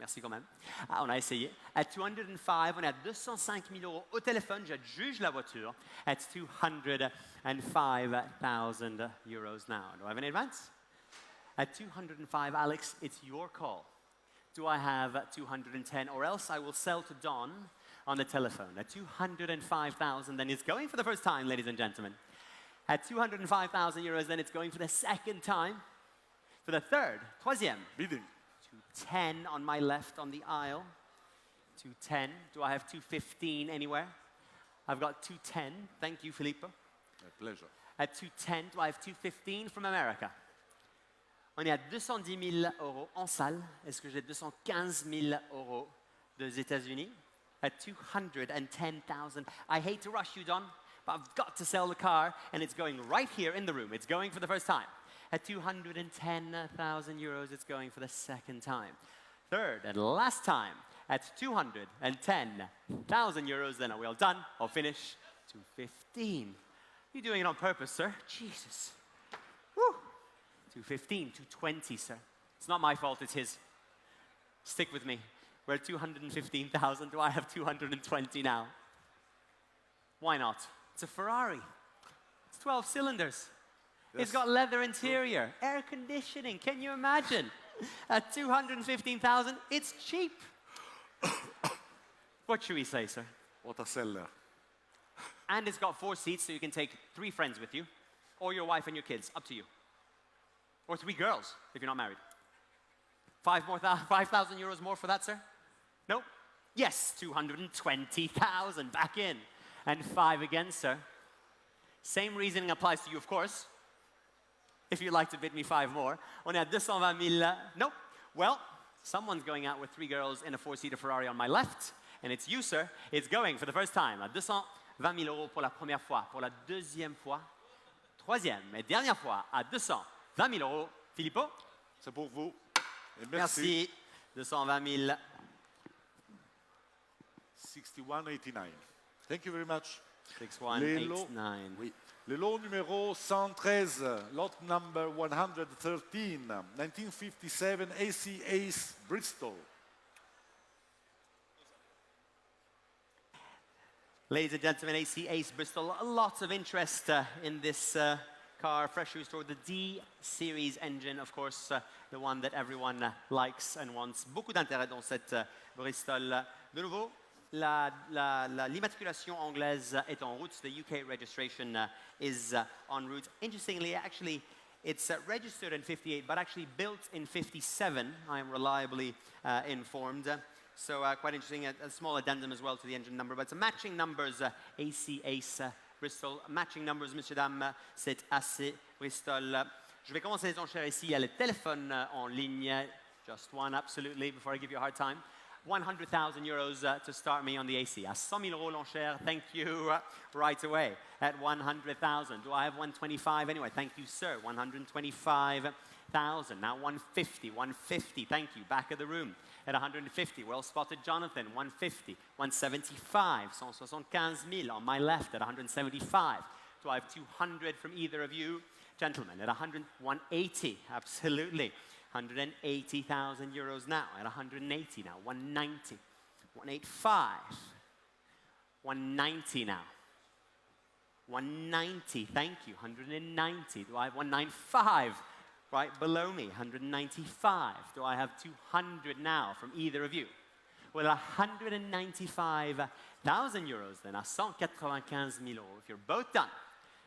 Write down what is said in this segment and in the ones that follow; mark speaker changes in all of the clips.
Speaker 1: merci quand même. Ah, on a essayé. At 205, on est à 205 000 euros au téléphone. J'adjuge la voiture. At 205,000 euros now. Do I have an advance? At 205, Alex, it's your call. Do I have 210, or else I will sell to Don on the telephone. At 205,000, then it's going for the first time, ladies and gentlemen. At 205,000 euros, then it's going for the second time. For the third, troisième.
Speaker 2: Bidding.
Speaker 1: 210 on my left on the aisle. 210. Do I have 215 anywhere? I've got 210. Thank you, Filippo.
Speaker 2: A pleasure.
Speaker 1: At 210, do I have 215 from America? On est à 210 000 euros en salle. Est-ce que j'ai 215 000 euros des États-Unis? At 210,000. I hate to rush you, Don, but I've got to sell the car, and it's going right here in the room. It's going for the first time. At 210,000 euros, it's going for the second time. Third and last time, at 210,000 euros, then we're all done. I'll finish. 215. You're doing it on purpose, sir. Jesus. Woo. 215, 220, sir. It's not my fault, it's his. Stick with me. We're at 215,000. Do I have 220 now? Why not? It's a Ferrari. It's 12 cylinders. Yes. It's got leather interior, air conditioning. Can you imagine? At 215,000, it's cheap. What should we say, sir?
Speaker 2: What a seller.
Speaker 1: And it's got 4 seats, so you can take 3 friends with you, or your wife and your kids. Up to you. Or 3 girls, if you're not married. 5,000 euros more for that, sir? No? Yes, 220,000 back in. And 5 again, sir. Same reasoning applies to you, of course. If you'd like to bid me 5 more. On est à 220 000. Nope. Well, someone's going out with 3 girls in a 4-seater Ferrari on my left. And it's you, sir. It's going for the first time à 220 000 euros pour la première fois. Pour la deuxième fois. Troisième et dernière fois à 220 000 euros. Filippo?
Speaker 2: C'est pour vous. Et merci.
Speaker 1: Merci. 220 000.
Speaker 2: 6189. Thank you very much.
Speaker 1: 6189.
Speaker 2: Oui. Le lot numéro 113, lot number 113, 1957 AC Ace-Bristol.
Speaker 1: Ladies and gentlemen, AC Ace-Bristol, lots of interest in this car, freshly restored, the D series engine, of course, the one that everyone likes and wants. Beaucoup d'intérêt dans cette Bristol. De nouveau, l'immatriculation anglaise est en route. The UK registration is en route. Interestingly, actually, it's registered in 58, but actually built in 57, I am reliably informed. So quite interesting, a small addendum as well to the engine number. But it's matching numbers, AC Ace-Bristol. Matching numbers, messieurs, dames, c'est Ace-Bristol. Je vais commencer les enchères ici. Il y a le téléphone en ligne. Just one, absolutely, before I give you a hard time. 100,000 euros to start me on the AC. À 100 000 euros l'enchère, thank you, right away. At 100,000. Do I have 125 anyway? Thank you, sir. 125,000. Now 150, 150, thank you. Back of the room. At 150, well spotted, Jonathan. 150, 175, 175,000 on my left at 175. Do I have 200 from either of you? Gentlemen, at 180, absolutely. 180,000 euros now, at 180 now, 190, 185, 190 now, 190, thank you, 190, do I have 195 right below me, 195, do I have 200 now from either of you? Well, 195,000 euros then, à 195 000 euros, if you're both done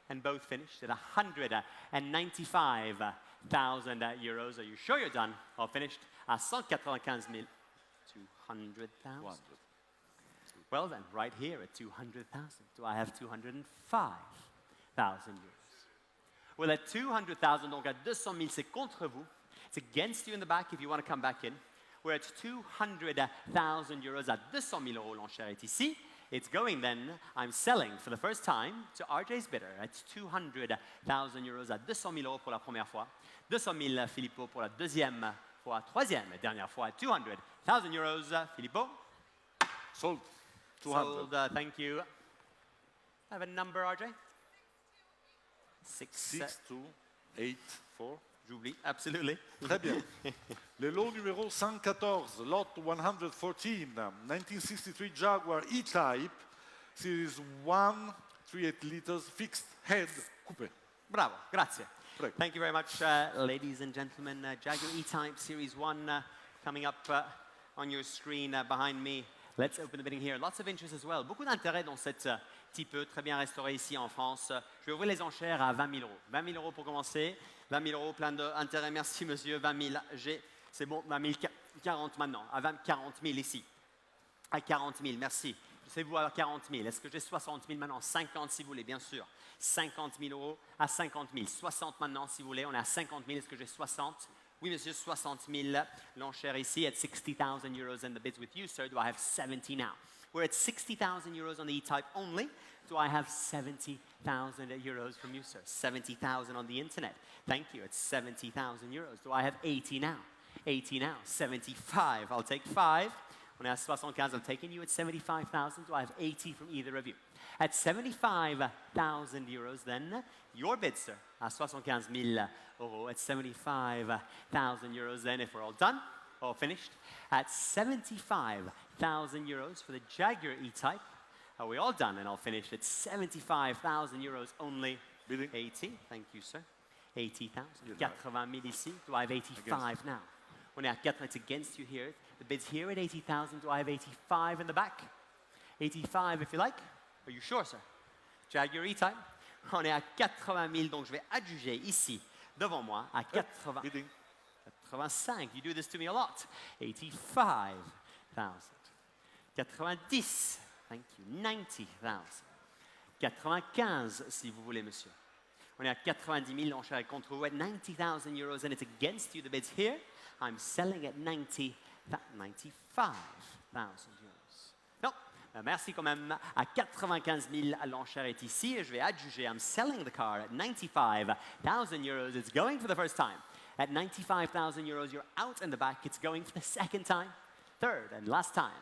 Speaker 1: and both finished at 195,000 euros. Are you sure you're done or finished? À 195 000. 200,000. Well then, right here at 200,000. Do I have 205,000 euros? Well, at 200,000, donc à 200 000, c'est contre vous. It's against you in the back if you want to come back in. We're at 200,000 euros à 200 000 euros. L'enchère est ici. It's going then, I'm selling for the first time to RJ's bidder at 200,000 euros à 200 000 euros pour la première fois. 200 000 Filippo pour la deuxième fois, troisième et dernière fois, 200,000 euros. Filippo?
Speaker 2: Sold. 200.
Speaker 1: Sold, thank you. I have a number, RJ?
Speaker 2: 6284.
Speaker 1: J'oublie, absolutely.
Speaker 2: Très bien. Le lot numéro 114, lot 114, 1963 Jaguar E-Type, series 1, 3.8 liters, fixed head coupe.
Speaker 1: Bravo, grazie.
Speaker 2: Prego.
Speaker 1: Thank you very much, ladies and gentlemen. Jaguar E-Type Series 1 coming up on your screen behind me. Let's open the bidding here. Lots of interest as well. Beaucoup d'intérêt dans cette type E, très bien restaurée ici en France. Je vais ouvrir les enchères à 20 000 euros. 20 000 euros pour commencer. 20 000 euros, plein d'intérêt. Merci, monsieur. 20 000. C'est bon, 20 000, 40 maintenant. À 40 000 ici. À 40 000, merci. Je sais vous à 40 000. Est-ce que j'ai 60 000 maintenant? 50 si vous voulez, bien sûr. 50 000 euros à 50 000. 60 maintenant si vous voulez. On est à 50 000. Est-ce que j'ai 60? Oui, monsieur, 60 000. L'enchère ici at 60,000 euros and the bids with you, sir. Do I have 70 now? We're at 60,000 euros on the E-Type only. Do I have 70,000 euros from you, sir? 70,000 on the internet. Thank you. It's 70,000 euros. Do I have 80 now? 80 now. 75. I'll take 5. On est à 75. I'm taking you at 75,000. Do I have 80 from either of you? At 75,000 euros, then, your bid, sir, à 75 000 euros. At 75,000 euros, then, if we're all done, all finished. At 75,000 euros for the Jaguar E-Type. Are we all done and all finished? At 75,000 euros only.
Speaker 2: Bidding.
Speaker 1: 80. Thank you, sir. 80,000. 80 000 ici. Do I have 85 now? On est à 4. It's against you here. The bid's here at 80,000. Do I have 85 in the back? 85 if you like. Are you sure, sir? Jaguar E-Type. On est à 80 000, donc je vais adjuger ici, devant moi, à 80.
Speaker 2: Bidding.
Speaker 1: 85. You do this to me a lot. 85,000. 90. Thank you. 90,000. 95, si vous voulez, monsieur. On est à 90 000, l'enchère est contre vous at 90,000 euros, and it's against you. The bid's here. I'm selling at 95,000 euros. Non, merci quand même. À 95 000, l'enchère est ici, et je vais adjuger. I'm selling the car at 95,000 euros. It's going for the first time. At 95,000 euros, you're out in the back. It's going for the second time, third, and last time.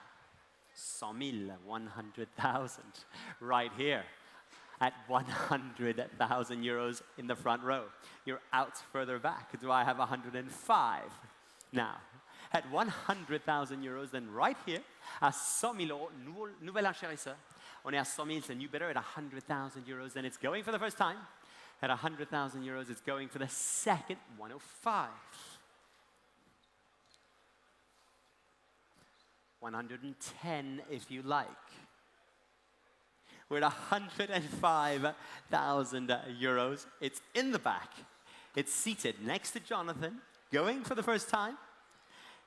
Speaker 1: 100 000, 100,000, right here. At 100,000 euros in the front row. You're out further back. Do I have 105? Now, at 100,000 euros, then right here, à 100 000 euros, nouvel enchérisseur. On est à 100 000, it's a new bidder at 100,000 euros, then it's going for the first time. At 100,000 euros, it's going for the second, 105. 110 if you like. We're at 105,000 euros. It's in the back. It's seated next to Jonathan, going for the first time.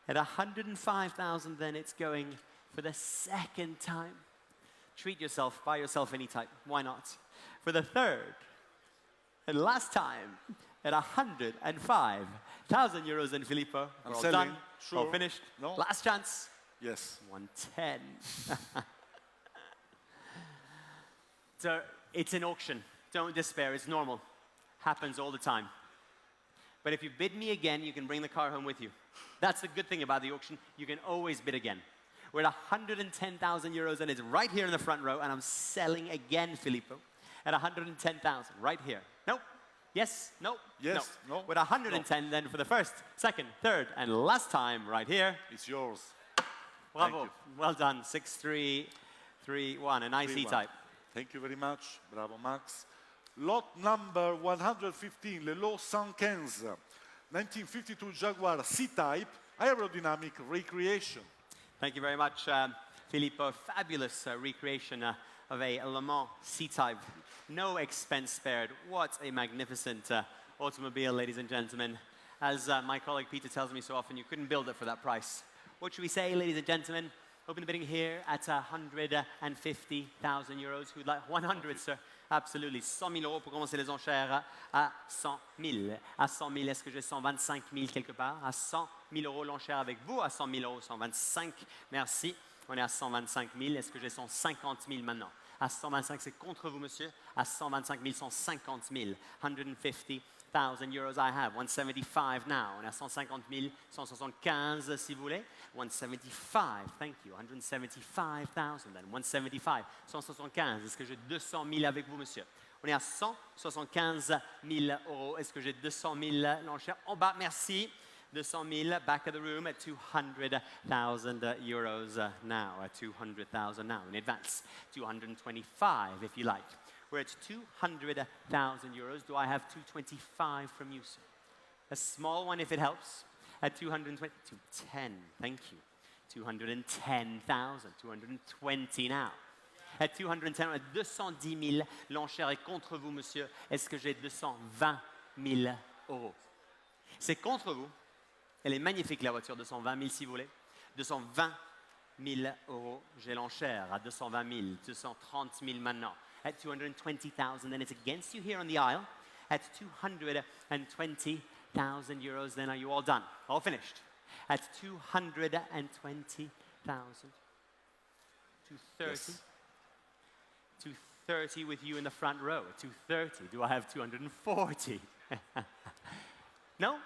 Speaker 1: At 105,000, then it's going for the second time. Treat yourself, buy yourself any type. Why not? For the third and last time, at 105,000 euros in Filippo. We're all
Speaker 2: selling.
Speaker 1: done.
Speaker 2: Sure.
Speaker 1: All finished.
Speaker 2: No?
Speaker 1: Last chance.
Speaker 2: Yes.
Speaker 1: 110. So it's an auction. Don't despair. It's normal. Happens all the time. But if you bid me again, you can bring the car home with you. That's the good thing about the auction. You can always bid again. We're at 110,000 euros, and it's right here in the front row, and I'm selling again, Filippo, at 110,000, right here. Nope. Yes? Nope.
Speaker 2: Yes. No.
Speaker 1: With 110, then for the first, second, third, and last time, right here.
Speaker 2: It's yours.
Speaker 1: Bravo. Well done. 6-3-3-1. A nice E-Type.
Speaker 2: Thank you very much. Bravo, Max. Lot number 115, le lot 115, 1952 Jaguar C-Type, aerodynamic recreation.
Speaker 1: Thank you very much, Filippo. Fabulous recreation of a Le Mans C-Type. No expense spared. What a magnificent automobile, ladies and gentlemen. As my colleague Peter tells me so often, you couldn't build it for that price. What should we say, ladies and gentlemen? Open the bidding here at 150,000 euros. Who'd like 100, sir? Absolutely. 100 000 euros pour commencer les enchères à 100 000. À 100 000, est-ce que j'ai 125 000 quelque part? À 100 000 euros l'enchère avec vous. À 100 000 euros, 125. Merci. On est à 125 000. Est-ce que j'ai 150 000 maintenant? À 125, c'est contre vous, monsieur. À 125 000, 150 000. 150,000 euros I have. 175 now. On est à 150 000, 175 si vous voulez. 175, thank you. 175,000 then. 175, 175. Est-ce que j'ai 200 000 avec vous, monsieur? On est à 175 000 euros. Est-ce que j'ai 200 000 l'enchère en bas? Merci. 200 000, back of the room at 200,000 euros now, at 200,000 now in advance. 225 if you like. We're at 200,000 euros. Do I have 225 from you, sir? A small one if it helps. At 220, 210, thank you. 210,000, 220 now. At 210, at 210 000, l'enchère est contre vous, monsieur. Est-ce que j'ai 220 000 euros? C'est contre vous. Elle est magnifique, la voiture, 220 000 si vous voulez. 220 000 euros, j'ai l'enchère à 220 000, 230 000 maintenant. At 220,000, then it's against you here on the aisle. At 220,000 euros, then are you all done? All finished. At 220,000. 230.
Speaker 2: Yes.
Speaker 1: 230 with you in the front row. 230. Do I have 240? No?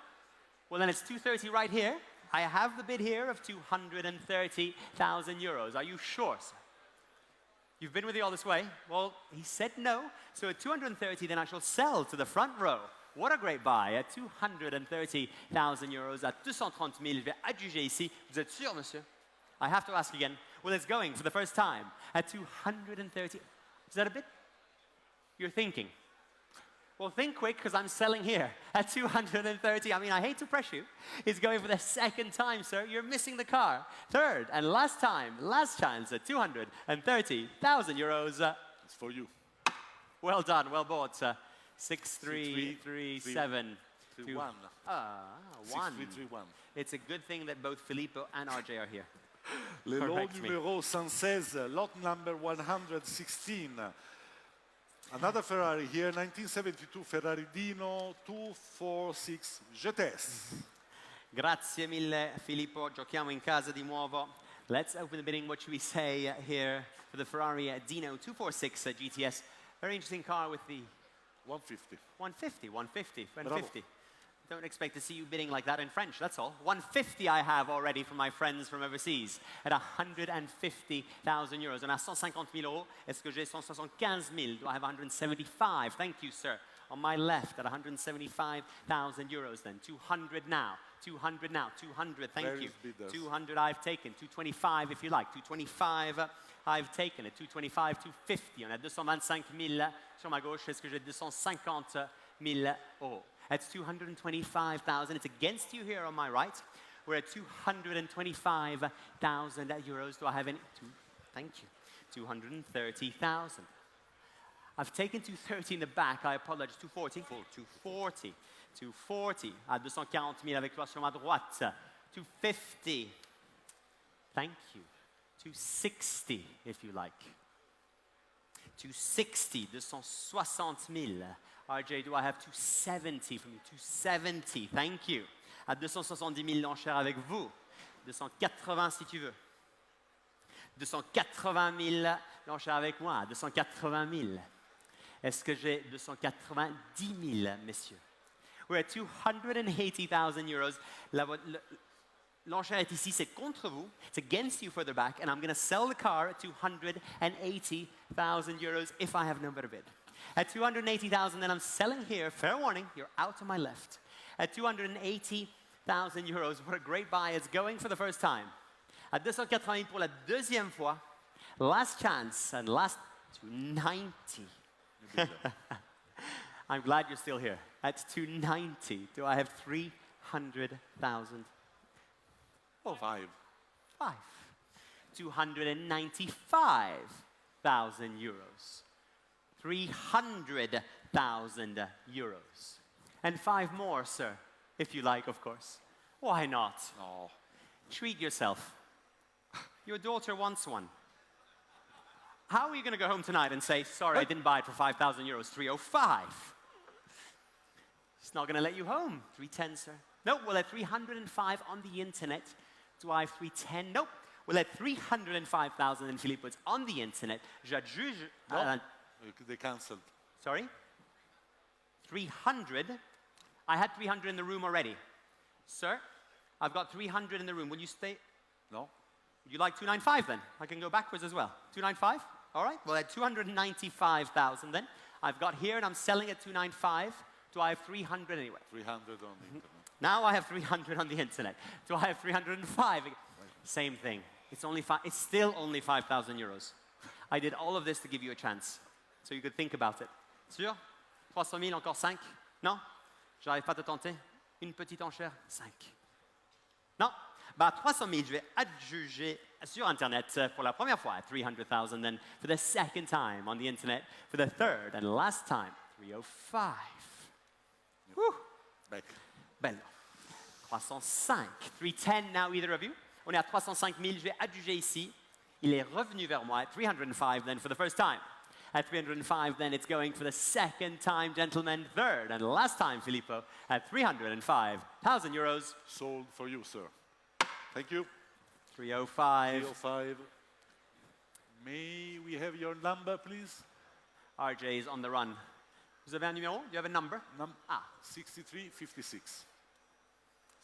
Speaker 1: Well, then it's 230 right here. I have the bid here of 230,000 euros. Are you sure, sir? You've been with me all this way? Well, he said no. So at 230, then I shall sell to the front row. What a great buy. At 230,000 euros, at 230 000, je vais adjuger ici. Vous êtes sûr, monsieur? I have to ask again. Well, it's going for the first time. At 230. Is that a bit? You're thinking. Well, think quick, because I'm selling here at 230. I mean, I hate to press you. It's going for the second time, sir. You're missing the car. Third and last time, last chance at 230,000 euros.
Speaker 2: It's for you.
Speaker 1: Well done, well bought, sir. 6337.
Speaker 2: 3-1.
Speaker 1: One.
Speaker 2: 6331.
Speaker 1: It's a good thing that both Filippo and RJ are here.
Speaker 2: Le lot
Speaker 1: Correct me.
Speaker 2: numéro 116, lot number 116. Another Ferrari here, 1972 Ferrari Dino 246 GTS.
Speaker 1: Grazie mille, Filippo. Giochiamo in casa di nuovo. Let's open the bidding. What should we say here for the Ferrari Dino 246 GTS? Very interesting car with the
Speaker 2: 150.
Speaker 1: 150, 150,
Speaker 2: Bravo.
Speaker 1: 150. Don't expect to see you bidding like that in French, that's all. 150 I have already from my friends from overseas at 150,000 euros. On a 150 000 euros. Est-ce que j'ai 175 000? Do I have 175? Thank you, sir. On my left at 175,000 euros then. 200 now. 200 now. 200, thank
Speaker 2: Various
Speaker 1: you.
Speaker 2: bidders.
Speaker 1: 200 I've taken. 225 if you like. 225 I've taken it. 225, 250. On a 225 000 sur ma gauche. Est-ce que j'ai 250 000 euros? That's 225,000. It's against you here on my right. We're at 225,000 euros. Do I have any? Thank you. 230,000. I've taken 230 in the back. I apologize. 240. 240. 240. À 240 000 avec toi sur ma droite. 250. Thank you. 260, if you like. 260. 260 000. RJ, do I have 270 from you? 270, thank you. À 270 000 l'enchère avec vous. 280 si tu veux. 280 000 l'enchère avec moi. 280 000. Est-ce que j'ai 290 000, messieurs? We're at 280,000 euros. L'enchère est ici, c'est contre vous. It's against you further back. And I'm going to sell the car at 280,000 euros if I have no better bid. At 280,000, then I'm selling here. Fair warning, you're out to my left. At 280,000 euros, what a great buy. It's going for the first time. At 280 000 pour la deuxième fois. Last chance and last 290. I'm glad you're still here. At 290, do I have 300,000? Oh,
Speaker 2: 5.
Speaker 1: 295,000 euros. 300,000 euros. And 5 more, sir, if you like, of course. Why not?
Speaker 2: Oh.
Speaker 1: Treat yourself. Your daughter wants one. How are you going to go home tonight and say, sorry, I didn't buy it for 5,000 euros, 305? It's not going to let you home. 310, sir. Nope, we'll at 305 on the internet. Do I have 310? Nope. We'll at 305,000 in Filippo. It's on the internet. J'adjuge.
Speaker 2: No. They cancelled.
Speaker 1: Sorry? 300. I had 300 in the room already. Sir, I've got 300 in the room. Will you stay?
Speaker 2: No.
Speaker 1: Would you like 295 then? I can go backwards as well. 295? All right. Well, at 295,000 then, I've got here and I'm selling at 295. Do I have 300 anyway?
Speaker 2: 300 on the internet.
Speaker 1: Now I have 300 on the internet. Do I have 305? Same thing. It's still only 5,000 euros. I did all of this to give you a chance, so you could think about it. Sûr? 300 000, encore 5? Non? J'arrive pas à te tenter? Une petite enchère? 5. Non? Bah, 300 000, je vais adjuger sur Internet pour la première fois at 300,000, then for the second time on the Internet for the third and last time, 305. Whew.
Speaker 2: Back.
Speaker 1: Bello. 305. 310 now, either of you? On est à 305 000, je vais adjuger ici. Il est revenu vers moi at 305 then for the first time. At 305 then it's going for the second time, gentlemen, third and last time, Filippo, at 305,000 euros.
Speaker 2: Sold for you, sir. Thank you.
Speaker 1: 305.
Speaker 2: 305. May we have your number, please?
Speaker 1: RJ is on the run. Vous avez un numéro? Do you have a number?
Speaker 2: 6356.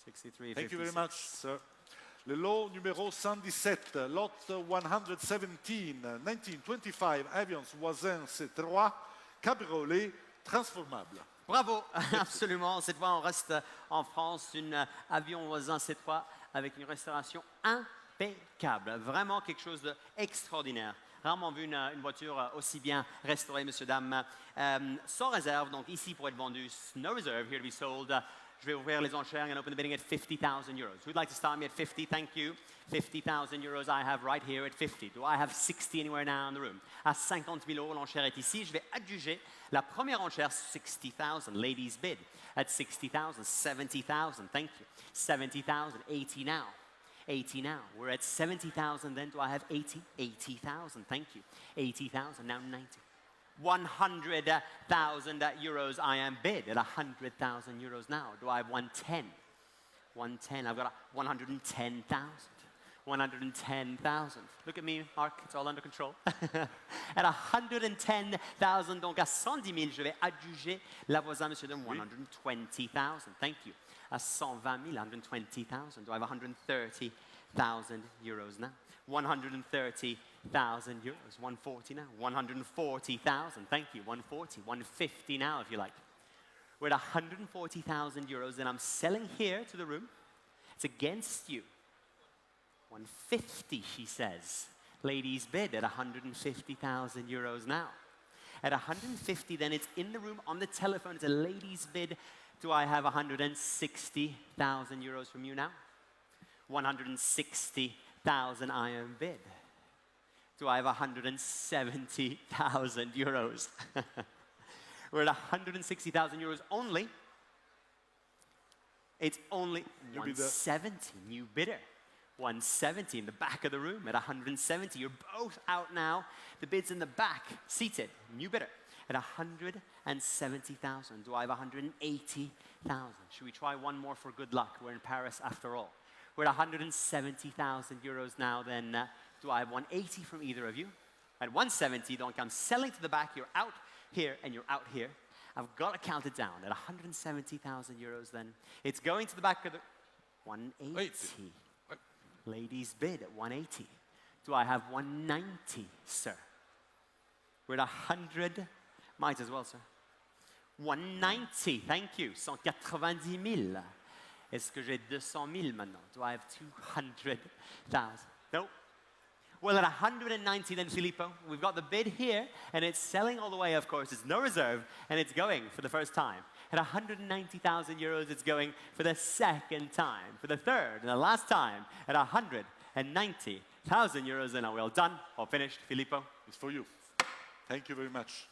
Speaker 1: 6356.
Speaker 2: Thank you very much, sir. Le lot numéro 117, lot 117, 1925 Avions Voisin C3, cabriolet transformable.
Speaker 1: Bravo, absolument. Cette fois, on reste en France, une avion voisin C3 avec une restauration impeccable. Vraiment quelque chose d'extraordinaire. Rarement vu une voiture aussi bien restaurée, monsieur, dame. Sans réserve, donc ici pour être vendu, no reserve, here to be sold. Je vais ouvrir les enchères and open the bidding at 50,000 euros. Who'd like to start me at 50? Thank you. 50,000 euros I have right here at 50. Do I have 60 anywhere now in the room? À 50 000 euros, l'enchère est ici. Je vais adjuger la première enchère, 60,000. Ladies bid at 60,000. 70,000. Thank you. 70,000. 80 now. 80 now. We're at 70,000 then. Do I have 80? 80,000. Thank you. 80,000. Now 90. 100,000 euros I am bid at 100,000 euros now. Do I have 110? 110. I've got 110,000. 110,000. Look at me, Mark. It's all under control. At 110,000, donc à 110 000, je vais adjuger la voisin, monsieur, de 120,000. Thank you. À 120 000, 120,000. Do I have 130,000 euros now? 130,000 euros. 140 now. 140,000. Thank you. 140. 150 now, if you like. We're at 140,000 euros, and I'm selling here to the room. It's against you. 150, she says. Ladies bid at 150,000 euros now. At 150, then it's in the room on the telephone. It's a ladies bid. Do I have 160,000 euros from you now? 160,000 I am bid. Do I have 170,000 euros? We're at 160,000 euros only. It's only 170, new bidder. 170 in the back of the room at 170. You're both out now. The bid's in the back, seated, new bidder at 170,000. Do I have 180,000? Should we try one more for good luck? We're in Paris after all. We're at 170,000 euros now. Then do I have 180 from either of you? At 170, donc I'm selling to the back. You're out here and you're out here. I've got to count it down at 170,000 euros. Then it's going to the back of the 180. Ladies bid at 180. Do I have 190, sir? We're at 100. Might as well, sir. 190, thank you. 190 000. Est-ce que j'ai 200 000 maintenant? Do I have 200,000? No. Well, at 190 then, Filippo, we've got the bid here, and it's selling all the way, of course. It's no reserve, and it's going for the first time. At 190,000 euros, it's going for the second time, for the third and the last time, at 190,000 euros. And are we all done or finished, Filippo?
Speaker 2: It's for you. Thank you very much.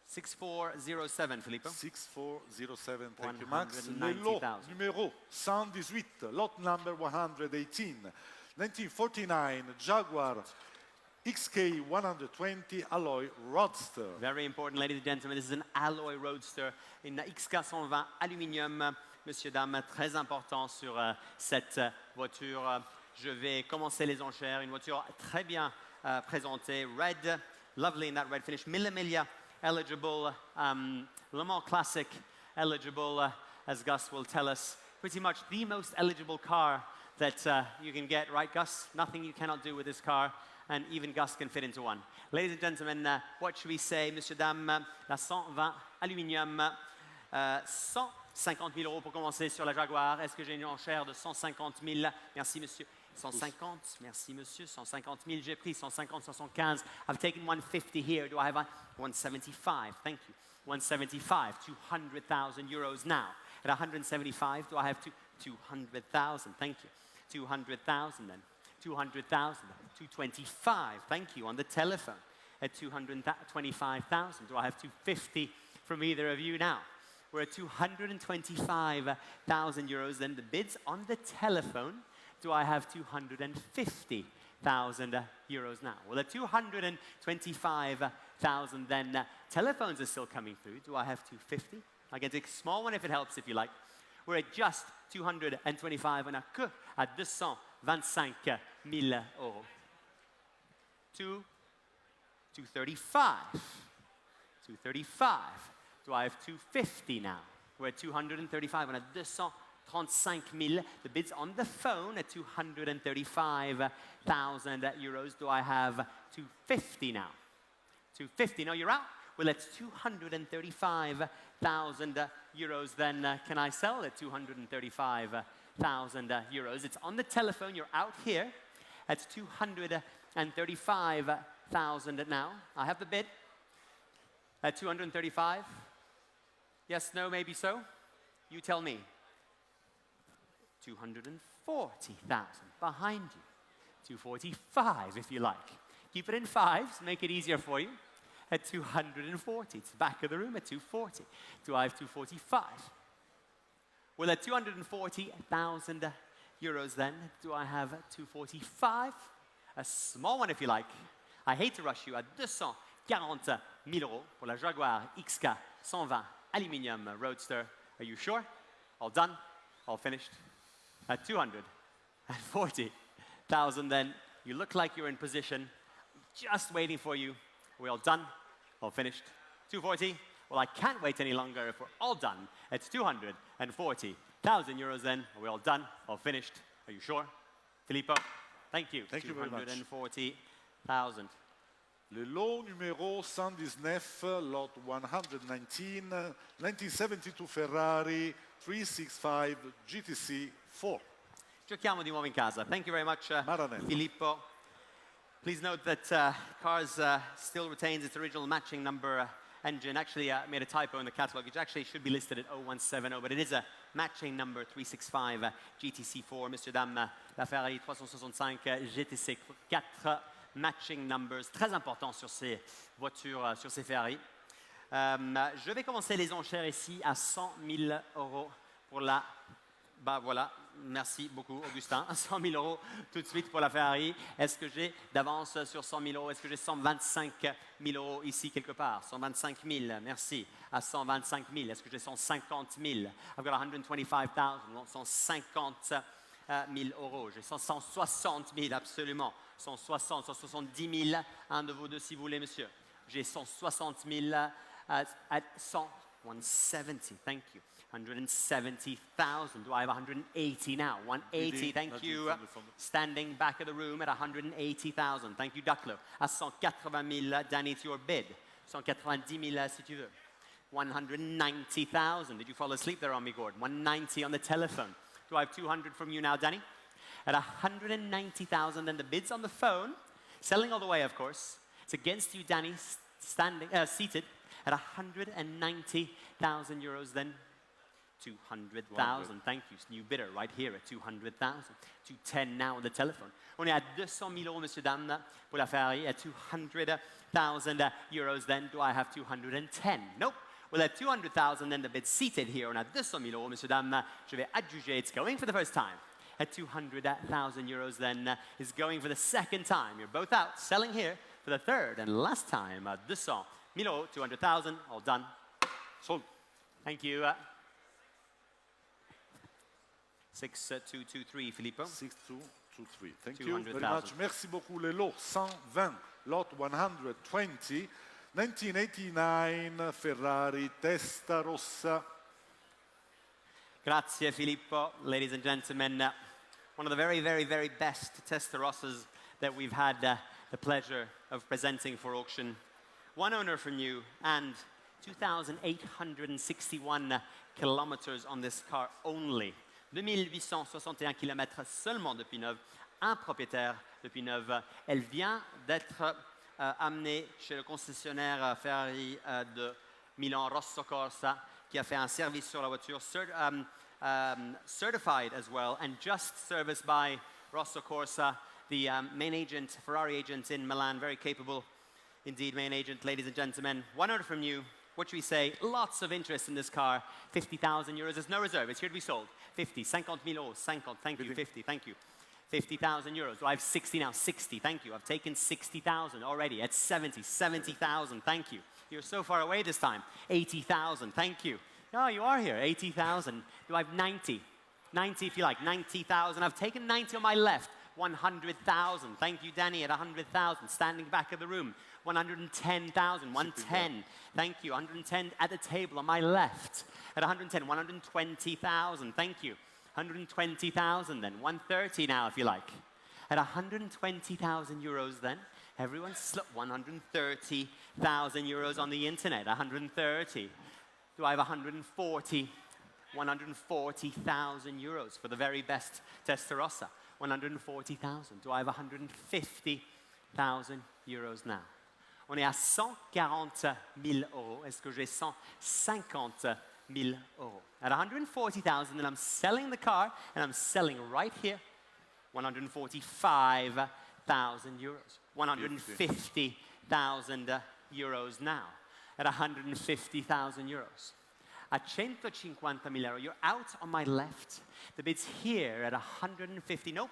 Speaker 1: 6407, Filippo.
Speaker 2: 6407, thank you, Max. Le lot numéro 118, lot number 118, 1949 Jaguar XK120 Alloy Roadster.
Speaker 1: Very important, ladies and gentlemen. This is an alloy roadster, une XK120 aluminium. Monsieur, dame, très important sur cette voiture. Je vais commencer les enchères. Une voiture très bien présentée. Red, lovely in that red finish. Mille Miglia eligible. Le Mans Classic eligible, as Gus will tell us. Pretty much the most eligible car that you can get, right, Gus? Nothing you cannot do with this car, and even Gus can fit into one. Ladies and gentlemen, what should we say, messieurs, dames? La 120 aluminium, 150 000 euros pour commencer sur la Jaguar. Est-ce que j'ai une enchère de 150 000? Merci, monsieur. 150, merci, monsieur. 150 000, j'ai pris 150, 75. I've taken 150 here. Do I have a 175? Thank you. 175, 200,000 euros now. At 175, do I have 200,000? Thank you. 200,000 then. 200,000 then. 225, thank you, on the telephone. At 225,000, do I have 250 from either of you now? We're at 225,000 euros. Then the bids on the telephone, do I have 250,000 euros now? Well, at 225,000, then telephones are still coming through. Do I have 250? I can take a small one if it helps, if you like. We're at just 225. On a que à 225 000 euros. 235. 235. Do I have 250 now? We're at 235 on a 235 000. The bid's on the phone at 235,000 euros. Do I have 250 now? 250. No, you're out. Well, it's 235,000 euros. Then can I sell at 235,000 euros? It's on the telephone. You're out here. At 235,000 now. I have the bid at 235. Yes, no, maybe so. You tell me. 240,000 behind you. 245 if you like. Keep it in fives, make it easier for you. At 240, it's the back of the room at 240. Do I have 245? Well, at 240,000 euros then, do I have 245? A small one if you like. I hate to rush you. At 240 000 euros pour la Jaguar XK 120 Aluminium Roadster. Are you sure? All done? All finished? At 240,000 then, you look like you're in position. Just waiting for you. We're all done? All finished? 240? Well, I can't wait any longer if we're all done. It's 240,000 euros then. We're all done? All finished? Are you sure? Filippo? Thank you.
Speaker 2: Thank you very much.
Speaker 1: 240,000.
Speaker 2: Le lot numéro 119, lot 119, 1972 Ferrari 365 GTC 4.
Speaker 1: Giochiamo di nuovo in casa. Thank you very much,
Speaker 2: Maranello.
Speaker 1: Filippo. Please note that cars still retains its original matching number engine. Actually, I made a typo in the catalog. It actually should be listed at 0170, but it is a matching number 365 GTC4. Messieurs, dames, la Ferrari 365 GTC 4 matching numbers, très important sur ces voitures, sur ces Ferrari. Je vais commencer les enchères ici à 100 000 euros pour la... Bah voilà, merci beaucoup Augustin. 100 000 euros tout de suite pour la Ferrari. Est-ce que j'ai d'avance sur 100 000 euros? Est-ce que j'ai 125 000 euros ici quelque part? 125 000, merci. À 125 000, est-ce que j'ai 150 000? I've got 125,000, 150 000 euros. J'ai 160 000, absolument. 160, 170 000, un de vous deux si vous voulez, monsieur. J'ai 160 000 at 170, thank you. 170,000. Do I have 180 now? 180, thank you. Standing back of the room at 180,000. Thank you, Duclo. À 180 000, Danny, it's your bid. 190 000 si tu veux. 190,000. Did you fall asleep there on me, Gordon? 190 on the telephone. Do I have 200 from you now, Danny? At 190,000, and the bid's on the phone. Selling all the way, of course. It's against you, Danny, standing, seated at 190,000 euros then. 200,000, thank you. New bidder right here at 200,000. 210 now on the telephone. On est à 200 000 euros, messieurs, dames, pour la Ferrari. At 200,000 euros then, do I have 210? Nope. Well, at 200,000 then the bid seated here. On a 200 000 euros, messieurs, dames. Je vais adjuger. It's going for the first time. At 200,000 euros then is going for the second time. You're both out. Selling here for the third and last time. 200 000 euros, 200,000. All done. Sold. Thank you. 6223, Filippo.
Speaker 2: 6223. Thank you very much. Merci beaucoup. Le lot 120, lot 120, 1989 Ferrari Testarossa.
Speaker 1: Grazie, Filippo. Ladies and gentlemen, one of the very, very, very best Testarossas that we've had the pleasure of presenting for auction. One owner from you and 2,861 kilometers on this car only. 2861 km seulement depuis neuve. Un propriétaire depuis neuve. Elle vient d'être amenée chez le concessionnaire Ferrari de Milan Rosso Corsa, qui a fait un service sur la voiture, certified as well, and just serviced by Rosso Corsa, the main agent, Ferrari agent in Milan, very capable indeed main agent, ladies and gentlemen. One order from you. What should we say? Lots of interest in this car. 50,000 euros. There's no reserve. It's here to be sold. 50, 50,000 euros. 50, thank you. 50, thank you. 50,000 euros. Do I have 60 now? 60, thank you. I've taken 60,000 already. At 70, 70,000, thank you. You're so far away this time. 80,000, thank you. Oh, you are here. 80,000. Do I have 90? 90 if you like. 90,000. I've taken 90 on my left. 100,000. Thank you, Danny, at 100,000. Standing back of the room. 110,000. 110. Thank you. 110 at the table on my left. At 110. 120,000. Thank you. 120,000 then. 130 now, if you like. At 120,000 euros then. Everyone, 130,000 euros on the internet. 130. Do I have 140? 140,000 euros for the very best Testarossa. 140,000. Do I have 150,000 euros now? On est à 140 000 euros. Est-ce que j'ai 150 000 euros? At 140,000, and I'm selling the car, and I'm selling right here, 145,000 euros. 150,000 euros now. At 150,000 euros. At 150,000 euro, you're out on my left. The bid's here at 150. Nope,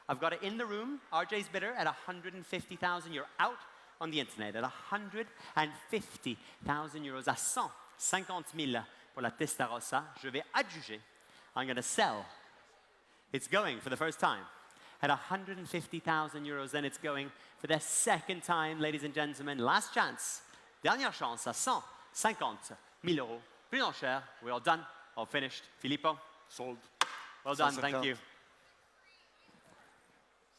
Speaker 1: I've got it in the room. RJ's bidder at 150,000. You're out on the internet at 150,000 euros. À 150,000 pour la Testarossa. Je vais adjuger. I'm going to sell. It's going for the first time. At 150,000 euros, then it's going for the second time, ladies and gentlemen. Last chance. Dernière chance à 150,000 euros. Plus d'enchères. We're all done. All finished. Filippo?
Speaker 2: Sold.
Speaker 1: Well done. Thank you.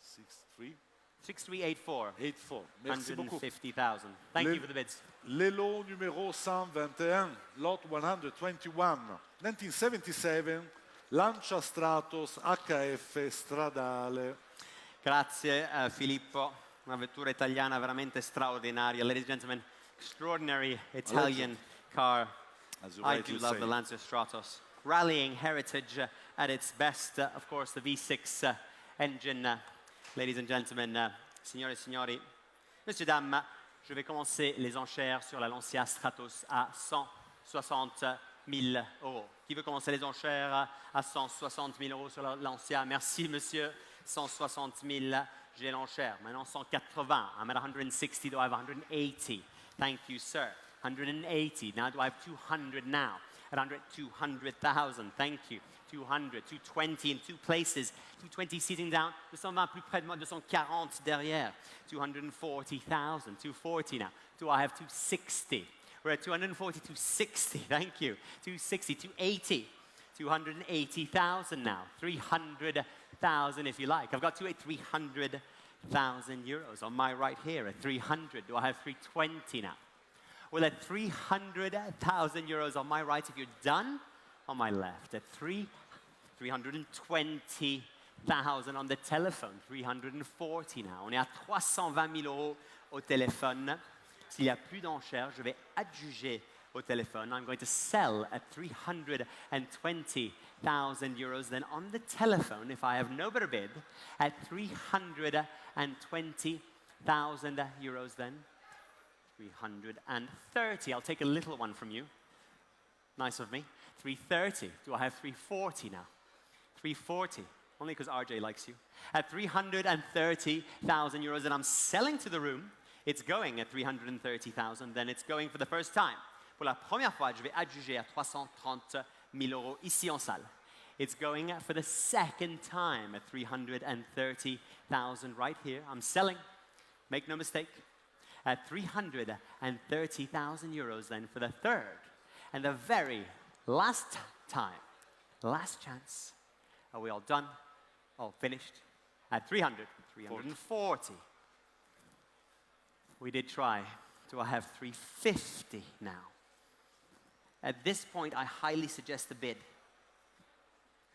Speaker 2: 63.
Speaker 1: 6384.
Speaker 2: 84. Merci beaucoup.
Speaker 1: 150,000. Thank you for the bids.
Speaker 2: Le lot numéro 121, lot 121, 1977, Lancia Stratos HF Stradale.
Speaker 1: Grazie, Filippo. Una vettura italiana veramente straordinaria. Ladies and gentlemen, extraordinary Italian car. I do love the Lancia Stratos. Rallying heritage at its best. Of course, the V6 engine. Ladies and gentlemen, signore et signori, messieurs, dames, je vais commencer les enchères sur la Lancia Stratos à 160 000 euros. Qui veut commencer les enchères à 160 000 euros sur la Lancia? Merci, monsieur. 160 000, j'ai l'enchère. Maintenant, 180. I'm at 160, do I have 180? Thank you, sir. 180. Now, do I have 200 now? At 200,000. Thank you. 200, 220 in two places. 220 sitting down. 220 plus près de moi, 240 derrière. 240,000. 240 now. Do I have 260? We're at 240, 260. Thank you. 260, 280. 280,000 now. 300,000 if you like. I've got 300,000 euros on my right here at 300. Do I have 320 now? Well, at 300,000 euros on my right, if you're done, on my left, at 320,000 on the telephone, 340 now. On est à 320 000 euros au téléphone. S'il n'y a plus d'enchères, je vais adjuger au téléphone. I'm going to sell at 320,000 euros. Then on the telephone, if I have no better bid, at 320,000 euros then. 330. I'll take a little one from you. Nice of me. 330. Do I have 340 now? 340. Only because RJ likes you. At 330,000 euros, and I'm selling to the room. It's going at 330,000. Then it's going for the first time. Pour la première fois, je vais adjuger à 330 000 euros ici en salle. It's going for the second time at 330,000 right here. I'm selling. Make no mistake. At 330,000 euros then for the third and the very last time, last chance. Are we all done? all finished at 300, 340. We did try. Do I have 350 now? At this point, I highly suggest a bid.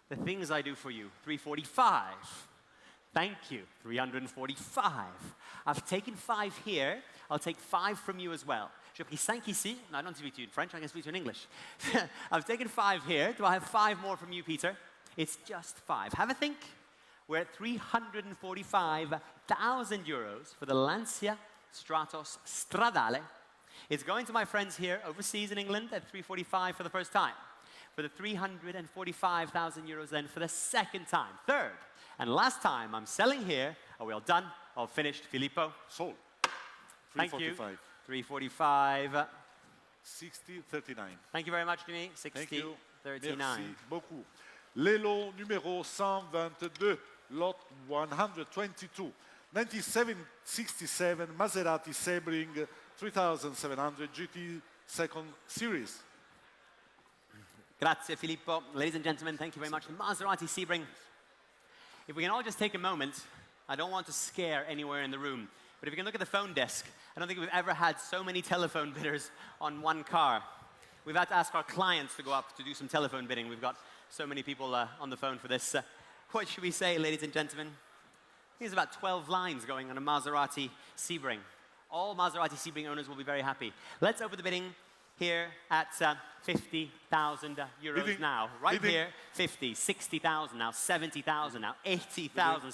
Speaker 1: The things I do for you, 345. Thank you, 345. I've taken 5 here. I'll take 5 from you as well. J'ai pris 5 ici. No, I don't speak to you in French. I can speak to you in English. I've taken 5 here. Do I have 5 more from you, Peter? It's just 5. Have a think. We're at 345,000 euros for the Lancia Stratos Stradale. It's going to my friends here overseas in England at 345 for the first time. For the 345,000 euros then for the second time. Third and last time I'm selling here. Are we all done? All finished, Filippo?
Speaker 2: Sold.
Speaker 1: Thank you. 345.
Speaker 2: 60,39.
Speaker 1: Thank you very much, Jimmy. 60,39.
Speaker 2: Merci beaucoup. Les lots numéro 122, lot 122. 1967 Maserati Sebring 3700 GT second series.
Speaker 1: Grazie, Filippo. Ladies and gentlemen, thank you very much. Maserati Sebring. If we can all just take a moment, I don't want to scare anywhere in the room, but if you can look at the phone desk, I don't think we've ever had so many telephone bidders on one car. We've had to ask our clients to go up to do some telephone bidding. We've got so many people on the phone for this. What should we say, ladies and gentlemen? I think there's about 12 lines going on a Maserati Sebring. All Maserati Sebring owners will be very happy. Let's open the bidding here at 50,000 euros
Speaker 2: bidding.
Speaker 1: now. Right
Speaker 2: Bidding.
Speaker 1: here, 50, 60,000 now, 70,000 now, 80,000,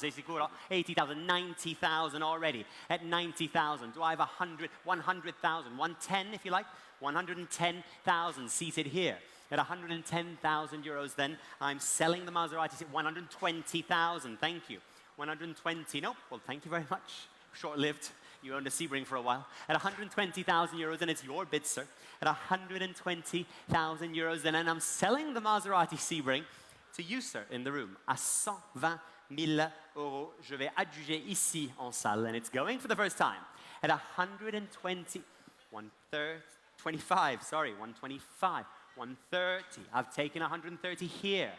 Speaker 1: 80,000, 90,000 already. At 90,000, do I have 100, 100,000, 110 if you like? 110,000 seated here. At 110,000 euros then, I'm selling the Maserati, 120,000, thank you. 120, nope, well thank you very much. Short-lived, you owned a Sebring for a while. At 120,000 euros, and it's your bid, sir. At 120,000 euros then, and I'm selling the Maserati Sebring to you, sir, in the room. À 120,000 euros, je vais adjuger ici en salle, and it's going for the first time. At 120, 125, sorry, 125, 130. I've taken 130 here.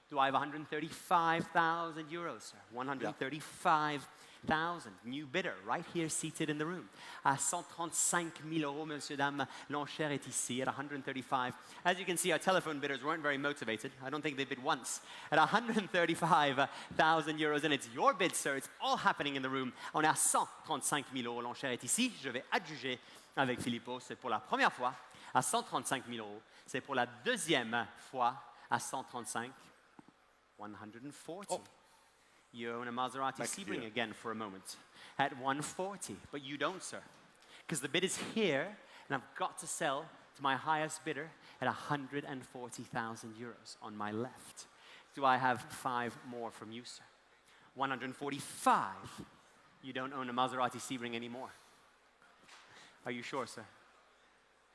Speaker 1: Do I have 135,000 euros, sir? 135,000. New bidder, right here, seated in the room. À 135,000 euros, monsieur, dame, l'enchère est ici at 135. As you can see, our telephone bidders weren't very motivated. I don't think they bid once. At 135,000 euros, and it's your bid, sir. It's all happening in the room. On est à 135,000 euros, l'enchère est ici. Je vais adjuger avec Filippo. C'est pour la première fois à 135,000 euros. C'est pour la deuxième fois à 135. 140.
Speaker 2: Oh.
Speaker 1: You own a Maserati Sebring again for a moment. At 140, but you don't, sir. Because the bid is here, and I've got to sell to my highest bidder at 140,000 euros on my left. Do I have 5 more from you, sir? 145. You don't own a Maserati Sebring anymore. Are you sure, sir?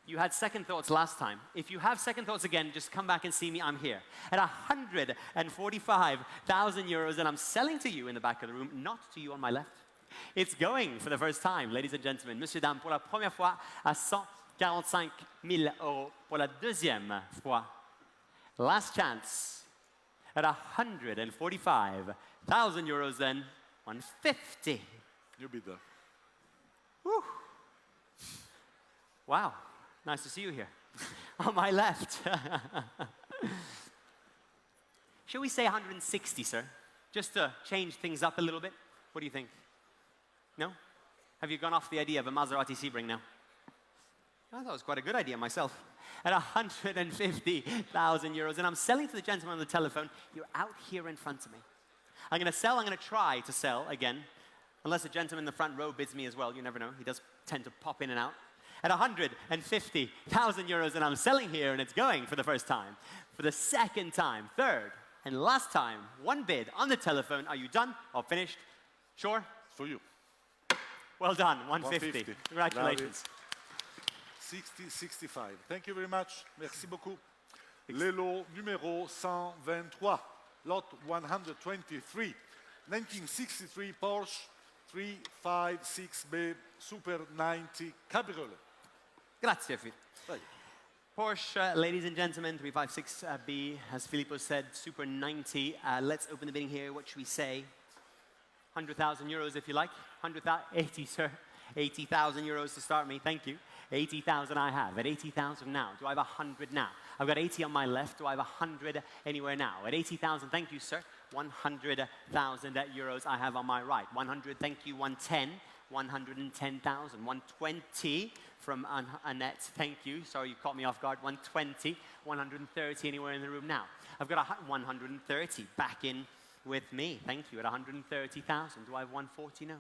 Speaker 1: You had second thoughts last time. If you have second thoughts again, just come back and see me. I'm here. At 145,000 euros, and I'm selling to you in the back of the room, not to you on my left. It's going for the first time, ladies and gentlemen. Monsieur, dame, pour la première fois, à 145,000 euros. Pour la deuxième fois. Last chance. At 145,000 euros, then 150.
Speaker 2: New bidder.
Speaker 1: Woo. Wow. Nice to see you here. On my left. Shall we say 160, sir? Just to change things up a little bit? What do you think? No? Have you gone off the idea of a Maserati Sebring now? I thought it was quite a good idea myself. At 150,000 euros, and I'm selling to the gentleman on the telephone. You're out here in front of me. I'm going to try to sell again, unless a gentleman in the front row bids me as well. You never know. He does tend to pop in and out. At 150,000 euros, and I'm selling here, and it's going for the first time. For the second time, third, and last time, one bid on the telephone. Are you done or finished? Sure?
Speaker 2: For you.
Speaker 1: Well done, 150. Congratulations.
Speaker 2: 60, 65. Thank you very much. Merci beaucoup. Le lot numéro 123, lot 123, 1963 Porsche 356B Super 90 Cabriolet.
Speaker 1: Grazie, Phil. Porsche, ladies and gentlemen, 356B, as Filippo said, Super 90. Let's open the bidding here. What should we say? 100,000 euros if you like. 80, sir. 80,000 euros to start me. Thank you. 80,000 I have. At 80,000 now. Do I have 100 now? I've got 80 on my left. Do I have 100 anywhere now? At 80,000, thank you, sir. 100,000 euros I have on my right. 100, thank you. 110. 110,000. 120 from Annette. Thank you. Sorry, you caught me off guard. 120. 130 anywhere in the room now. I've got 130 back in with me. Thank you. At 130,000. Do I have 140? No.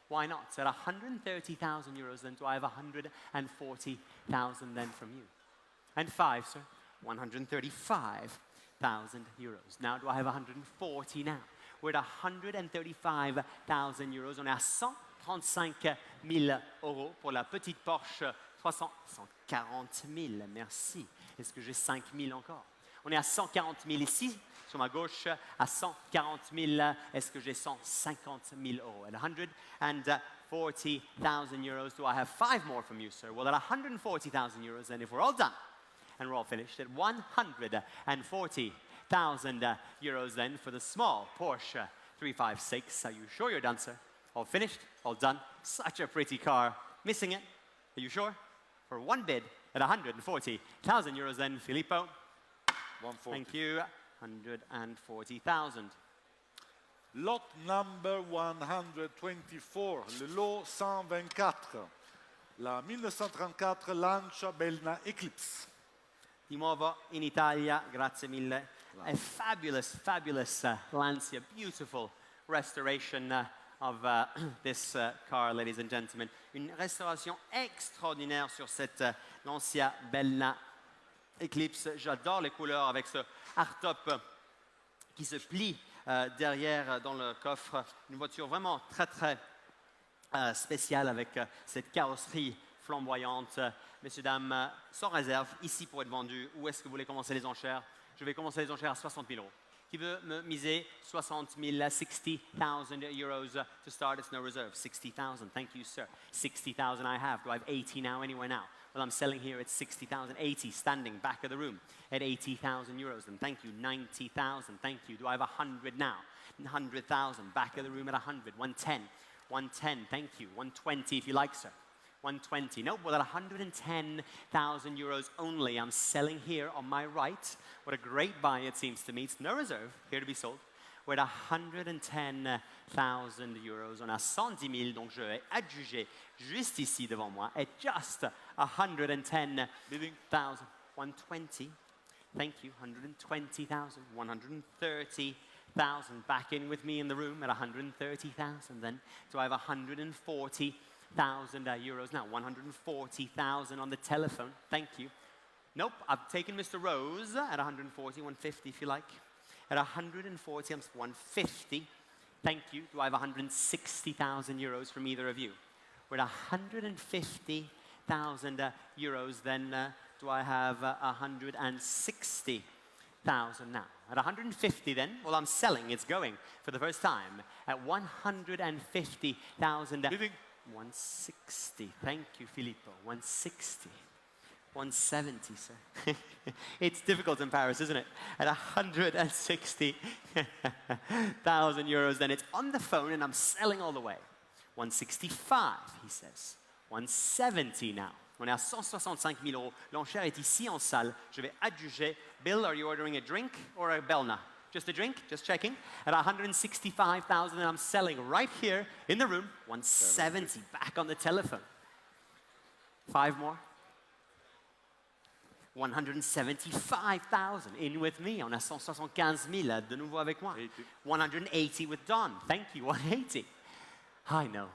Speaker 1: Why not? So at 130,000 euros, then do I have 140,000 then from you? And 5, sir. 135,000 euros. Now, do I have 140 now? We're at 135,000 euros. On est à 135 000 euros pour la petite Porsche 140 000. Merci. Est-ce que j'ai 5 000 encore? On est à 140 000 ici. Sur ma gauche, à 140 000, est-ce que j'ai 150 000 euros? At 140,000 euros, do I have 5 more from you, sir? Well, at 140,000 euros, then if we're all done, and we're all finished, at 140,000 euros then for the small Porsche 356. Are you sure you're done, sir? All finished, all done. Such a pretty car. Missing it? Are you sure? For one bid, at 140,000 euros then, Filippo.
Speaker 2: 140.
Speaker 1: Thank you. 140,000.
Speaker 2: Lot number 124, le lot 124, la 1934 Lancia Bella Eclipse.
Speaker 1: Di nuovo in Italia, grazie mille. A fabulous, fabulous Lancia, beautiful restoration of this car, ladies and gentlemen. Une restauration extraordinaire sur cette Lancia Bella Eclipse. J'adore les couleurs avec ce hardtop qui se plie derrière dans le coffre. Une voiture vraiment très, très spéciale avec cette carrosserie flamboyante. Messieurs, dames, sans réserve, ici pour être vendu. Où est-ce que vous voulez commencer les enchères? Je vais commencer les enchères à 60 000 euros. Qui veut me miser 60 000, 60,000 euros to start? It's no reserve. 60,000. Thank you, sir. 60,000 I have. Do I have 80 now? Anywhere now? Well, I'm selling here at 60,000. 80, standing back of the room at 80,000 euros. And thank you. 90,000. Thank you. Do I have 100 now? 100,000. Back of the room at 100. 110. 110. Thank you. 120 if you like, sir. 120. Nope, well, at 110,000 euros only, I'm selling here on my right. What a great buy it seems to me. It's no reserve, here to be sold. We're at 110,000 euros. On a 110 000, donc je vais adjuger juste ici devant moi at just 110,000. 120. Thank you. 120,000. 130,000. Back in with me in the room at 130,000 then. So I have 140,000 euros now. 140,000 on the telephone. Thank you. Nope, I've taken Mr. Rose at 140, 150 if you like. At 140, I'm 150. Thank you. Do I have 160,000 euros from either of you? We're at 150,000 euros. Then do I have 160,000 now? At 150 then, well, I'm selling. It's going for the first time. At 150,000.
Speaker 2: Bidding.
Speaker 1: 160. Thank you, Filippo. 160. 170, sir. It's difficult in Paris, isn't it? At 160,000 euros, then it's on the phone and I'm selling all the way. 165, he says. 170 now. On est à 165 000 euros. L'enchère est ici en salle. Je vais adjuger. Bill, are you ordering a drink or a Belna? Just a drink? Just checking. At 165,000, and I'm selling right here in the room. 170, back on the telephone. 5 more. 175,000, in with me. On a 175 000, de nouveau avec moi. 180 with Don. Thank you, 180. I know.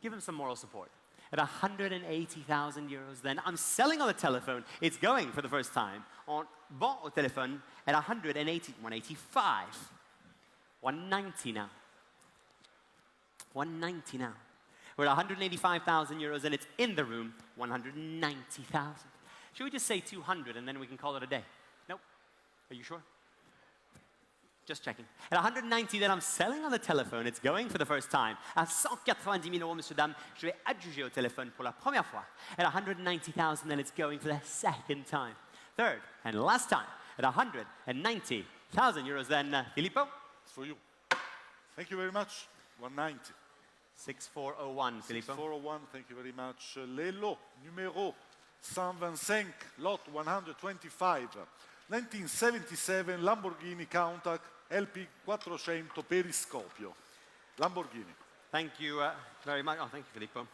Speaker 1: Give him some moral support. At 180,000 euros, then I'm selling on the telephone. It's going for the first time. On vend au téléphone at 180, 185. 190 now. 190 now. We're at 185,000 euros and it's in the room. 190,000. Should we just say 200 and then we can call it a day? Nope. Are you sure? Just checking. At 190 that I'm selling on the telephone, it's going for the first time. À 190 000 euros, monsieur, dame, je vais adjuger au téléphone pour la première fois. At 190,000, then it's going for the second time. Third and last time, at 190,000 euros, then, Filippo?
Speaker 2: It's for you. Thank you very much. 190.
Speaker 1: 6401, Filippo.
Speaker 2: 6401, thank you very much. Lelo, numéro 125, lot 125. 1977 Lamborghini Countach LP400 Periscopio. Lamborghini.
Speaker 1: Thank you very much. Oh, thank you, Filippo.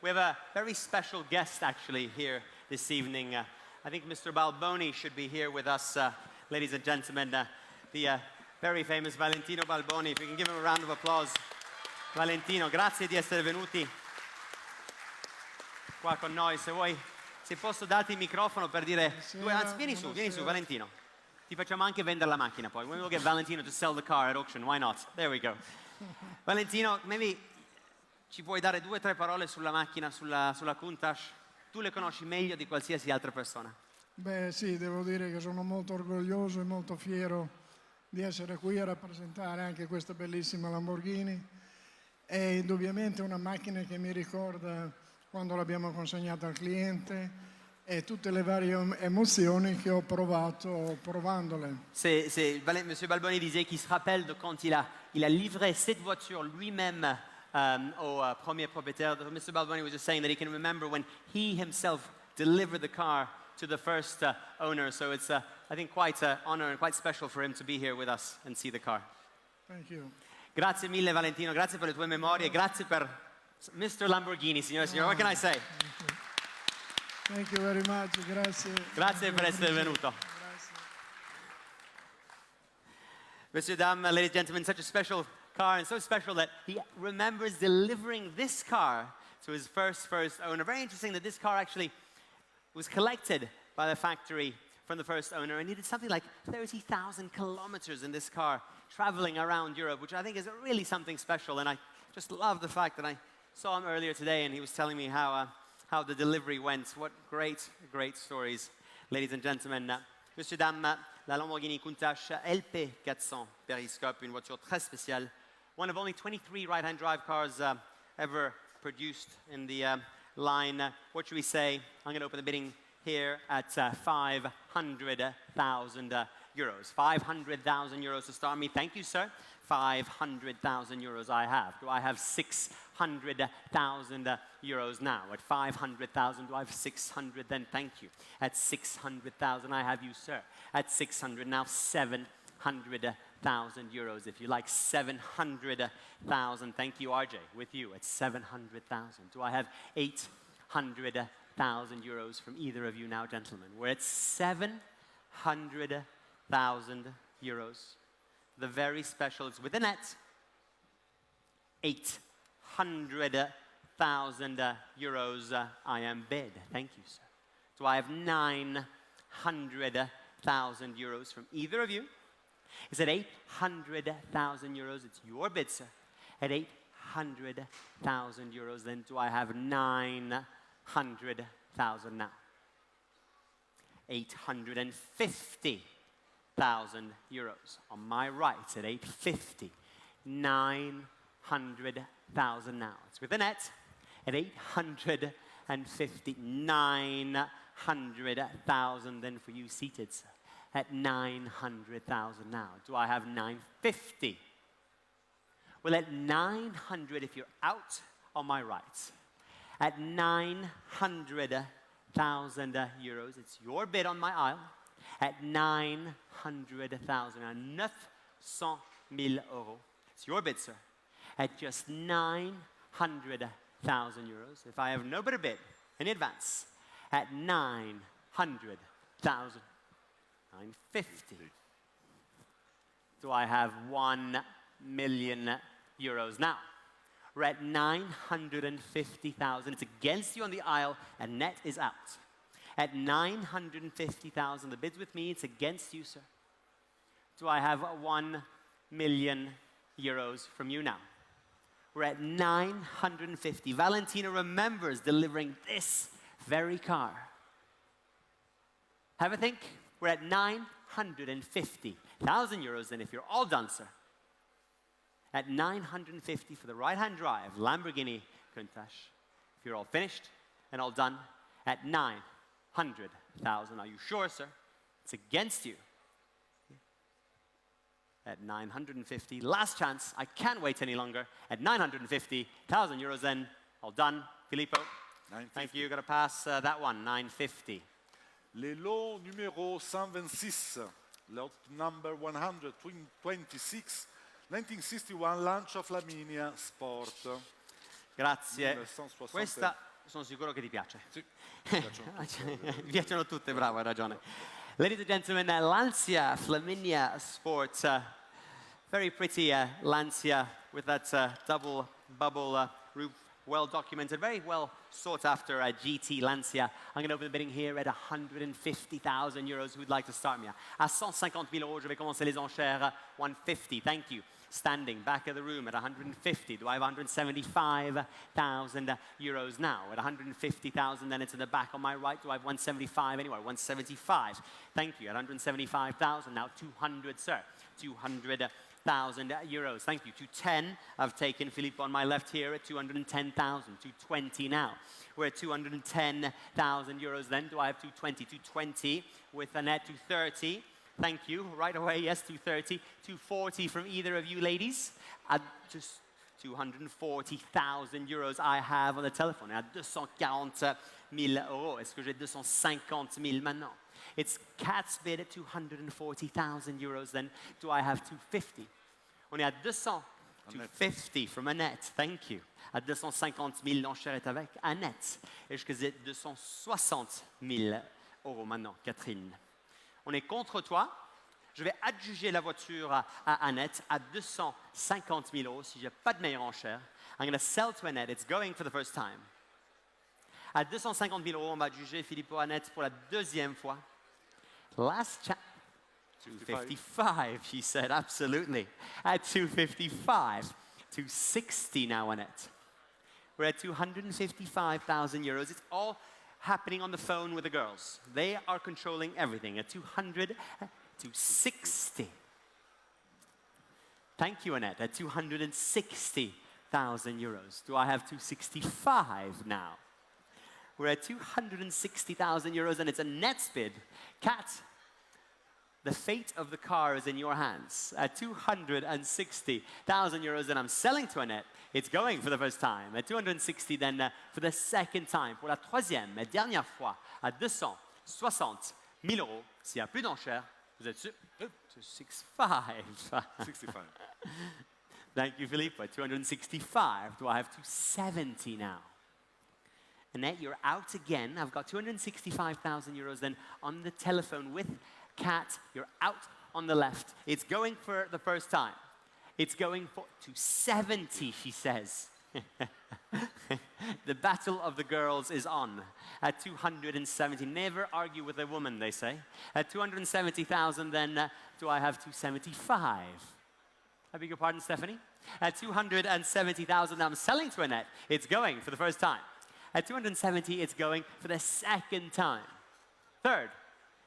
Speaker 1: We have a very special guest, actually, here this evening. I think Mr. Balboni should be here with us, ladies and gentlemen. The very famous Valentino Balboni. If we can give him a round of applause. Valentino, grazie di essere venuti qua con noi. Se vuoi, se posso darti il microfono per dire... Anzi, vieni su, Valentino. Ti facciamo anche vendere la macchina poi. We'll get Valentino to sell the car at auction. Why not? There we go. Valentino, maybe ci puoi dare 2 o 3 parole sulla macchina, sulla Countach? Tu le conosci meglio di qualsiasi altra persona.
Speaker 3: Beh sì, devo dire che sono molto orgoglioso e molto fiero di essere qui a rappresentare anche questa bellissima Lamborghini. È indubbiamente una macchina che mi ricorda quando l'abbiamo consegnata al cliente e tutte le varie emozioni che ho provato provandole.
Speaker 1: Monsieur Balboni disait qu'il se rappelle de quand il a livré cette voiture lui-même au premier propriétaire. Mr. Balboni was just saying that he can remember when he himself delivered the car to the first owner. So it's, I think, quite an honor and quite special for him to be here with us and see the car.
Speaker 3: Thank you.
Speaker 1: Grazie mille, Valentino. Grazie per le tue memorie. Grazie per Mr. Lamborghini, signore e signori. What can I say?
Speaker 3: Thank you very much. Grazie.
Speaker 1: Grazie per essere venuto.
Speaker 3: Grazie.
Speaker 1: Monsieur, dames, ladies and gentlemen, such a special car, and so special that he remembers delivering this car to his first owner. Very interesting that this car actually was collected by the factory from the first owner, and he did something like 30,000 kilometers in this car, traveling around Europe, which I think is really something special. And I just love the fact that I saw him earlier today, and he was telling me how the delivery went. What great stories, ladies and gentlemen. Monsieur, dames, la Lamborghini Countach LP400 Periscope, une voiture très spéciale. One of only 23 right-hand drive cars ever produced in the line. What should we say? I'm going to open the bidding here at 500,000 euros. 500,000 euros to start me. Thank you, sir. 500,000 euros I have. Do I have 600,000 euros now? At 500,000, do I have 600? Then thank you. At 600,000, I have you, sir. At 600, now 700,000 euros. If you like 700,000, thank you, RJ, with you at 700,000. Do I have 800,000 euros from either of you now, gentlemen? We're at 700,000 euros. The very special, it's with the net, 800,000 euros I am bid. Thank you, sir. Do I have 900,000 euros from either of you? Is it 800,000 euros? It's your bid, sir. At 800,000 euros, then do I have 900,000 now? 850,000 euros. On my right, at 850, 900,000 now. It's with the net at 850, 900,000. Then for you seated, sir, at 900,000 now. Do I have 950? Well, at 900, if you're out on my right, at 900,000 euros, it's your bid on my aisle. At 900,000, 900,000 euros. It's your bid, sir. At just 900,000 euros. If I have no better bid in advance, at 900,000, 950. Do I have 1 million euros now? We're at 950,000. It's against you on the aisle, and net is out. At 950,000, the bid's with me, it's against you, sir. Do I have 1 million euros from you now? We're at 950. Valentino remembers delivering this very car. Have a think. We're at 950. 950,000 euros. Then if you're all done, sir, at 950 for the right-hand drive, Lamborghini Countach. If you're all finished and all done, at 900,000. Are you sure, sir? It's against you. At 950, last chance. I can't wait any longer. At 950,000 euros, then all done. Filippo, thank you. Got to pass that one. 950.
Speaker 2: Les lots numéro 126, lot number 126, 1961 Lancia Flaminia Sport.
Speaker 1: Grazie.
Speaker 2: 1960.
Speaker 1: Questa sono sicuro che ti piace.
Speaker 2: Sì, mi piacciono tutte.
Speaker 1: Mi piacciono tutte, bravo, hai ragione. Ladies and gentlemen, Lancia Flaminia Sport. Very pretty Lancia with that double bubble roof. Well documented, very well sought after GT Lancia. I'm going to open the bidding here at 150,000 euros. Who'd like to start me? À 150 000 euros, je vais commencer les enchères. 150, thank you. Standing back of the room at 150. Do I have 175,000 euros now? At 150,000, then it's in the back on my right. Do I have 175 anywhere? 175. Thank you. At 175,000, now 200, sir. 200,000 euros. Thank you. 210. I've taken Filippo on my left here at 210,000. 220 now. We're at 210,000 euros then. Do I have 220? 220 with a net 230. Thank you. Right away, yes, 230. 240 from either of you ladies. At just 240,000 euros I have on the telephone. At 240 000 euros. Est-ce que j'ai 250 000 maintenant? It's Cat's bid at 240,000 euros. Then do I have 250? On est à 200. 250 from Annette. Thank you. À 250 000, l'enchère est avec Annette. Et jusqu'à 260 000 euros maintenant, Catherine. On est contre toi. Je vais adjuger la voiture à Annette à 250 000 euros si j'ai pas de meilleure enchère. I'm going to sell to Annette. It's going for the first time. À 250 000 euros, on va adjuger Filippo Annette pour la deuxième fois. Last chance. 255, she said, absolutely. At 255. 260 now, Annette. We're at 255,000 euros. It's all happening on the phone with the girls. They are controlling everything. At 200, 260. Thank you, Annette. At 260,000 euros. Do I have 265 now? We're at 260,000 euros, and it's Annette's bid. Kat, the fate of the car is in your hands. At 260,000 euros, and I'm selling to Annette. It's going for the first time. At 260, then for the second time. Pour la troisième et dernière fois, à 260 000 euros. S'il n'y a plus d'enchères, vous êtes sûr? 265.
Speaker 2: 65.
Speaker 1: Thank you, Philippe. At 265. Do I have 270 now? Annette, you're out again. I've got 265,000 euros then on the telephone with Kat. You're out on the left. It's going for the first time. It's going for 270, she says. The battle of the girls is on. At 270, never argue with a woman, they say. At 270,000, then do I have 275? I beg your pardon, Stephanie? At 270,000, I'm selling to Annette. It's going for the first time. At 270, it's going for the second time. Third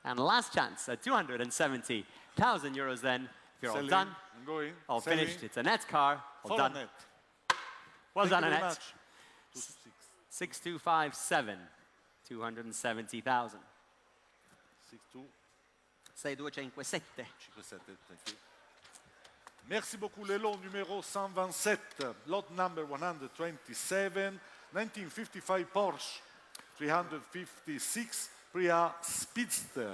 Speaker 1: and last chance at 270,000 euros then. If you're all done,
Speaker 2: I'm going.
Speaker 1: all
Speaker 2: Selling.
Speaker 1: finished. It's Annette's car. All
Speaker 2: For
Speaker 1: done.
Speaker 2: Annette.
Speaker 1: Well
Speaker 2: Thank
Speaker 1: done,
Speaker 2: you very
Speaker 1: Annette.
Speaker 2: much.
Speaker 1: 6257, 270,000.
Speaker 2: 6257.
Speaker 1: 6257.
Speaker 2: Thank you. Merci beaucoup. Le lot numéro 127, lot number 127, 1955 Porsche 356 Priya Speedster.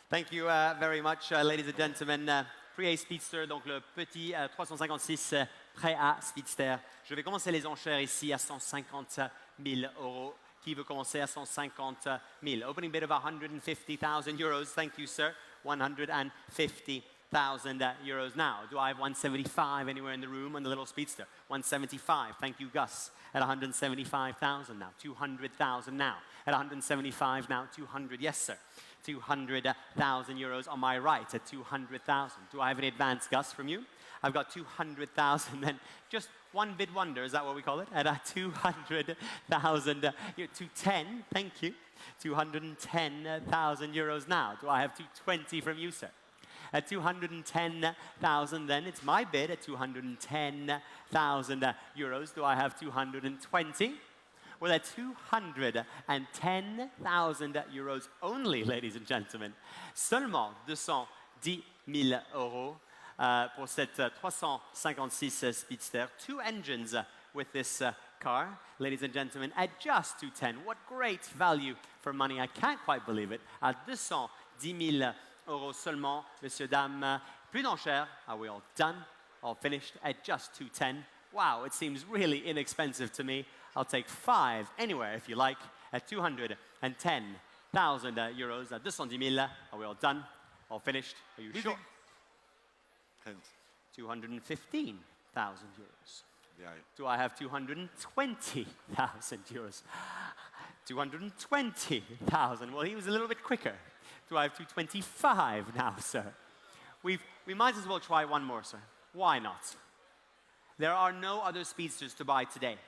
Speaker 1: Thank you very much, ladies and gentlemen. Pre-A Speedster, donc le petit 356 Pré-A Speedster. Je vais commencer les enchères ici à 150 000 euros. Qui veut commencer à 150 000? Opening bid of 150,000 euros. Thank you, sir. 150,000 euros now. Do I have 175 anywhere in the room on the little Speedster? 175. Thank you, Gus. At 175,000 now. 200,000 now. At 175 now. 200. Yes, sir. 200,000 euros on my right at 200,000. Do I have any advance, Gus, from you? I've got 200,000 then. Just one bid wonder, is that what we call it? At 200,000, 210, thank you, 210,000 euros now. Do I have 220 from you, sir? At 210,000, then it's my bid at 210,000 euros. Do I have 220? Well, at 210,000 euros only, ladies and gentlemen, seulement 210,000 euros pour cette 356 Speedster. 2 engines with this car, ladies and gentlemen, at just 210. What great value for money. I can't quite believe it. At 210,000 euros seulement, messieurs, dames. Plus d'enchères. Are we all done? All finished at just 210? Wow, it seems really inexpensive to me. I'll take 5 anywhere if you like at 210,000 euros. At 210,000. Are we all done? All finished? Are you sure? 215,000 euros.
Speaker 2: Yeah.
Speaker 1: Do I have 220,000 euros? 220,000. Well, he was a little bit quicker. Do I have 225 now, sir? We might as well try one more, sir. Why not? There are no other Speedsters to buy today.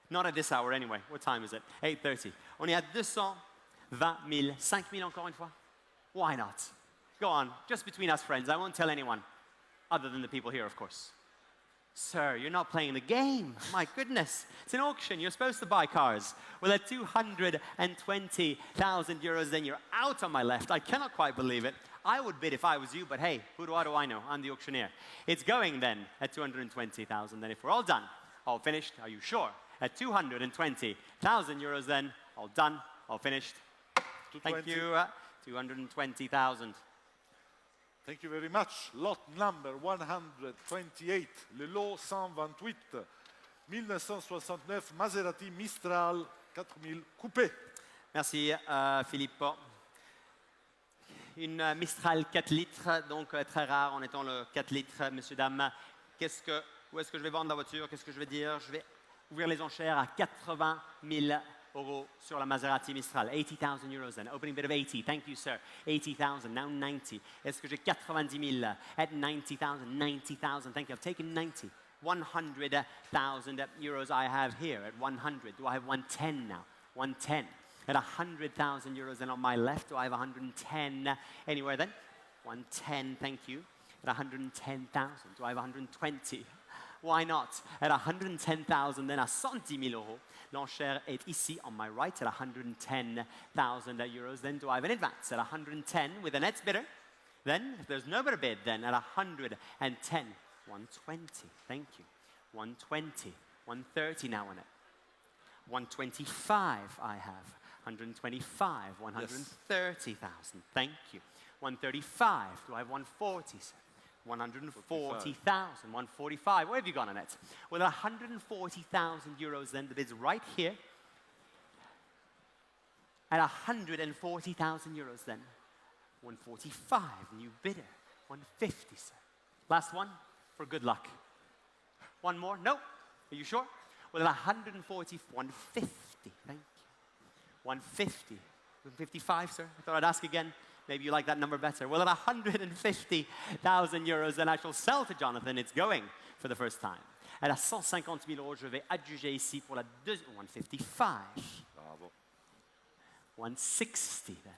Speaker 1: Not at this hour anyway. What time is it? 8:30. On est à 220,000. 5,000 encore une fois? Why not? Go on, just between us friends. I won't tell anyone, other than the people here, of course. Sir, you're not playing the game. My goodness. It's an auction. You're supposed to buy cars. Well, at 220,000 euros, then you're out on my left. I cannot quite believe it. I would bid if I was you, but hey, who do I know? I'm the auctioneer. It's going then at 220,000. Then if we're all done, all finished, are you sure? At 220,000 euros then, all done, all finished. Thank you. 220,000.
Speaker 2: Thank you very much. Lot number 128, le lot 128, 1969 Maserati Mistral 4000 Coupé.
Speaker 1: Merci Filippo. Une Mistral 4 litres, donc très rare en étant le 4 litres, messieurs, dames. Où est-ce que je vais vendre la voiture? Qu'est-ce que je vais dire? Je vais ouvrir les enchères à 80 000 euros sur la Maserati Mistral. 80,000 euros then. Opening bid of 80. Thank you, sir. 80,000. Now 90. Est-ce que j'ai 90 000 at 90,000? 90,000. Thank you. I've taken 90. 100,000 euros I have here at 100. Do I have 110 now? 110. At 100,000 euros then on my left. Do I have 110 anywhere then? 110. Thank you. At 110,000. Do I have 120? Why not? At 110,000 then à 110 000 euros. L'enchère est ici on my right at 110,000 euros. Then do I have an advance at 110 with the next bidder? Then, if there's no better bid, then at 110, 120. Thank you. 120, 130 now on it. 125 I have. 125, 130,000. Thank you. 135. Do I have 140, sir? 140,000, 145. Where have you gone on it? Well, 140,000 euros then, the bid's right here. At 140,000 euros then. 145, new bidder. 150, sir. Last one for good luck. One more? No? Are you sure? Well, at 140, 150. Thank you. 150. 155, sir. I thought I'd ask again. Maybe you like that number better. Well, at 150,000 euros, then I shall sell to Jonathan. It's going for the first time. At 150 000 euros, je vais adjuger ici pour la deuxième. 155.
Speaker 2: Bravo.
Speaker 1: 160 then.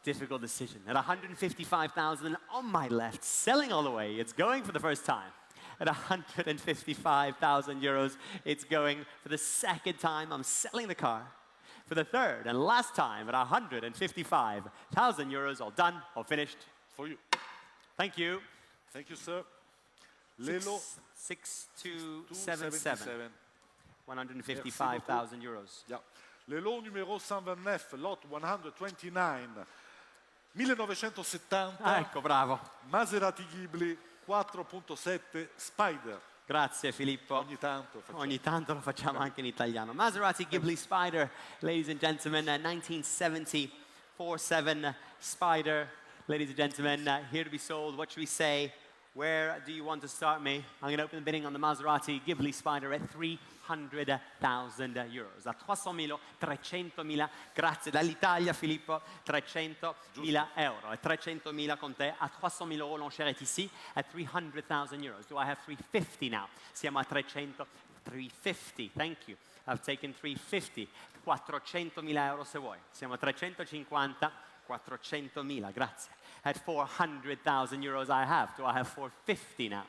Speaker 1: Difficult decision. At 155,000 on my left, selling all the way. It's going for the first time. At 155,000 euros, it's going for the second time. I'm selling the car. For the third and last time at 155,000 euros, all done, all finished.
Speaker 2: For you.
Speaker 1: Thank you.
Speaker 2: Thank you, sir. Lelo
Speaker 1: 6277. 155,000 euros.
Speaker 2: Yeah. Le lot numéro 129, lot 129, 1970.
Speaker 1: Ecco, bravo.
Speaker 2: Maserati Ghibli 4.7 Spider.
Speaker 1: Grazie Filippo. Ogni tanto lo facciamo anche in italiano. Maserati Ghibli Spider, ladies and gentlemen, 1970 4.7 Spider, ladies and gentlemen, here to be sold, what should we say? Where do you want to start me? I'm going to open the bidding on the Maserati Ghibli Spider at 300,000 euros. A 300.000, 300.000, grazie. Dall'Italia, Filippo, 300.000 euro. A 300.000 con te, a 300.000 euros, l'enchère est ici, at 300,000 euros. Do I have 350 now? Siamo a 300, 350, thank you. I've taken 350, 400.000 euro se vuoi. Siamo a 350, 400.000, grazie. At 400,000 euros I have. Do I have 450 now?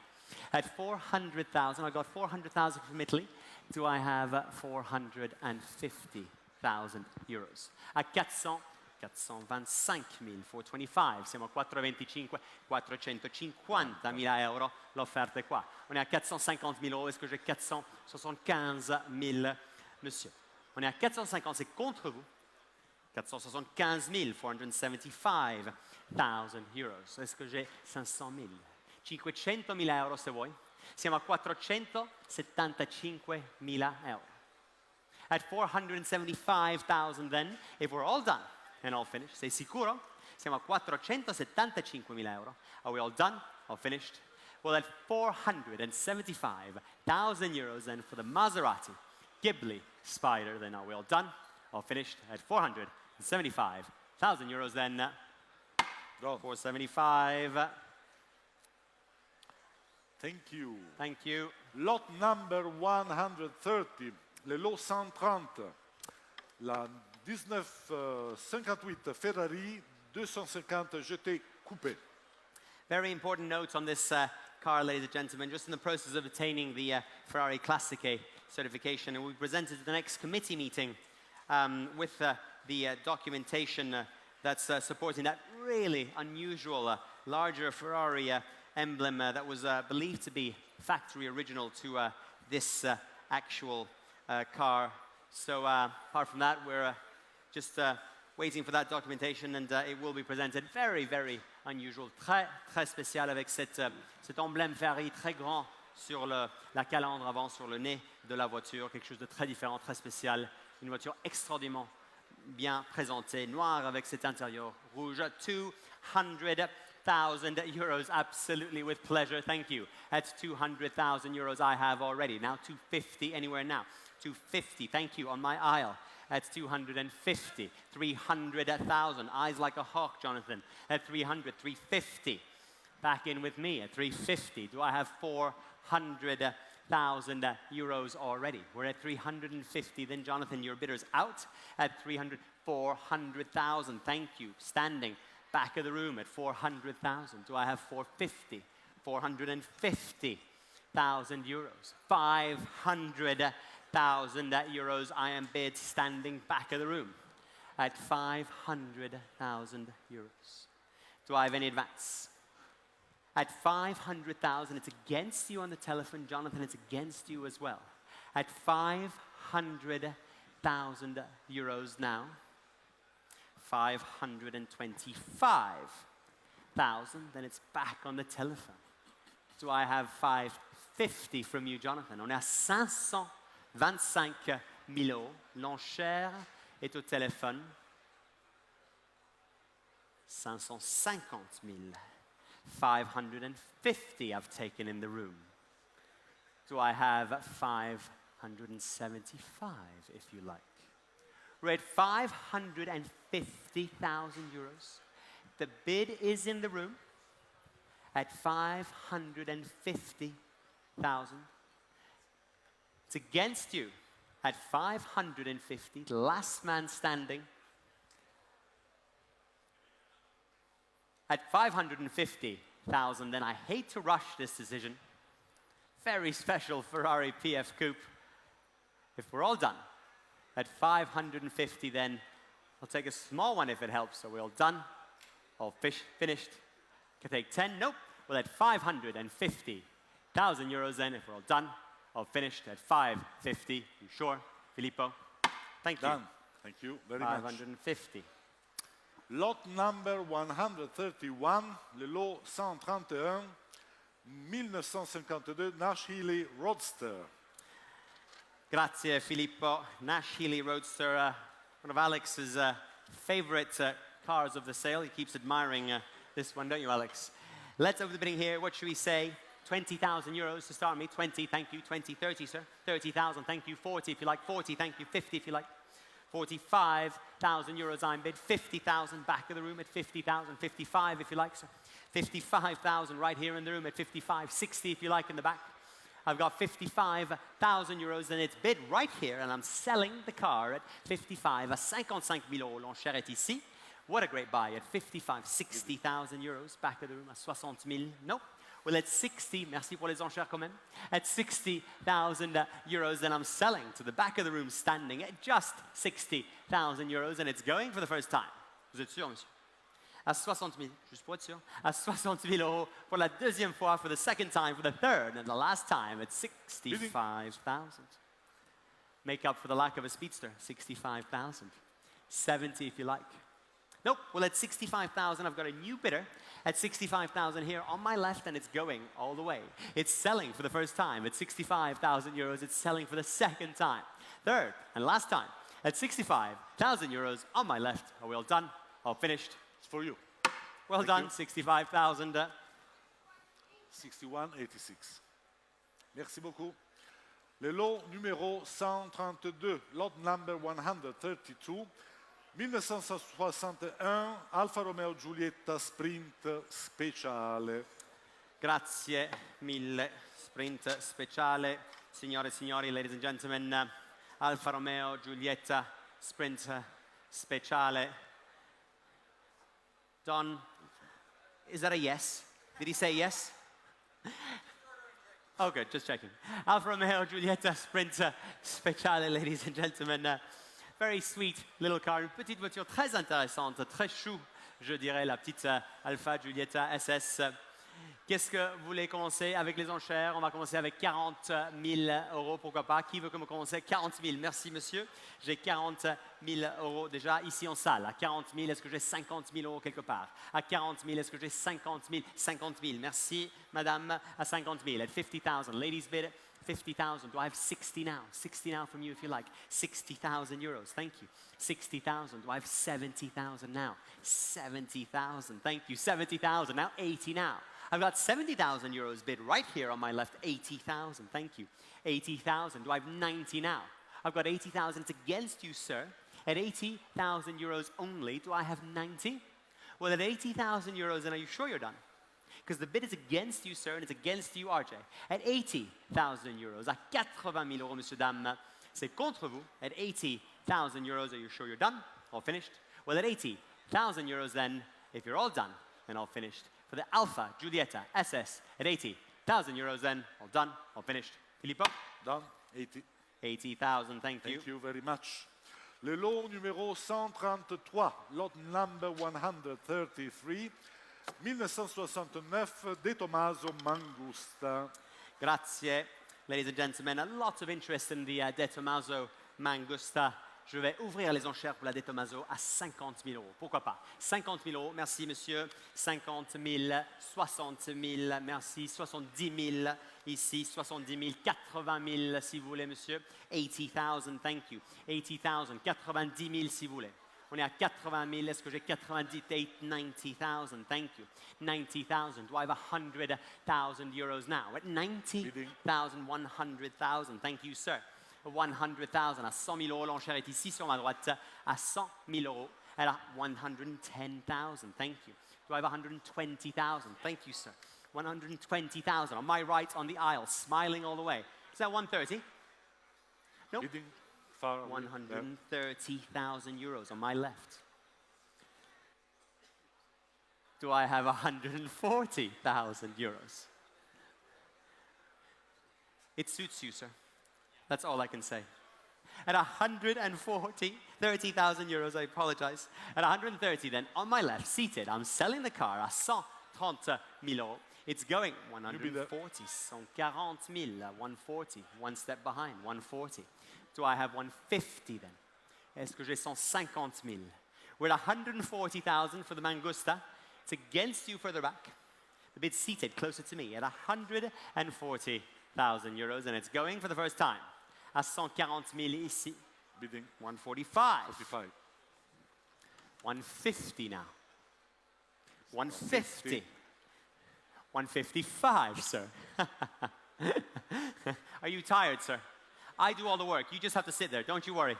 Speaker 1: At 400,000, I got 400,000 from Italy. Do I have 450,000 euros? A 425.000, 425, siamo a 425, 450.000 euro, l'offerta è qua. On est à 450 000 euros, est-ce que j'ai 475 000, monsieur? On est à 450, c'est contre vous. 475 000, 475,000 euros. Est-ce que j'ai 500 000? 500.000 euro se vuoi. Siamo a 475.000 euro. At 475,000 then, if we're all done and all finished, sei sicuro? Siamo a 475.000 euro. Are we all done? All finished? Well, at 475,000 euros then for the Maserati Ghibli Spider, then are we all done? All finished? At 475,000 euros then. 475.
Speaker 2: Thank you.
Speaker 1: Thank you.
Speaker 2: Lot number 130, le lot 130, la 1958 Ferrari 250 GT Coupe.
Speaker 1: Very important notes on this car, ladies and gentlemen. Just in the process of attaining the Ferrari Classiche certification, and we presented at the next committee meeting with the documentation that's supporting that really unusual, larger Ferrari emblem that was believed to be factory original to this actual car. So apart from that, we're just waiting for that documentation, and it will be presented. Very, very unusual, très, très spécial, avec cet emblème Ferrari très grand sur la calandre avant, sur le nez de la voiture. Quelque chose de très différent, très spécial. Une voiture extraordinairement bien présentée, noire avec cet intérieur rouge. 200,000 euros, absolutely with pleasure, thank you. That's 200,000 euros I have already. Now 250, anywhere now. 250, thank you, on my aisle. That's 250, 300,000. Eyes like a hawk, Jonathan. At 300, 350. Back in with me at 350. Do I have 400,000 euros already? We're at 350. Then, Jonathan, your bidder's out at 300, 400,000. Thank you. Standing back of the room at 400,000. Do I have 450? 450,000 euros. 500,000 euros I am bid, standing back of the room at 500,000 euros. Do I have any advance? At 500,000, it's against you on the telephone, Jonathan, it's against you as well. At 500,000 euros now, 525,000, then it's back on the telephone. Do I have 550 from you, Jonathan? On est à 525 000 euros. L'enchère est au téléphone. 550 000. 550 I've taken in the room. Do I have 575, if you like? We're at 550,000 euros. The bid is in the room at 550,000. It's against you at 550, last man standing. At 550,000, then I hate to rush this decision. Very special Ferrari PF Coupe. If we're all done, at 550, then I'll take a small one if it helps. So we're all done, all finished. Can take 10? Nope. Well, at 550,000 euros, then if we're all done, all finished at 550. You sure, Filippo? Thank you.
Speaker 2: Done. Thank you very much.
Speaker 1: 550.
Speaker 2: Lot number 131, le lot 131, 1952 Nash Roadster.
Speaker 1: Grazie, Filippo. Nash Roadster, one of Alex's favorite cars of the sale. He keeps admiring this one, don't you, Alex? Let's open the bidding here. What should we say? 20,000 euros to start me. 20, thank you. 20, 30, sir. 30,000, thank you. 40, if you like. 40, thank you. 50, if you like. 45,000 euros I'm bid. 50,000 back of the room at 50,000. 55, if you like, sir. 55,000 right here in the room at 55. 60, if you like, in the back. I've got 55,000 euros and it's bid right here and I'm selling the car at 55 à 55 000 euros. L'enchère est ici. What a great buy at 55, 60,000 euros. Back of the room à 60 000. No. Well, at 60, merci pour les enchères quand même. At 60,000 euros, then I'm selling to the back of the room standing at just 60,000 euros and it's going for the first time. Vous êtes sûr, monsieur? À 60 000, juste pour être sûr. À 60 000 euros pour la deuxième fois, for the second time, for the third and the last time at 65,000. Make up for the lack of a Speedster, 65,000. 70 if you like. Nope, well at 65,000 I've got a new bidder at 65,000 here on my left and it's going all the way. It's selling for the first time at 65,000 euros. It's selling for the second time. Third and last time at 65,000 euros on my left. Are we all done? All finished?
Speaker 2: It's for you.
Speaker 1: Well done, 65,000.
Speaker 2: 61,86. Merci beaucoup. Le lot numéro 132, lot number 132, 1961 Alfa Romeo Giulietta Sprint Speciale.
Speaker 1: Grazie mille. Sprint speciale. Signore e signori, ladies and gentlemen, Alfa Romeo Giulietta Sprint Speciale. Don, is that a yes? Did he say yes? Oh, good, just checking. Alfa Romeo Giulietta Sprint Speciale, ladies and gentlemen. Very sweet little car, une petite voiture très intéressante, très chou, je dirais, la petite Alfa Giulietta SS. Qu'est-ce que vous voulez commencer avec les enchères? On va commencer avec 40 000 euros, pourquoi pas? Qui veut commencer? 40 000, merci monsieur. J'ai 40 000 euros déjà ici en salle. À 40 000, est-ce que j'ai 50 000 euros quelque part? À 40 000, est-ce que j'ai 50 000? 50 000, merci madame. À 50 000, at 50,000, ladies bid. 50,000. Do I have 60 now? 60 now from you if you like. 60,000 euros. Thank you. 60,000. Do I have 70,000 now? 70,000. Thank you. 70,000. Now 80 now. I've got 70,000 euros bid right here on my left. 80,000. Thank you. 80,000. Do I have 90 now? I've got 80,000. It's against you, sir. At 80,000 euros only, do I have 90? Well, at 80,000 euros, and are you sure you're done? Because the bid is against you, sir, and it's against you, RJ. At 80,000 euros, à 80 000 euros, monsieur, dame, c'est contre vous. At 80,000 euros, are you sure you're done? All finished? Well, at 80,000 euros, then, if you're all done, then all finished. For the Alfa Giulietta SS at 80,000 euros, then, all done, all finished. Filippo?
Speaker 2: Done, 80.
Speaker 1: 80,000, thank you.
Speaker 2: Thank you very much. Le lot numéro 133, lot number 133, 1969 de Tomaso Mangusta.
Speaker 1: Grazie, ladies and gentlemen. A lot of interest in the De Tomaso Mangusta. Je vais ouvrir les enchères pour la De Tomaso à 50 000 euros. Pourquoi pas? 50 000 euros, merci monsieur. 50 000, 60 000, merci. 70 000 ici, 70 000, 80 000 si vous voulez monsieur. 80,000, thank you. 80,000, 90 000 si vous voulez. On est à 80 000. Est-ce que j'ai 98? 90,000. Thank you. 90,000. Do I have 100,000 euros now? At 90,000, 100,000. Thank you, sir. 100,000. À 100 000 euros, l'enchère est ici sur ma droite. À 100 000 euros. Elle a 110,000. Thank you. Do I have 120,000? Thank you, sir. 120,000. On my right on the aisle, smiling all the way. Is that 130? Nope.
Speaker 2: Bidding far away.
Speaker 1: 130,000 euros on my left. Do I have 140,000 euros? It suits you, sir. That's all I can say. At 30,000 euros, I apologize. At 130 then, on my left, seated, I'm selling the car à 130 000 euros. It's going 140, 140 000, 140, one step behind, 140. Do I have 150 then? Est-ce que j'ai 150 000? We're at 140,000 for the Mangusta. It's against you further back. The bid's seated closer to me at 140,000 euros, and it's going for the first time. À 140 000 ici.
Speaker 2: Bidding
Speaker 1: 145.
Speaker 2: 45.
Speaker 1: 150 now. 150. 155, sir. Are you tired, sir? I do all the work. You just have to sit there. Don't you worry.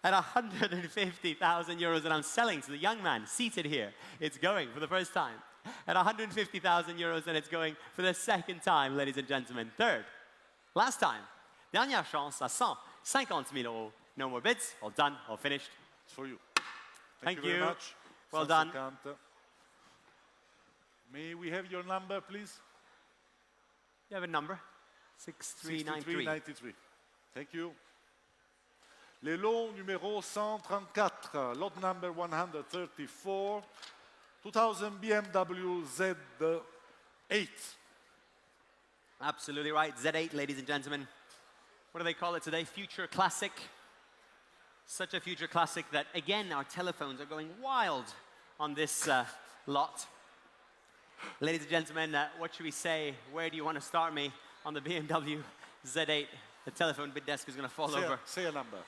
Speaker 1: At 150,000 euros that I'm selling to the young man seated here, it's going for the first time. At 150,000 euros and it's going for the second time, ladies and gentlemen. Third, last time. Dernière chance à 150,000 euros. No more bids. All done. All finished.
Speaker 2: It's for you.
Speaker 1: Thank
Speaker 2: you
Speaker 1: you.
Speaker 2: very much.
Speaker 1: Well done.
Speaker 2: 150. May we have your number, please?
Speaker 1: You have a number? 6393.
Speaker 2: 6393. Thank you. Les lots numéro 134, lot number 134, 2000 BMW Z8.
Speaker 1: Absolutely right. Z8, ladies and gentlemen. What do they call it today? Future classic. Such a future classic that, again, our telephones are going wild on this lot. Ladies and gentlemen, what should we say? Where do you want to start me on the BMW Z8? The telephone bid desk is going to fall over.
Speaker 2: Say a number.